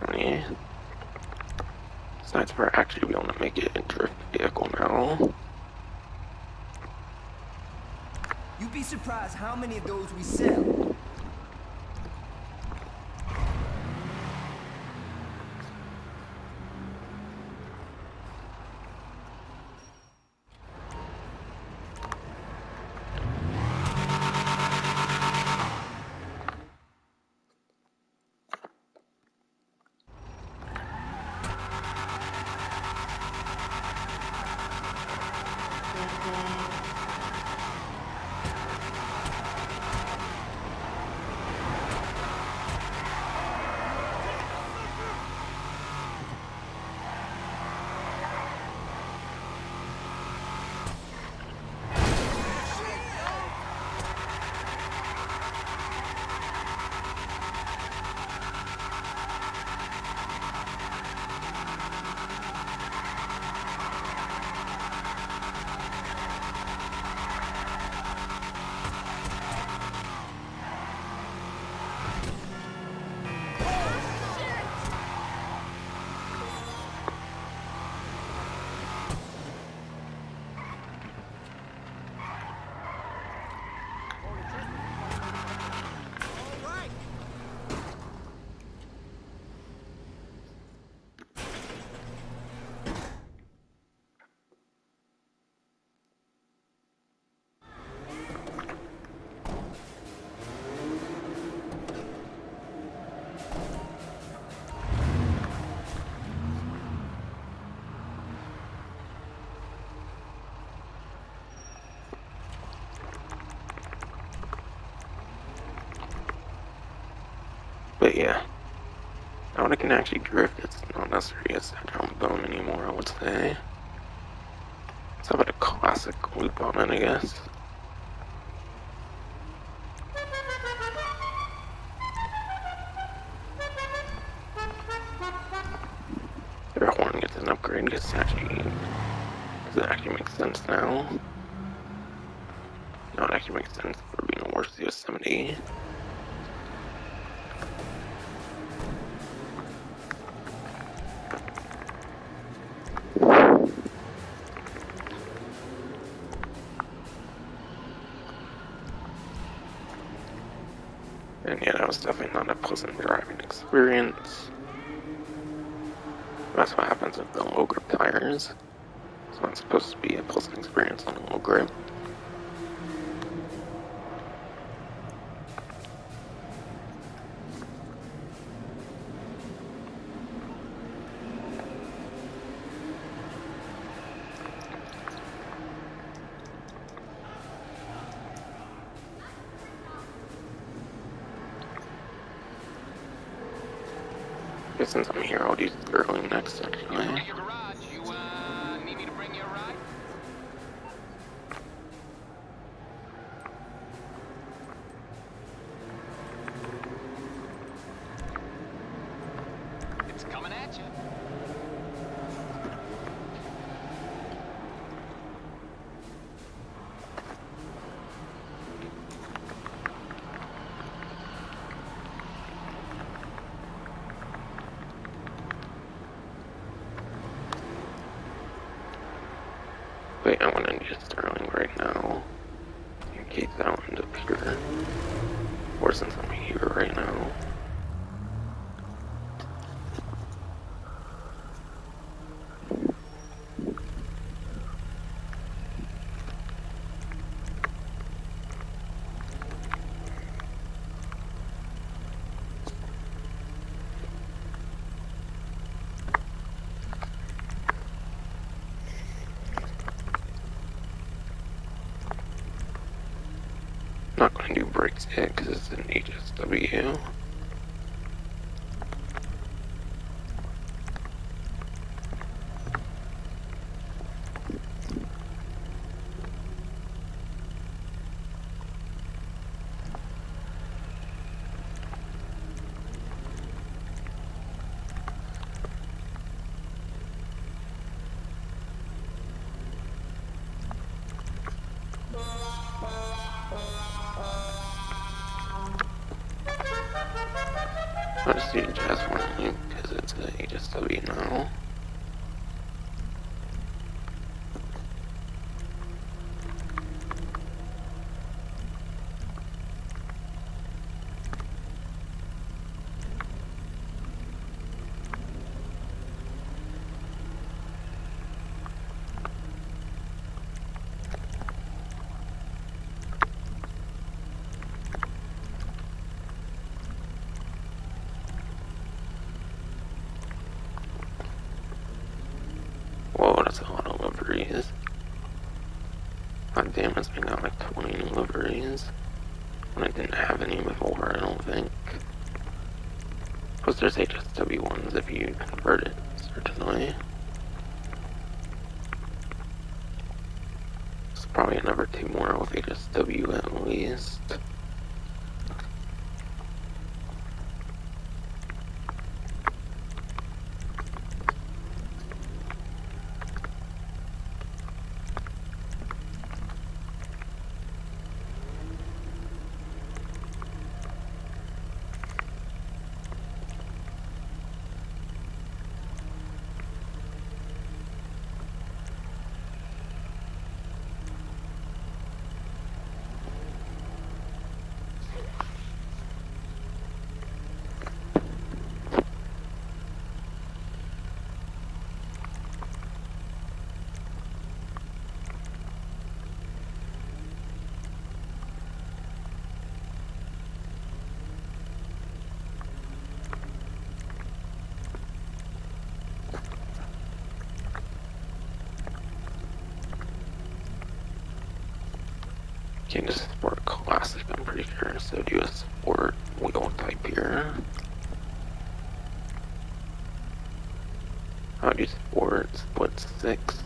20. Besides, we're actually able to make it a drift vehicle now. You'd be surprised how many of those we sell. But yeah, now that I can actually drift, it's not necessary to set down the bone anymore, I would say. Let's have a classic loop on it, I guess. Their horn gets an upgrade because it actually makes sense now. No, it actually makes sense for being a worse Yosemite. And yeah, that was definitely not a pleasant driving experience. That's what happens with the low grip tires. It's not supposed to be a pleasant experience on a low grip. But since I'm here, I'll do Sterling next, actually. At your garage, you, need me to bring you a ride? It's coming at you. Wait, I want to do Sterling right now. In case I'll end up here. Or since I'm here right now. Not going to do brakes yet because it's an HSW. I'll just do just one loop because it's an HSW now. Whoa, that's a lot of liveries. God damn, it's been got like 20 new liveries. When I didn't have any before, I don't think. Plus there's HSW ones if you convert it, certainly. There's probably another 2 more with HSW at least. Can't just sport classic, I'm pretty sure, so do a sport wheel type here. Audi Sport, split 6.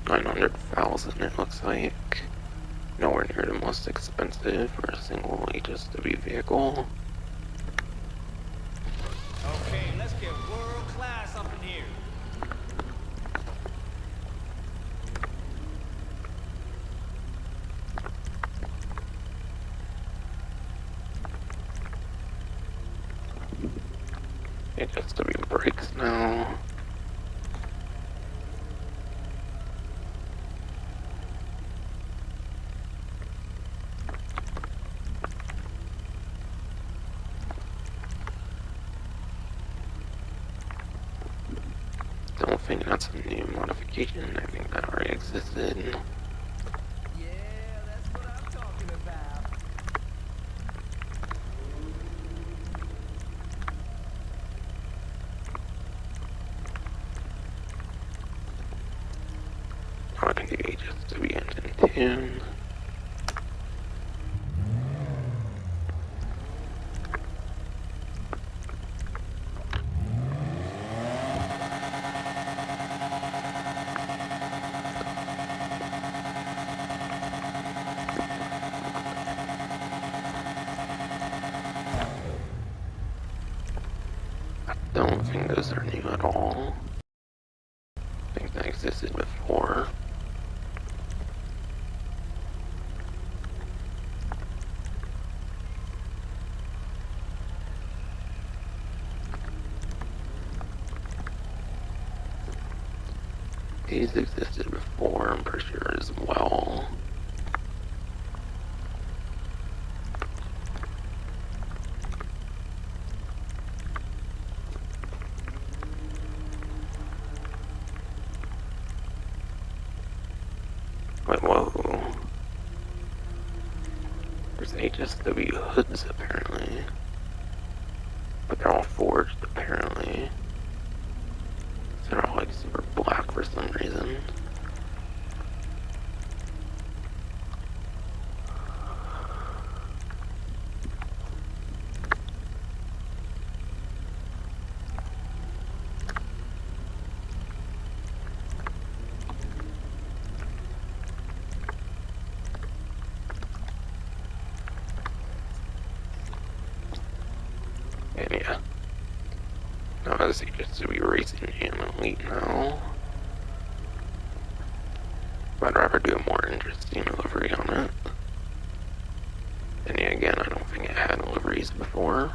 $900,000 it looks like. Nowhere near the most expensive for a single HSW vehicle. Okay, let's get world class up in here. HSW brakes now. Don't think that's a new modification. I think that already existed. Yeah, that's what I'm talking about. I can do HSW engine 2. Don't think those are new at all. I think that existed before. These existed before, I'm pretty sure as well. But whoa. There's HSW hoods apparently. But they're all forged apparently. So they're all like super black for some reason. And yeah. Now this HSW racing and elite now. But I'd rather do a more interesting livery on it. And yeah, again, I don't think it had liveries before.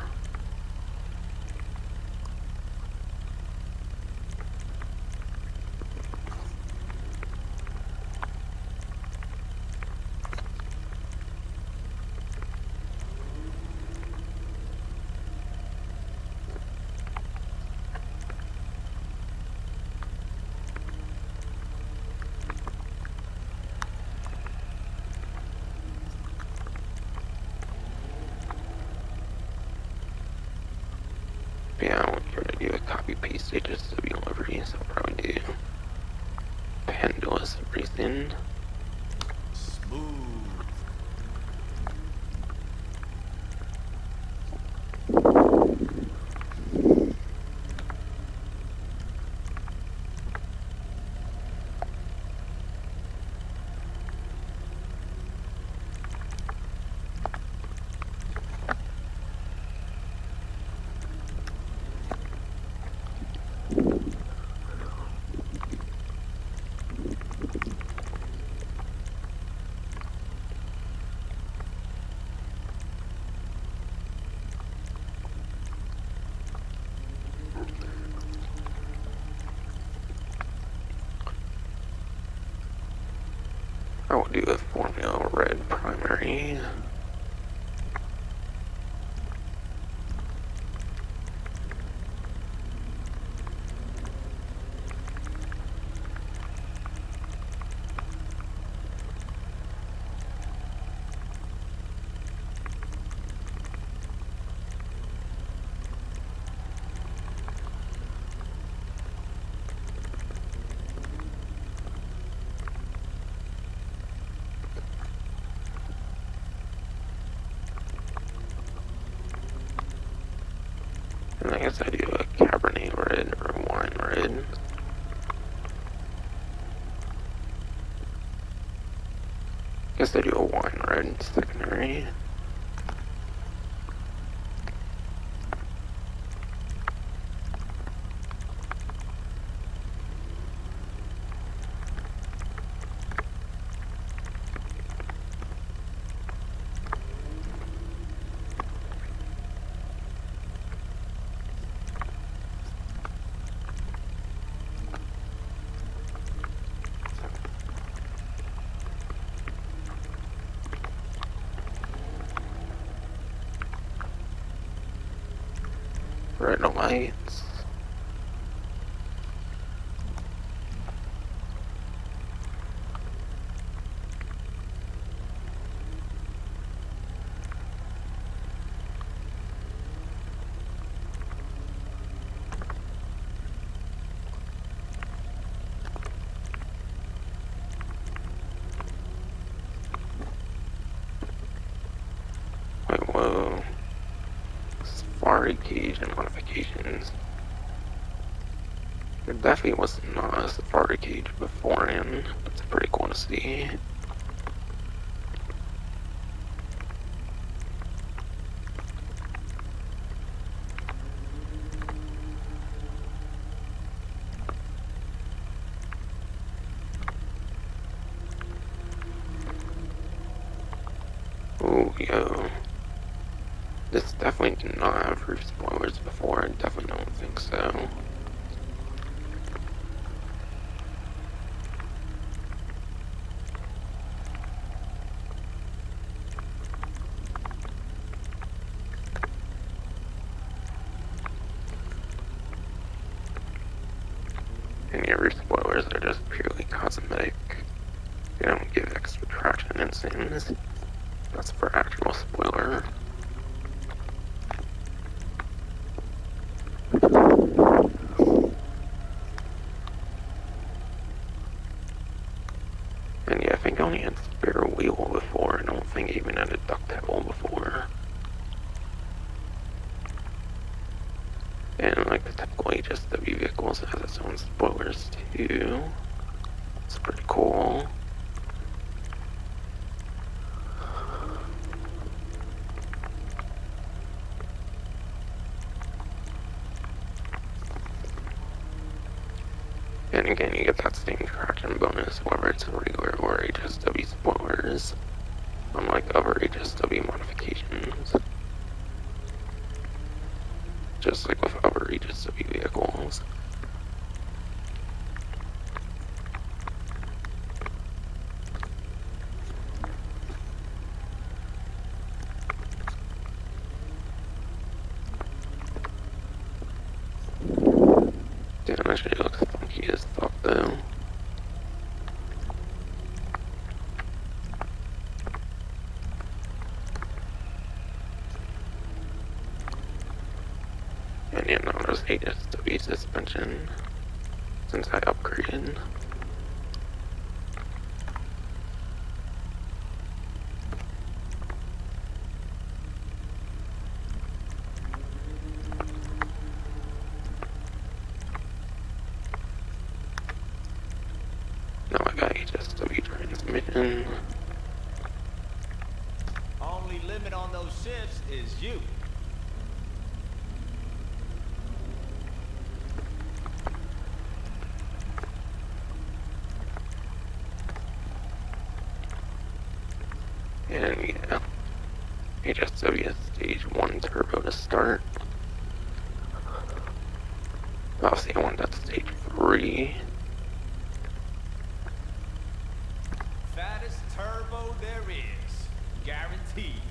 But yeah, I won't try to do a copy paste HSW liveries. I'll probably do Pendulous Racing. Smooth. I will do a Formula Red primary. I guess I do a Cabernet Red or a Wine Red. Guess I do a Wine Red secondary. Red lights. Wait, whoa. Safari cage and modifications. There definitely was not a safari cage beforehand. It's pretty cool to see. Oh, yo. This definitely did not have roof spoilers before. I definitely don't think so. And your roof spoilers are just purely cosmetic. They don't give extra traction and things. That's for actual spoiler. And yeah, I think I only had spare wheel before. I don't think I even had a duct tail before. And like the typical HSW vehicles, it has its own spoilers too. It's pretty cool. And again, you get that same traction bonus whether it's regular or HSW spoilers, unlike other HSW modifications. Just like with other HSW vehicles. Damn, that shit looks funky as fuck though. And yeah, now there's HSW suspension since I upgraded. Now I got HSW transmission. Only limit on those shifts is you. And yeah, HSW stage 1 turbo to start. Obviously I want that stage 3. Fattest turbo there is. Guaranteed.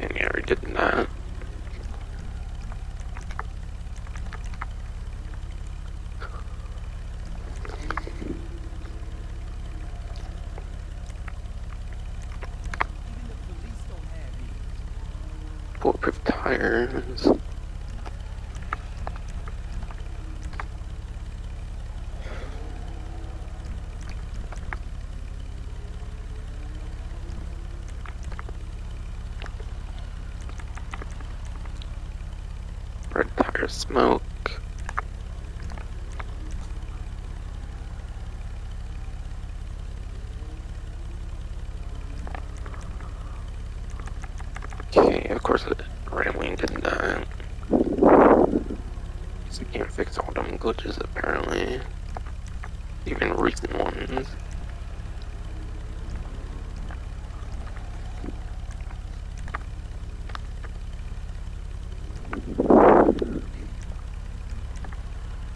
And yeah, we did that. tires. Red tire smoke. Okay, of course it randomly did that. Because I can't fix all them glitches apparently. Even recent ones.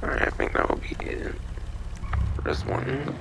Alright, I think that will be it for this one.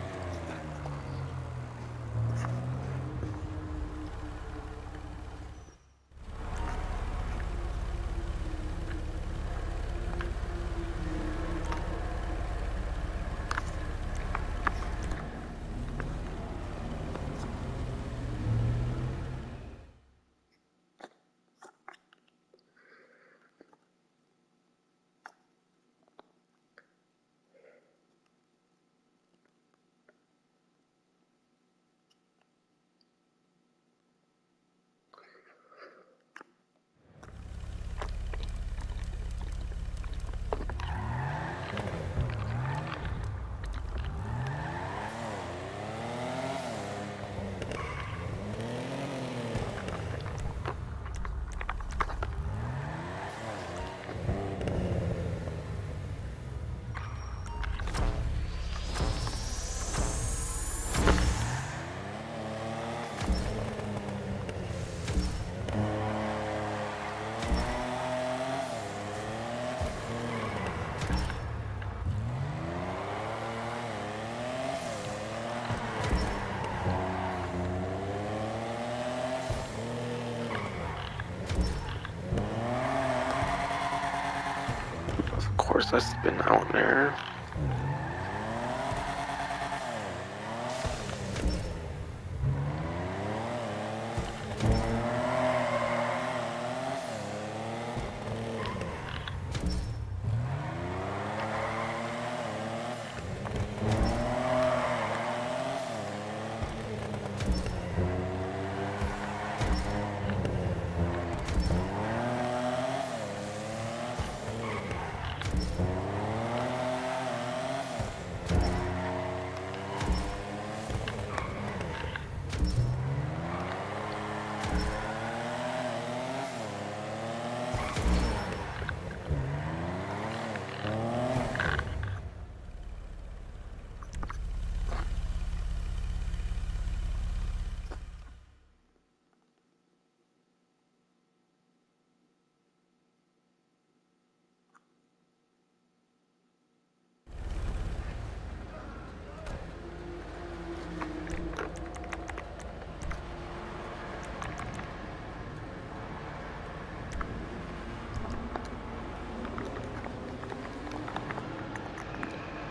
Of course I spin out there.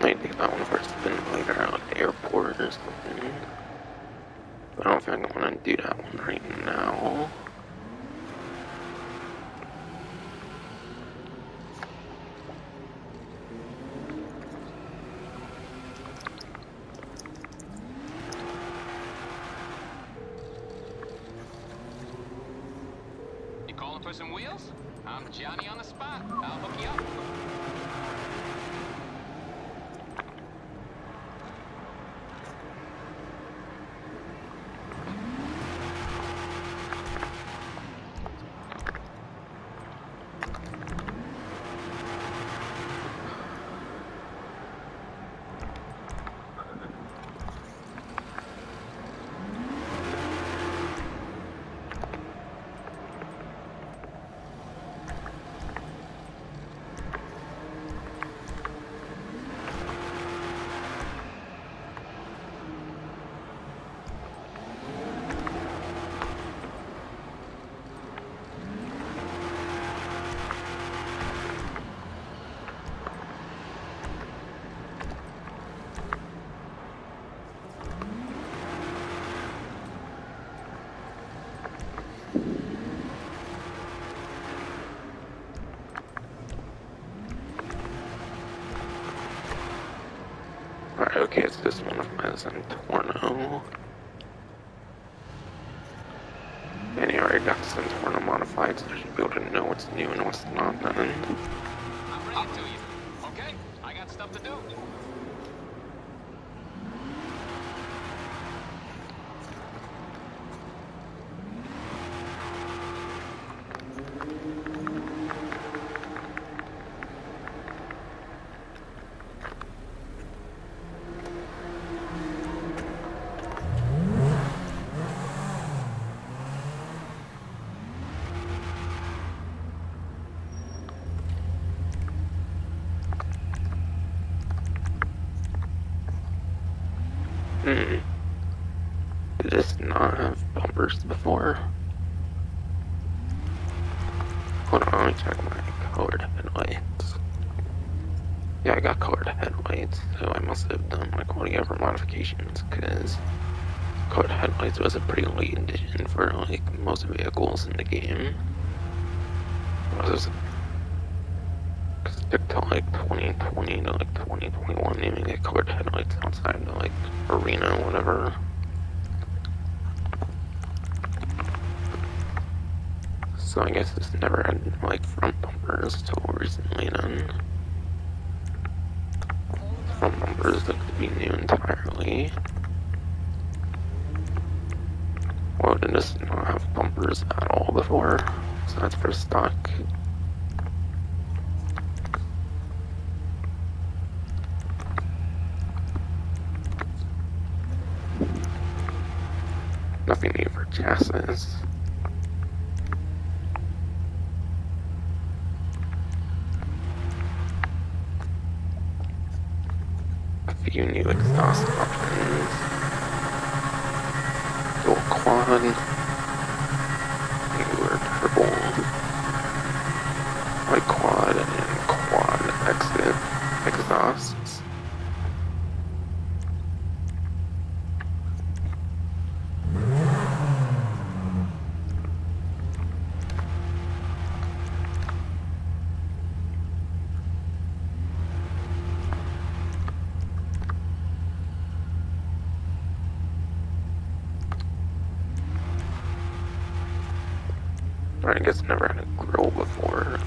Might take that one for a spin later out at the airport or something. But I don't think I want to do that one right now. You calling for some wheels? I'm Johnny on the spot. I'll hook you up. Alright, okay, it's this one of my Zentorno. And you already got the Zentorno modified, so you should be able to know what's new and what's not then. I'll bring it to you. Okay? I got stuff to do. Did this not have bumpers before? Hold on, let me check my colored headlights. Yeah, I got colored headlights, so I must have done like whatever modifications, because colored headlights was a pretty late addition for like most vehicles in the game. It was stick to like 2020 to like 2021, even get colored headlights outside the like arena or whatever. So I guess this never had like front bumpers till recently then. Front bumpers look to be new entirely. Well, did this not have bumpers at all before? So that's for stock. Nothing new for chassis. A few new exhaust options. Dual quad. Newer triple. Like quad and quad exit exhausts. I guess never had a grill before.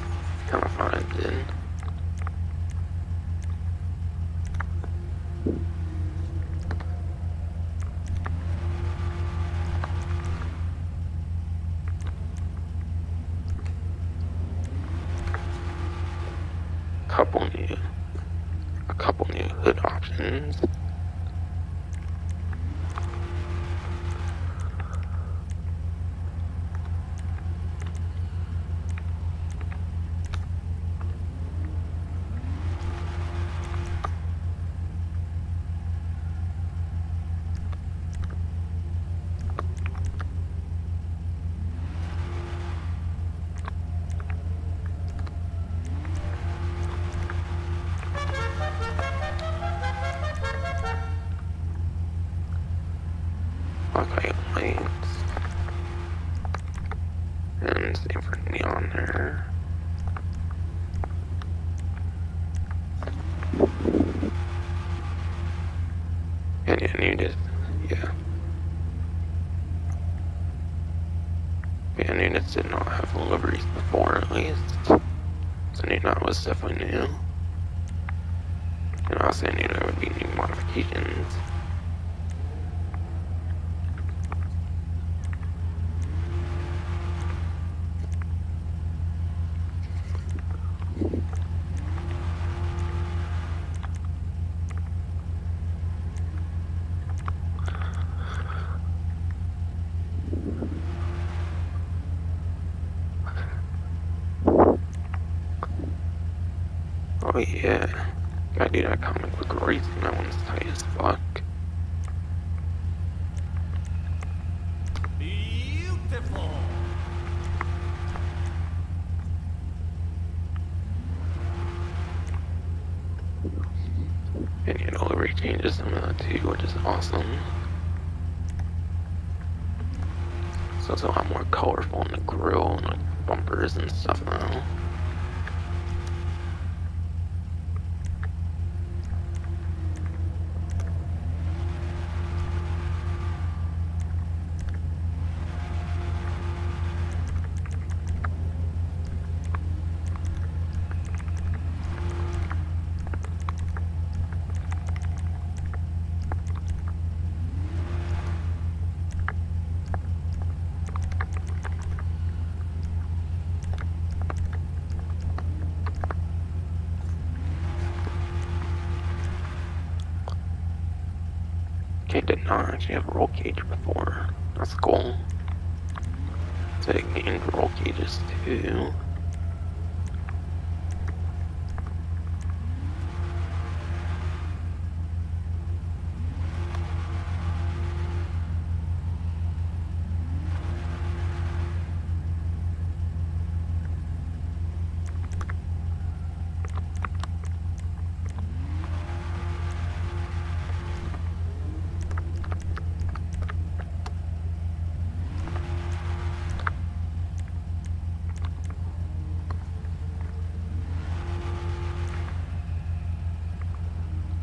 Kind of thought I did. A couple new hood options. Buckeye lights. And same for neon there. And yeah, units, yeah. Yeah, units did not have liveries before, at least. So I knew that was definitely new. And also I knew there would be new modifications. Oh yeah, gotta do that comic book racing, that one's tight as fuck. Beautiful. And you know, it changes some of that too, which is awesome. So it's a lot more colorful in the grill and like bumpers and stuff now. Okay, did not actually have a roll cage before. That's cool. So I gained roll cages too.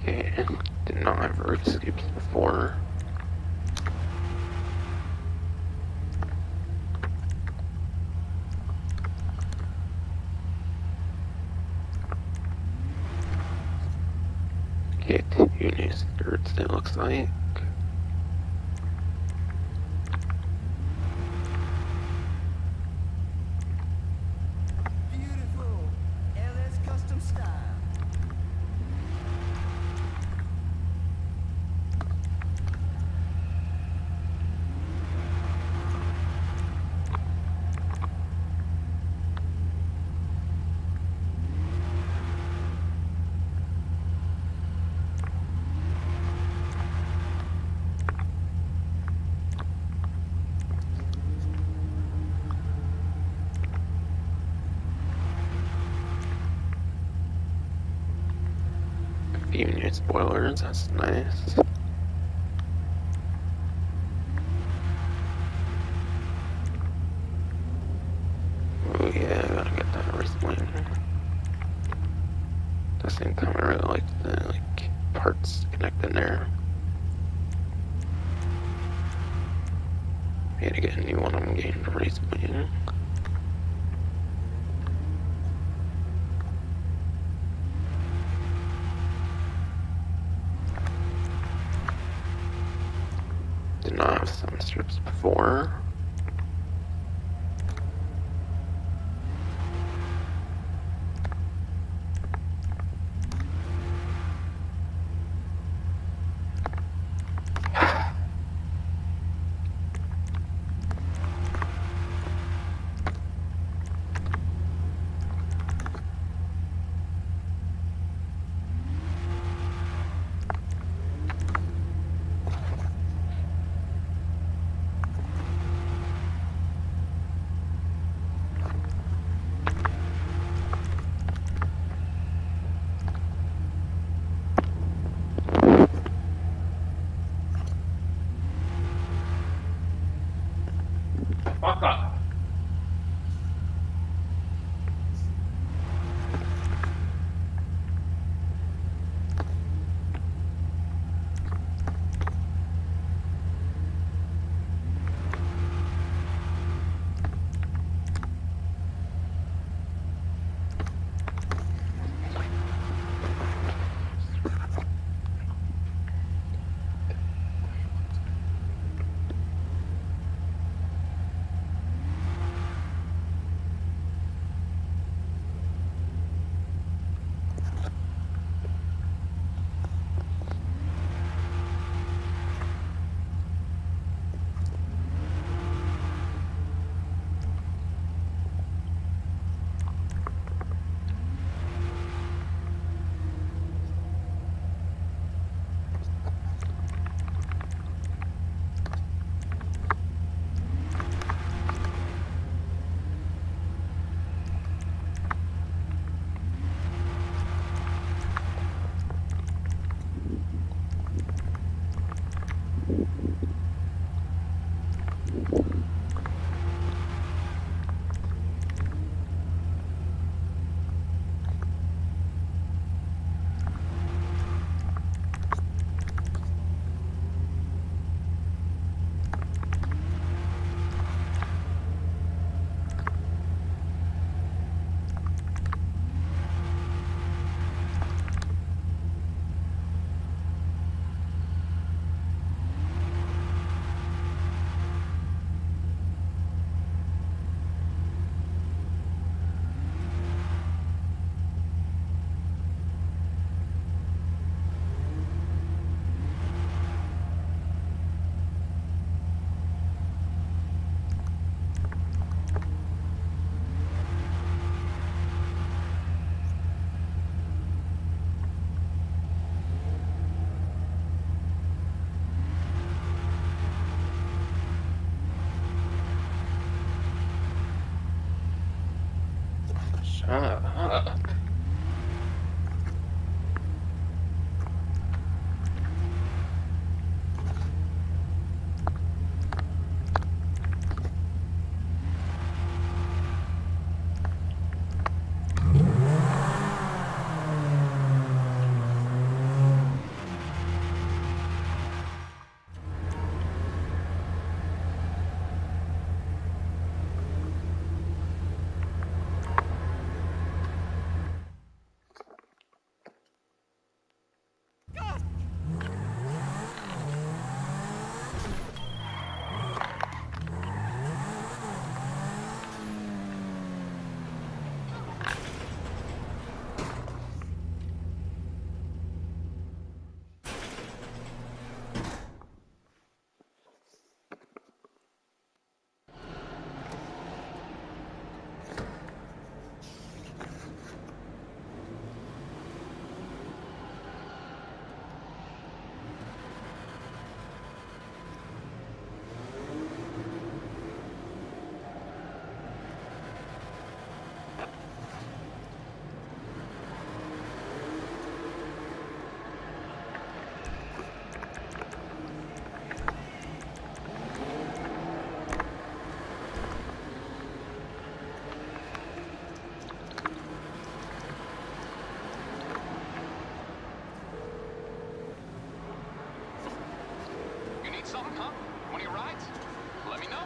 Okay, did not have roof scoops before. Okay, 2 new skirts it looks like. Beautiful. LS custom style. A few new spoilers, that's nice. Oh yeah, I gotta get that wrist wing. At the same time, I really like the parts connecting there. I had to get a new one. I'm getting the race wing. Did not have some strips before. You need something, huh? One of your rides? Let me know.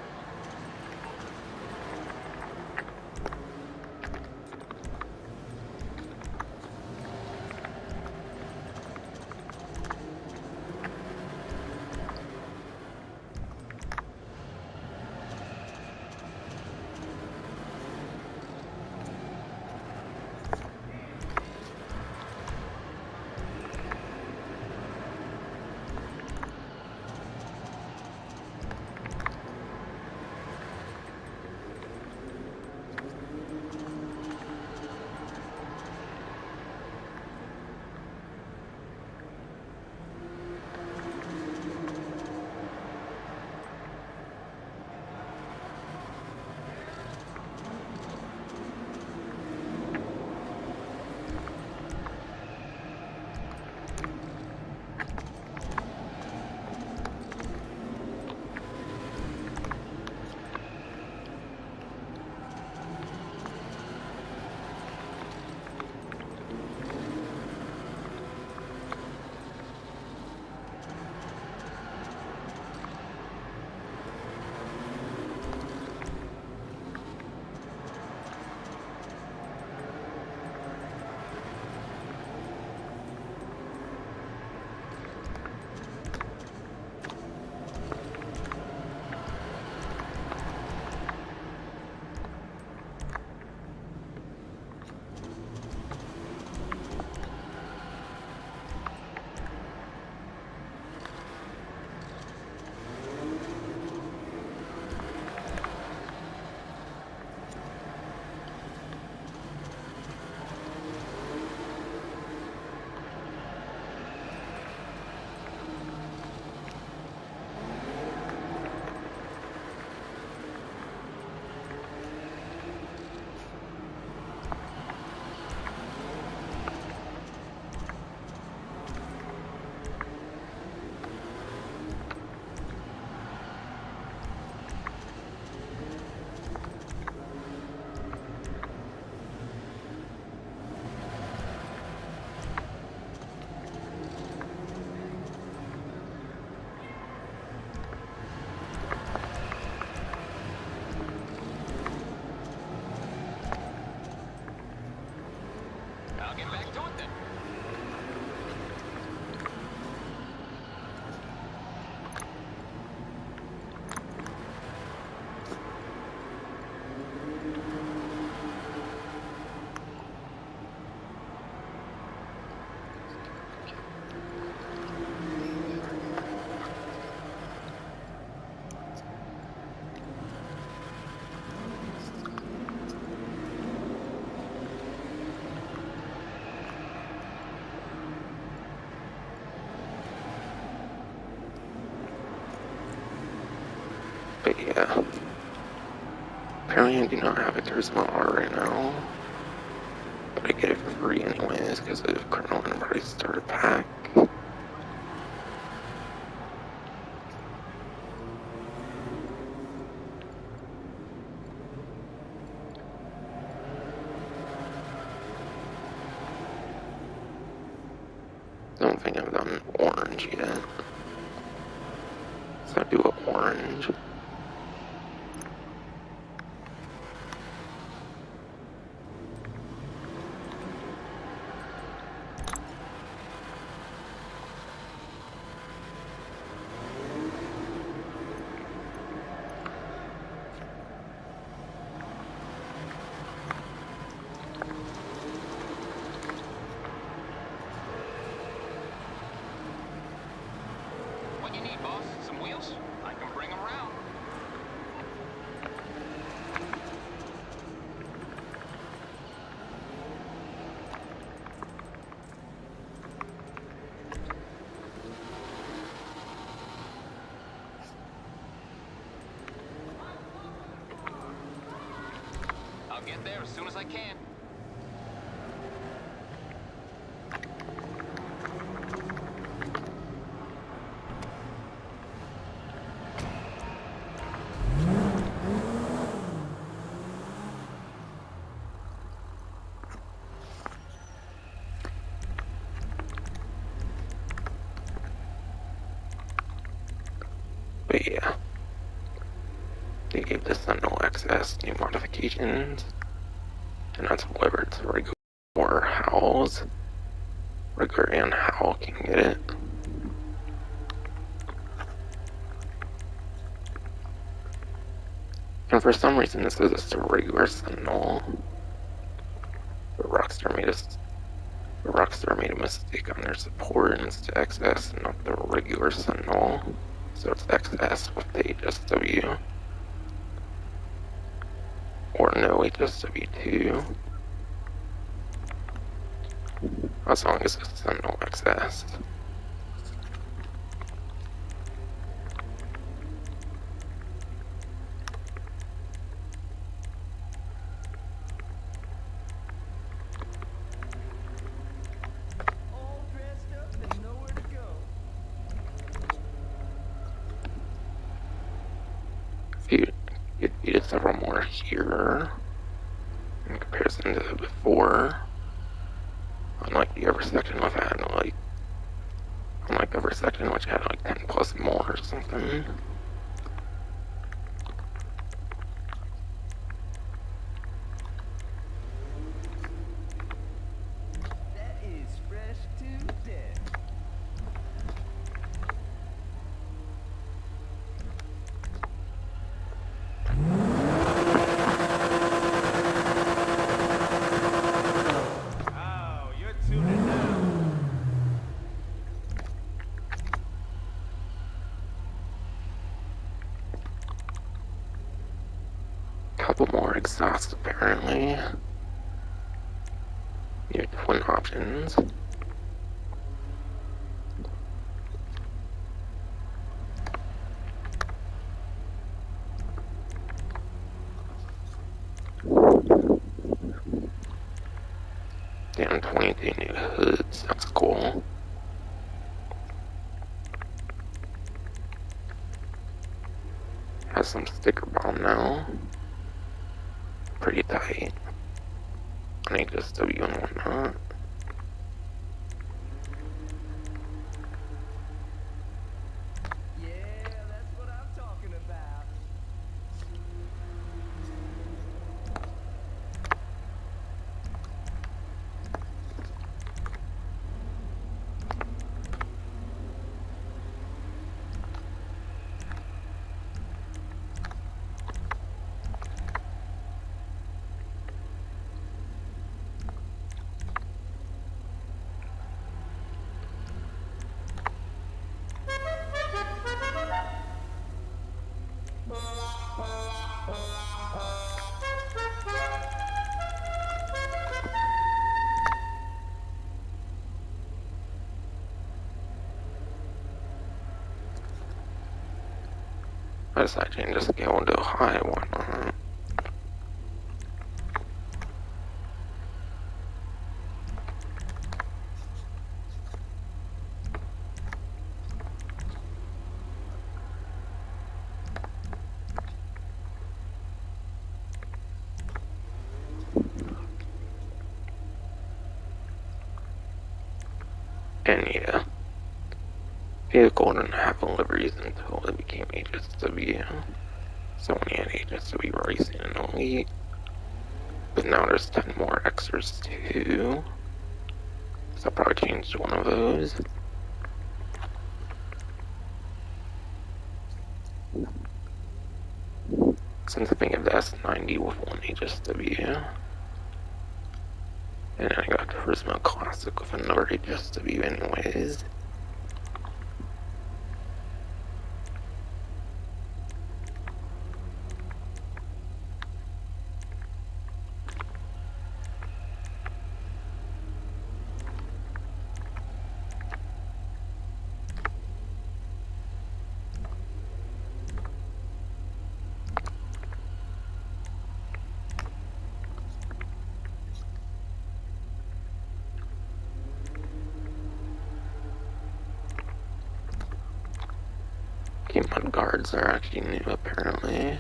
I'll get back to it then. But yeah. Apparently I do not have a charisma R right now. to get it for free anyways because of Criminal Enterprise Starter Pack. Don't think I've done orange yet. So I do an orange. What you need, boss? Some wheels? I can bring them around. I'll get there as soon as I can. But yeah, they gave the Sentinel XS new modifications, and that's whether it's regular or Howls. Regular and Howl can get it. And for some reason this is just a regular Sentinel. But Rockstar made a mistake on their support, and it's the XS and not the regular Sentinel. So it's XS with the HSW. Or no HSW2. As long as it's Sentinel XS. All dressed up and nowhere to go. You'd beat several more here in comparison to before. Unlike the other section which had which had like 10 plus more or something. That is fresh to death. Oh, you're tuning down. Couple more exhausts apparently. New twin options. Damn, 22 new hoods, that's cool. Has some sticker bomb now. Pretty tight. On HSW and whatnot. Yeah, that's what I'm talking about. I decided to change the scale to high, why not? And yeah, vehicle didn't have liveries until it became HSW. So when he had HSW Racing and Elite, but now there's 10 more extras too. So I'll probably change one of those. Since I think of the S90 with one HSW. And I got Turismo Classic with another HSW anyways. Okay, mud guards are actually new apparently.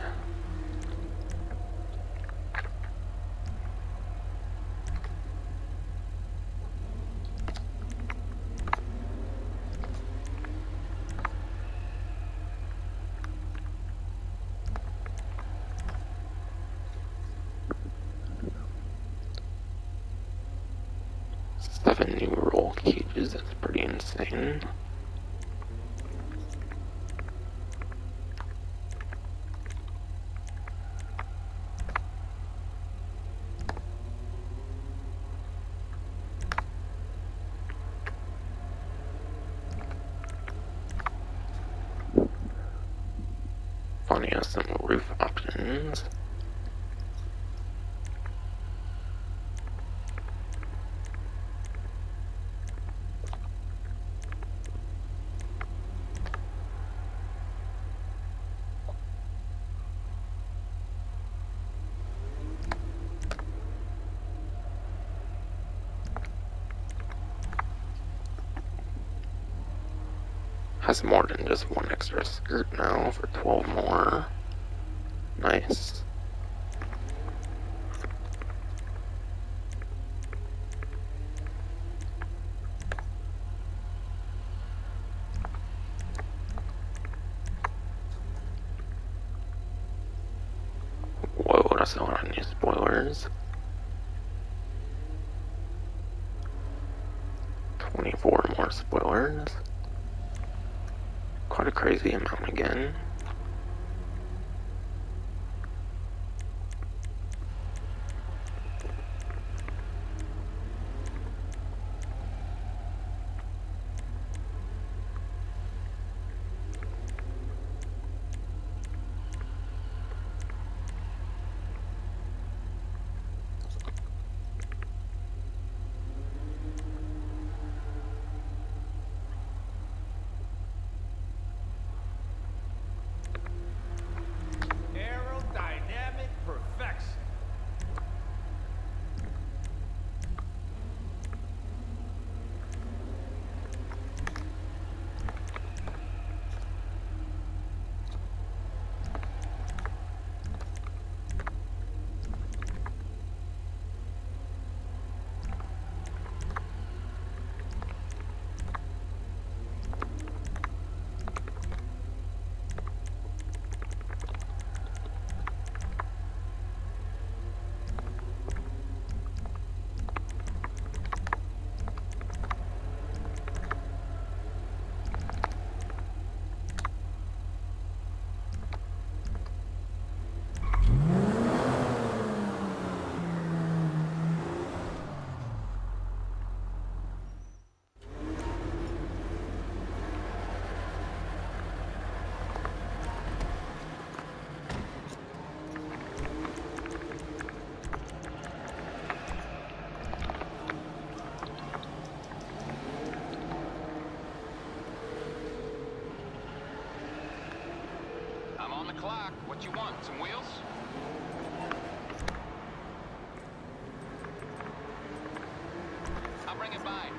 Seven new roll cages, that's pretty insane. Funny has some roof options. Has more than just one extra skirt now for 12 more. Nice. Whoa, that's a lot of new spoilers. 24 more spoilers. Quite a crazy amount again. Aerodynamic perfection. I'm on the clock. What you want? Some wheels? I'll bring it by.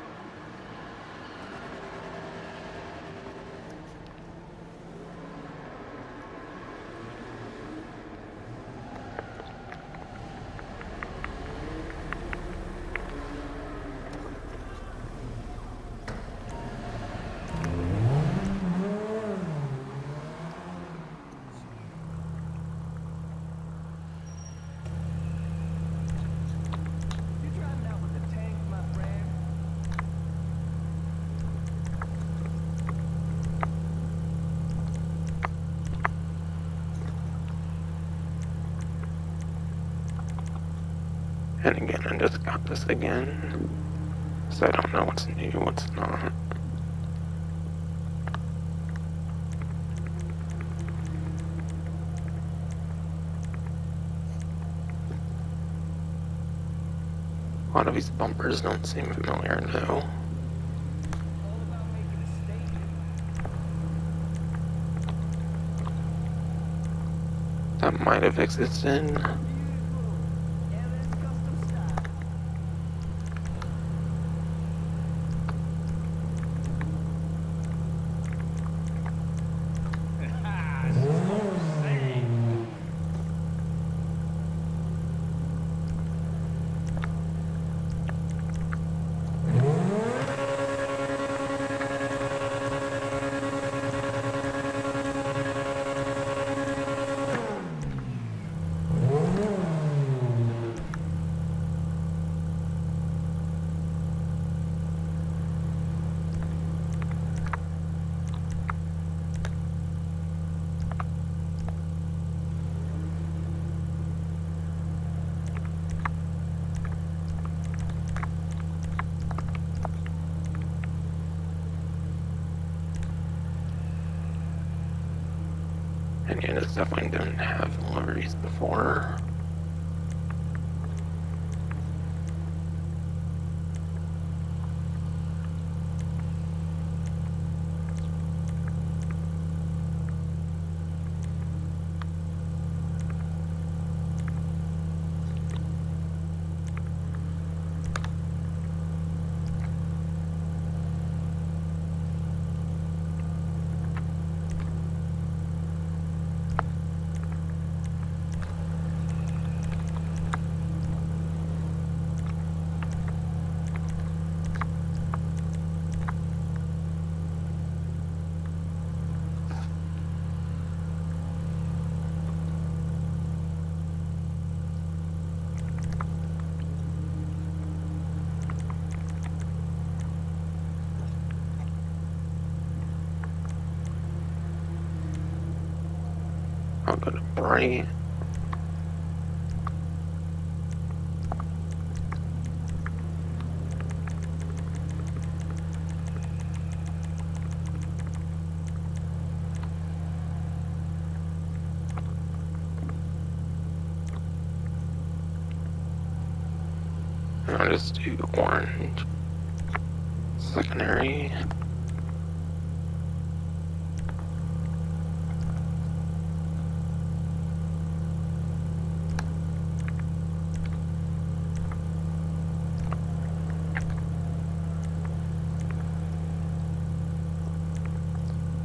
And again, I just got this again, so I don't know what's new, what's not. A lot of these bumpers don't seem familiar, though. That might have existed. And yeah, this definitely didn't have liveries before. I'll go to Bright. And I'll just do orange. Secondary.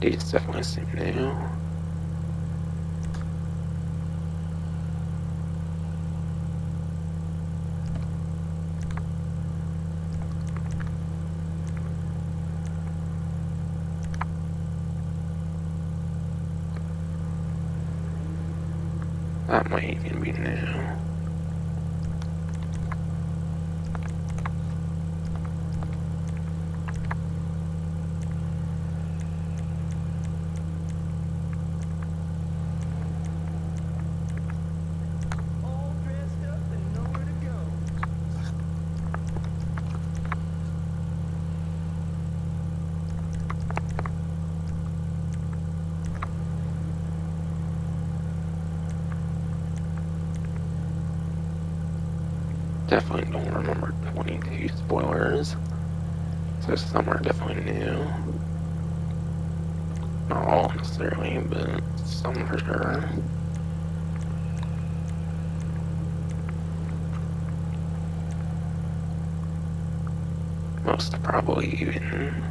These definitely seem new. That might even be new. Definitely don't remember 22 spoilers, so some are definitely new. Not all necessarily, but some for sure. Most probably even.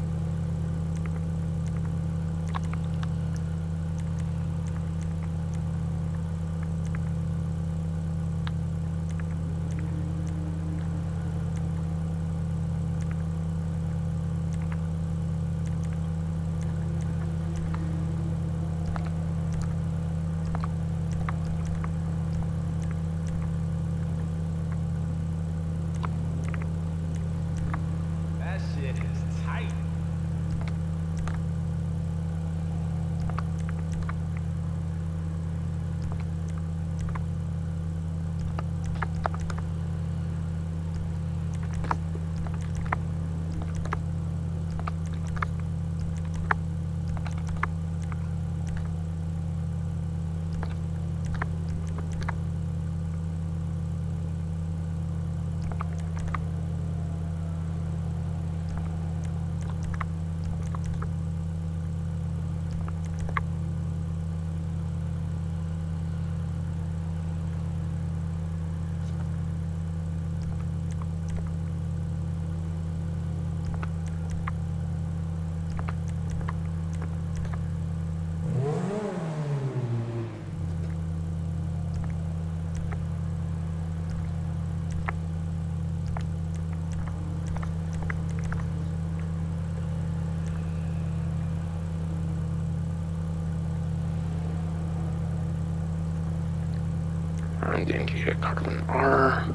That shit is tight. Undeviated carbon R.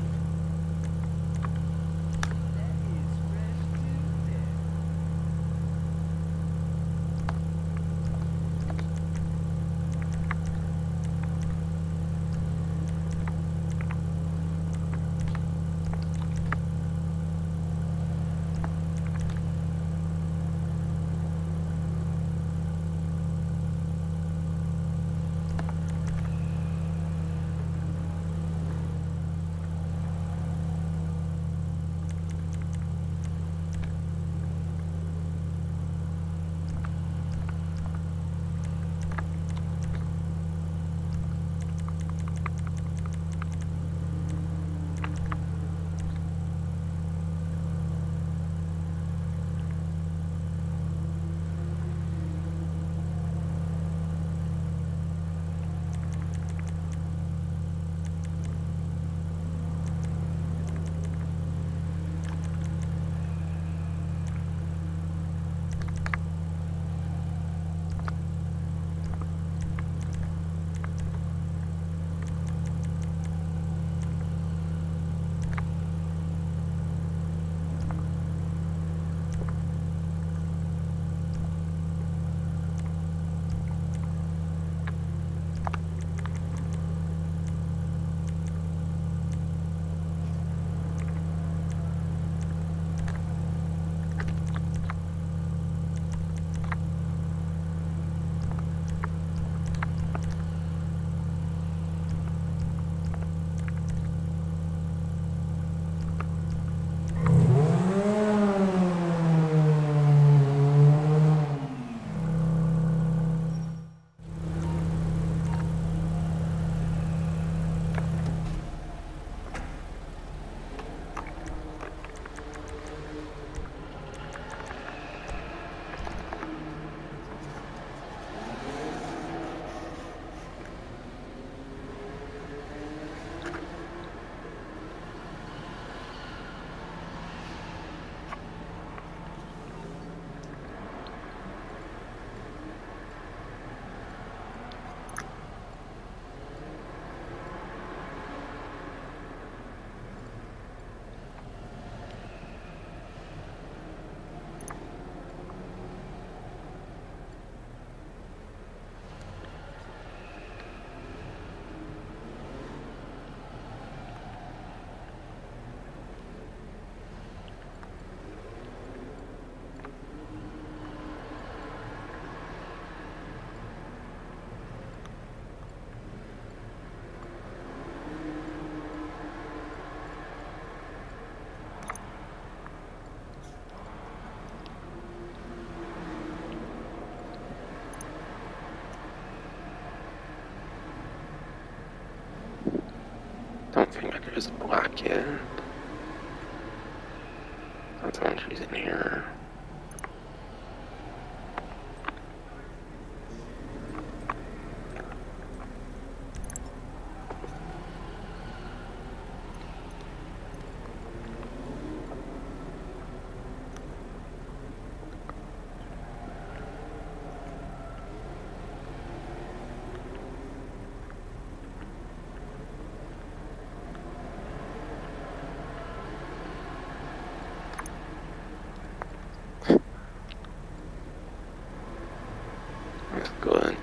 Don't think there's black yet. That's when she's in here. That's good.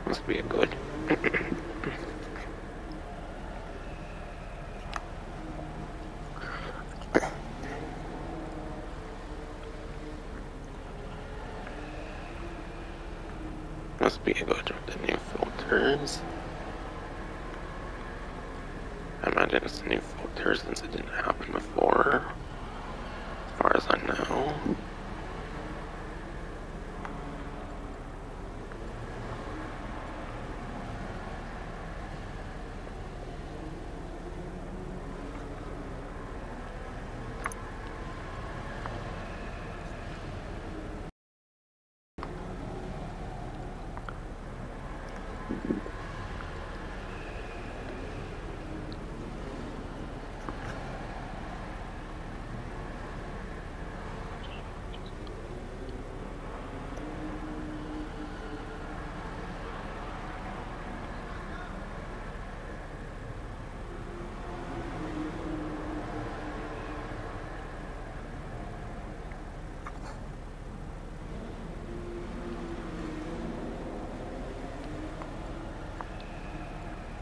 Must be a good. Must be a good with the new filters. I imagine it's a new filter since it didn't happen before, as far as I know.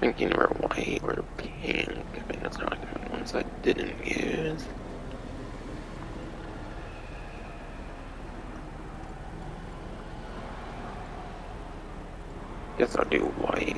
Thinking were white or pink. I think that's not like the ones I didn't use. Guess I'll do white.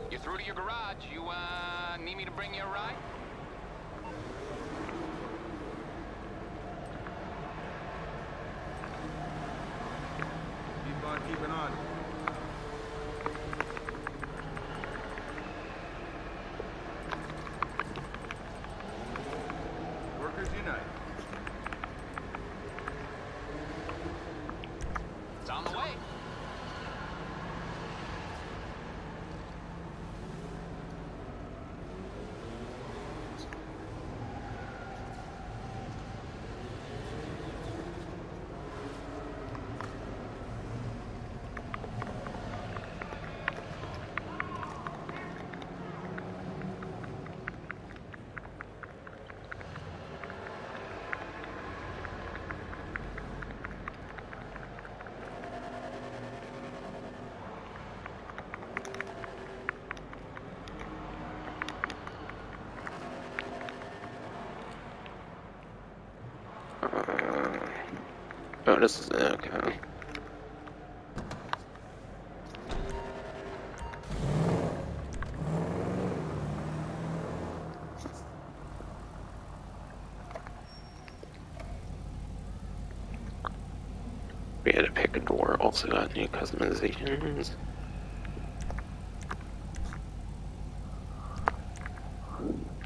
You're through to your garage. You, need me to bring you a ride? Keep on keeping on. Workers unite. It's on the way. Oh, this is it, okay. We had to pick a door, also got new customizations.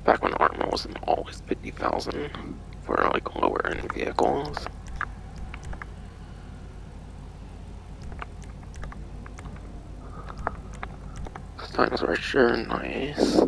Back when armor wasn't always 50,000 for like lower end vehicles. Those times were sure nice.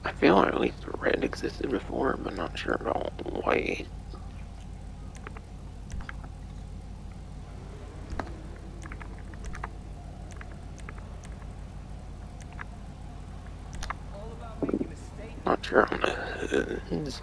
I feel at least red existed before, but not sure about white. Not sure on the hoods.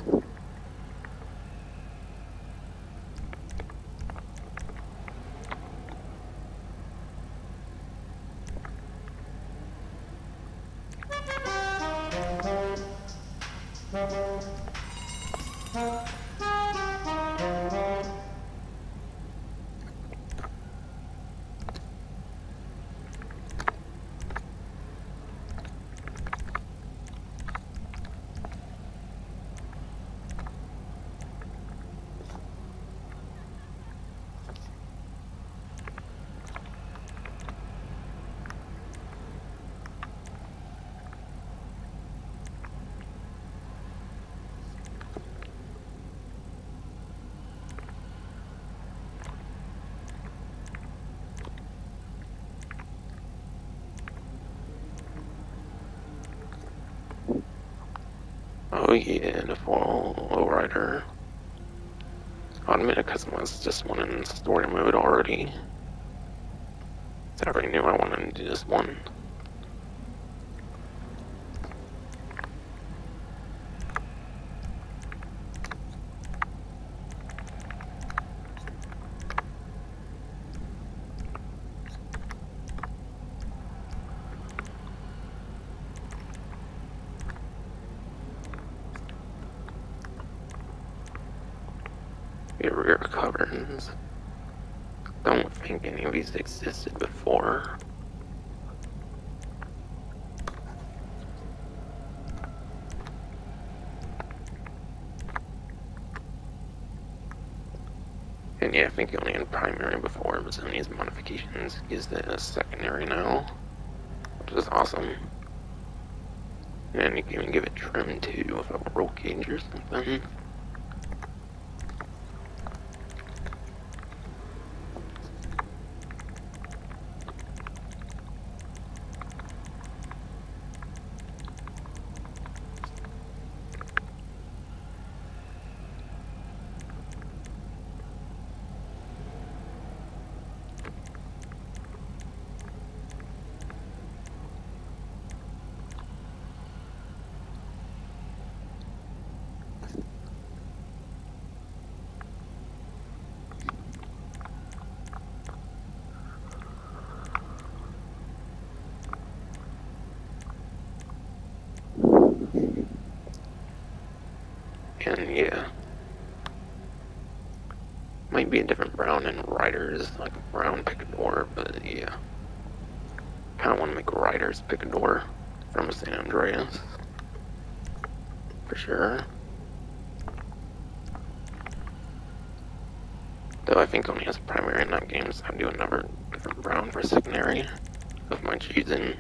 Oh yeah, the fall lowrider. Automated customize this one in story mode already. So I already knew I wanted to do this one. The rear coverings. Don't think any of these existed before. And yeah, I think he only had primary before, but some of these modifications is the secondary now, which is awesome. And you can even give it trim too with a roll cage or something. And yeah, might be a different brown in Riders, like a brown picador, but yeah. Kind of want to make Riders picador from San Andreas, for sure. Though I think only has primary in that game, so I'm doing another different brown for secondary of my choosing.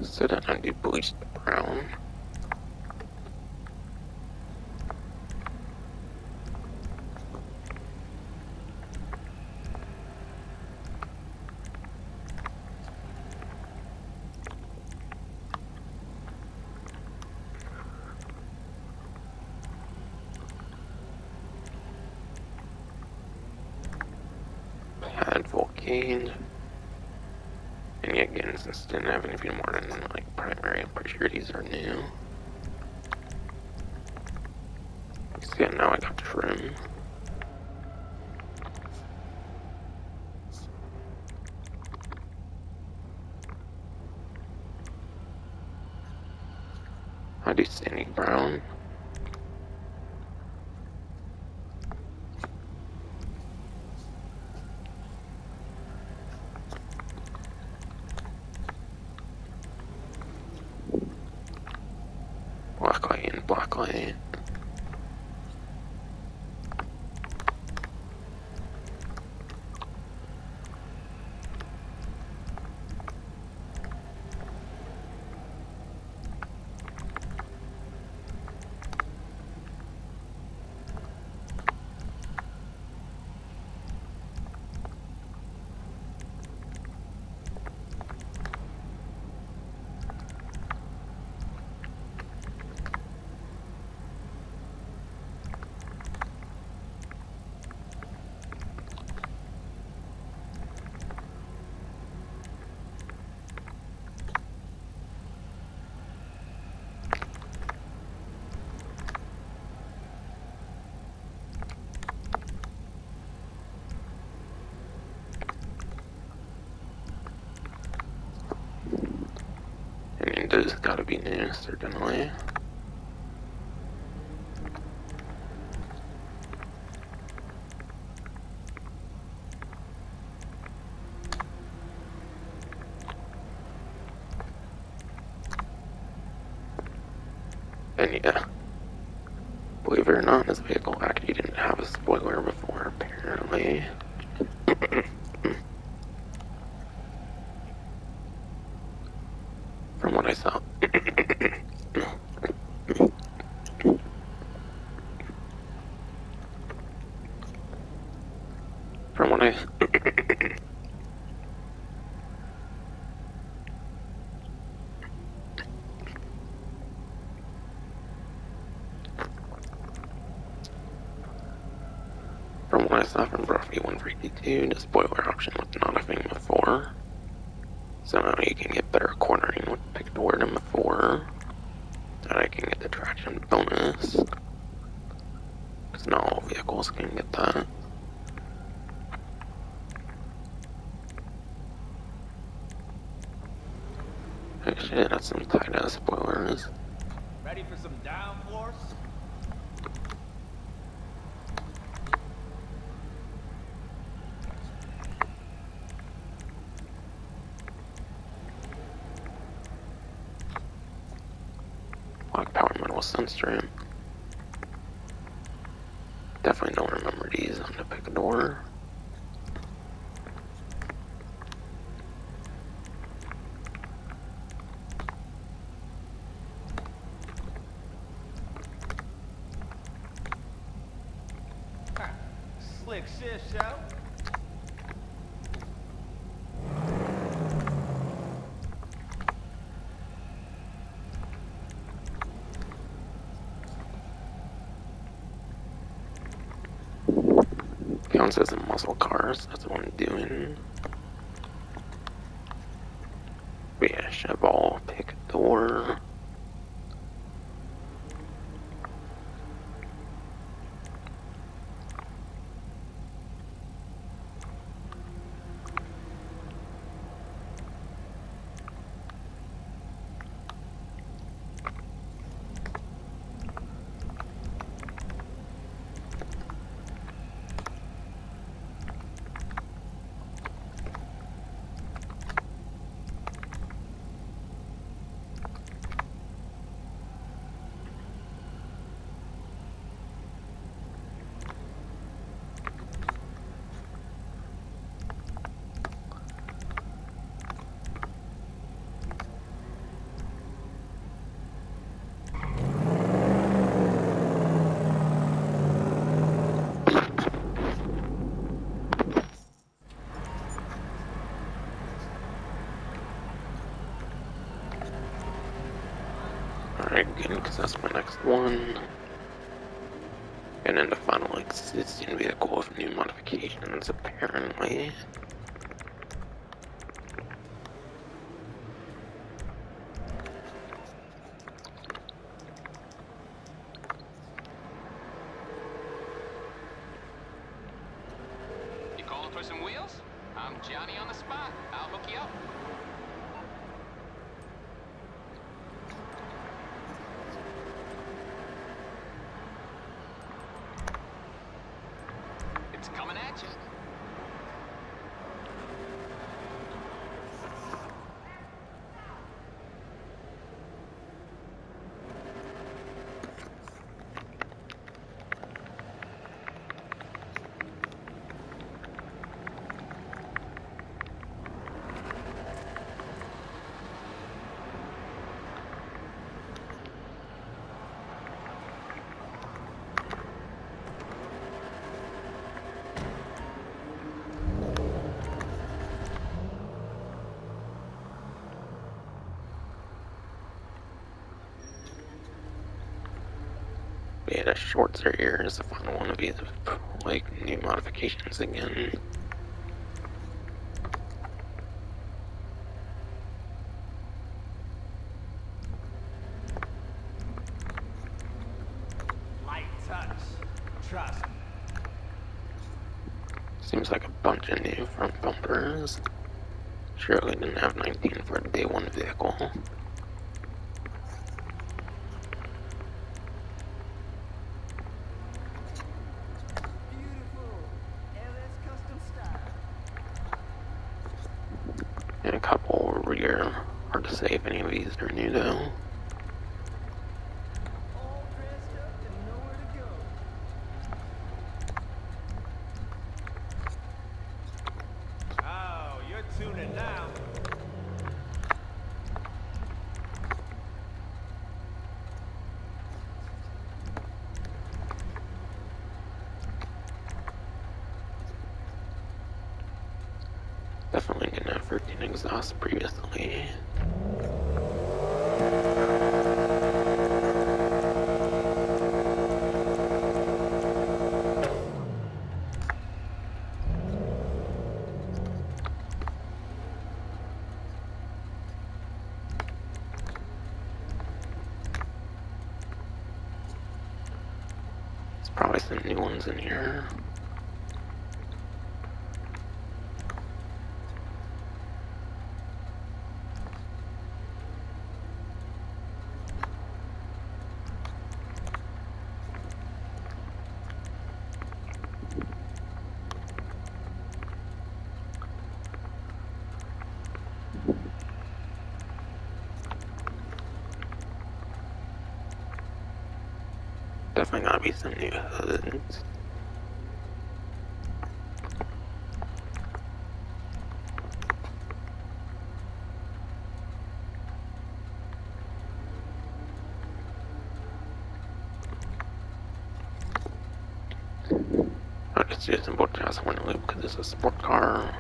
So then I do bleach the brown. Pad Volcane. And yet again, since I didn't have anything more than like primary, I'm pretty sure these are new. So yeah, now I got trim. I do sandy brown. Blacklight and blacklight. And those gotta be new, certainly. And yeah, believe it or not, this vehicle actually didn't have a spoiler before, apparently. From what I saw. From what I... From what I saw from Broughy 152, the spoiler option was not a thing before. So now you can get better cornering with picador than before. And I can get the traction bonus. Because not all vehicles can get that. Actually, that's some tight-ass spoilers. Ready for some downforce? Lock power metal sensor. Definitely don't remember these on the pick a door. Slick shift, show. Counts as a muscle car, so that's what I'm doing. But yeah, Cheval, pick a door. Alright, good, because that's my next one. And then the final existing vehicle with new modifications, apparently. You calling for some wheels? I'm Johnny on the spot. I'll hook you up. It's coming at you. But yeah, the shorts are here is the final one of these, like, new modifications again. Light touch. Trust me. Seems like a bunch of new front bumpers. Surely didn't have 19 for a day one vehicle. And a couple rear. Hard to say if any of these are new though. Oh, you're tuning now. Definitely didn't have 13 exhaust previously. There's probably some new ones in here. definitely gotta be some new hoods. I just use a boat just one loop because it's a sport car.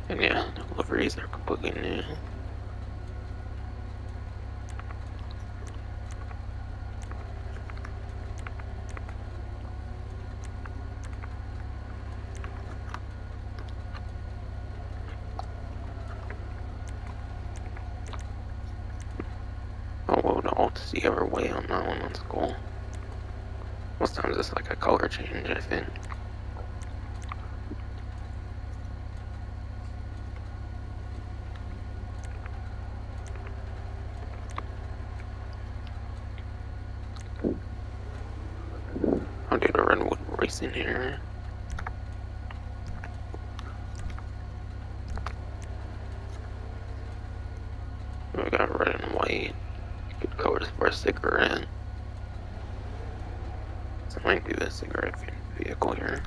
And yeah, the liveries are completely new. Oh, whoa, the alt is the other way on that one, that's cool. Most times it's like a color change, I think. I'll do the redwood racing here. We got red and white. Good colors for a cigarette. So I might do the cigarette vehicle here.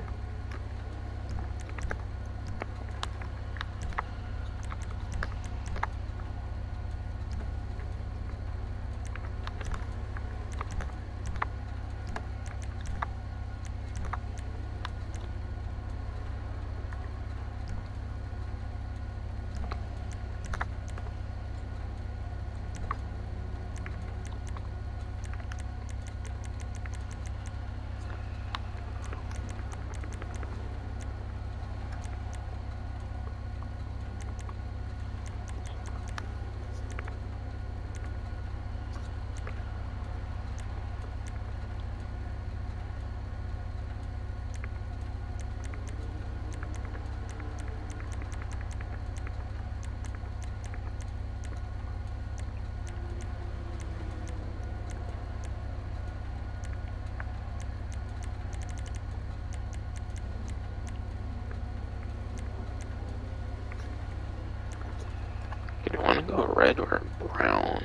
Do you want to go red or brown?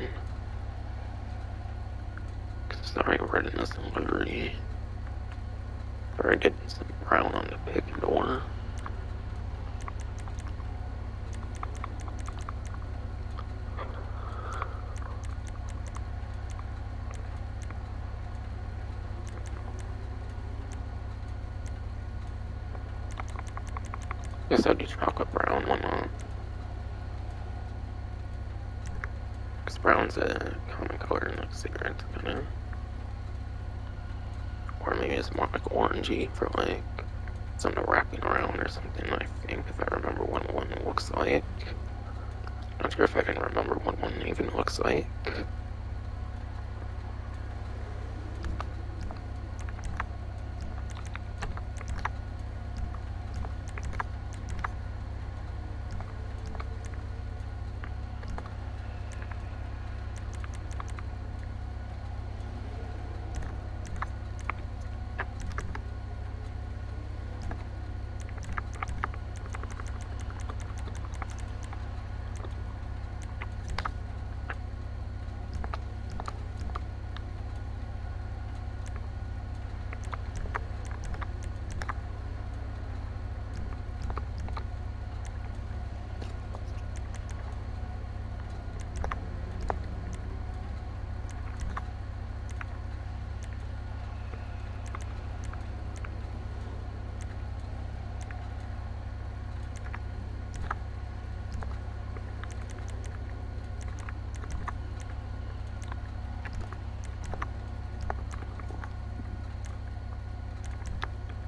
Because it's already red in this livery. Or getting some brown on the pick door. Guess I'll do chocolate brown, why not? Because brown's a common color in like cigarettes, kinda. Or maybe it's more like orangey for like something wrapping around or something, I think, if I remember what one looks like. Not sure if I can remember what one even looks like.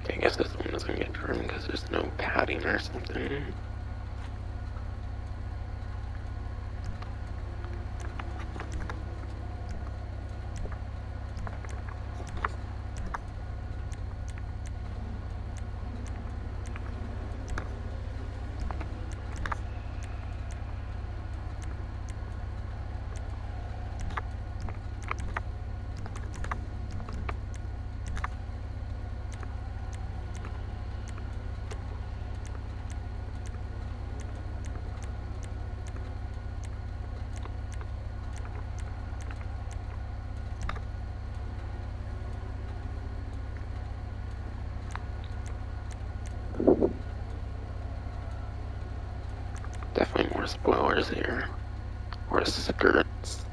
Okay, I guess this one doesn't get trimmed because there's no padding or something. Definitely more spoilers here. Or skirts.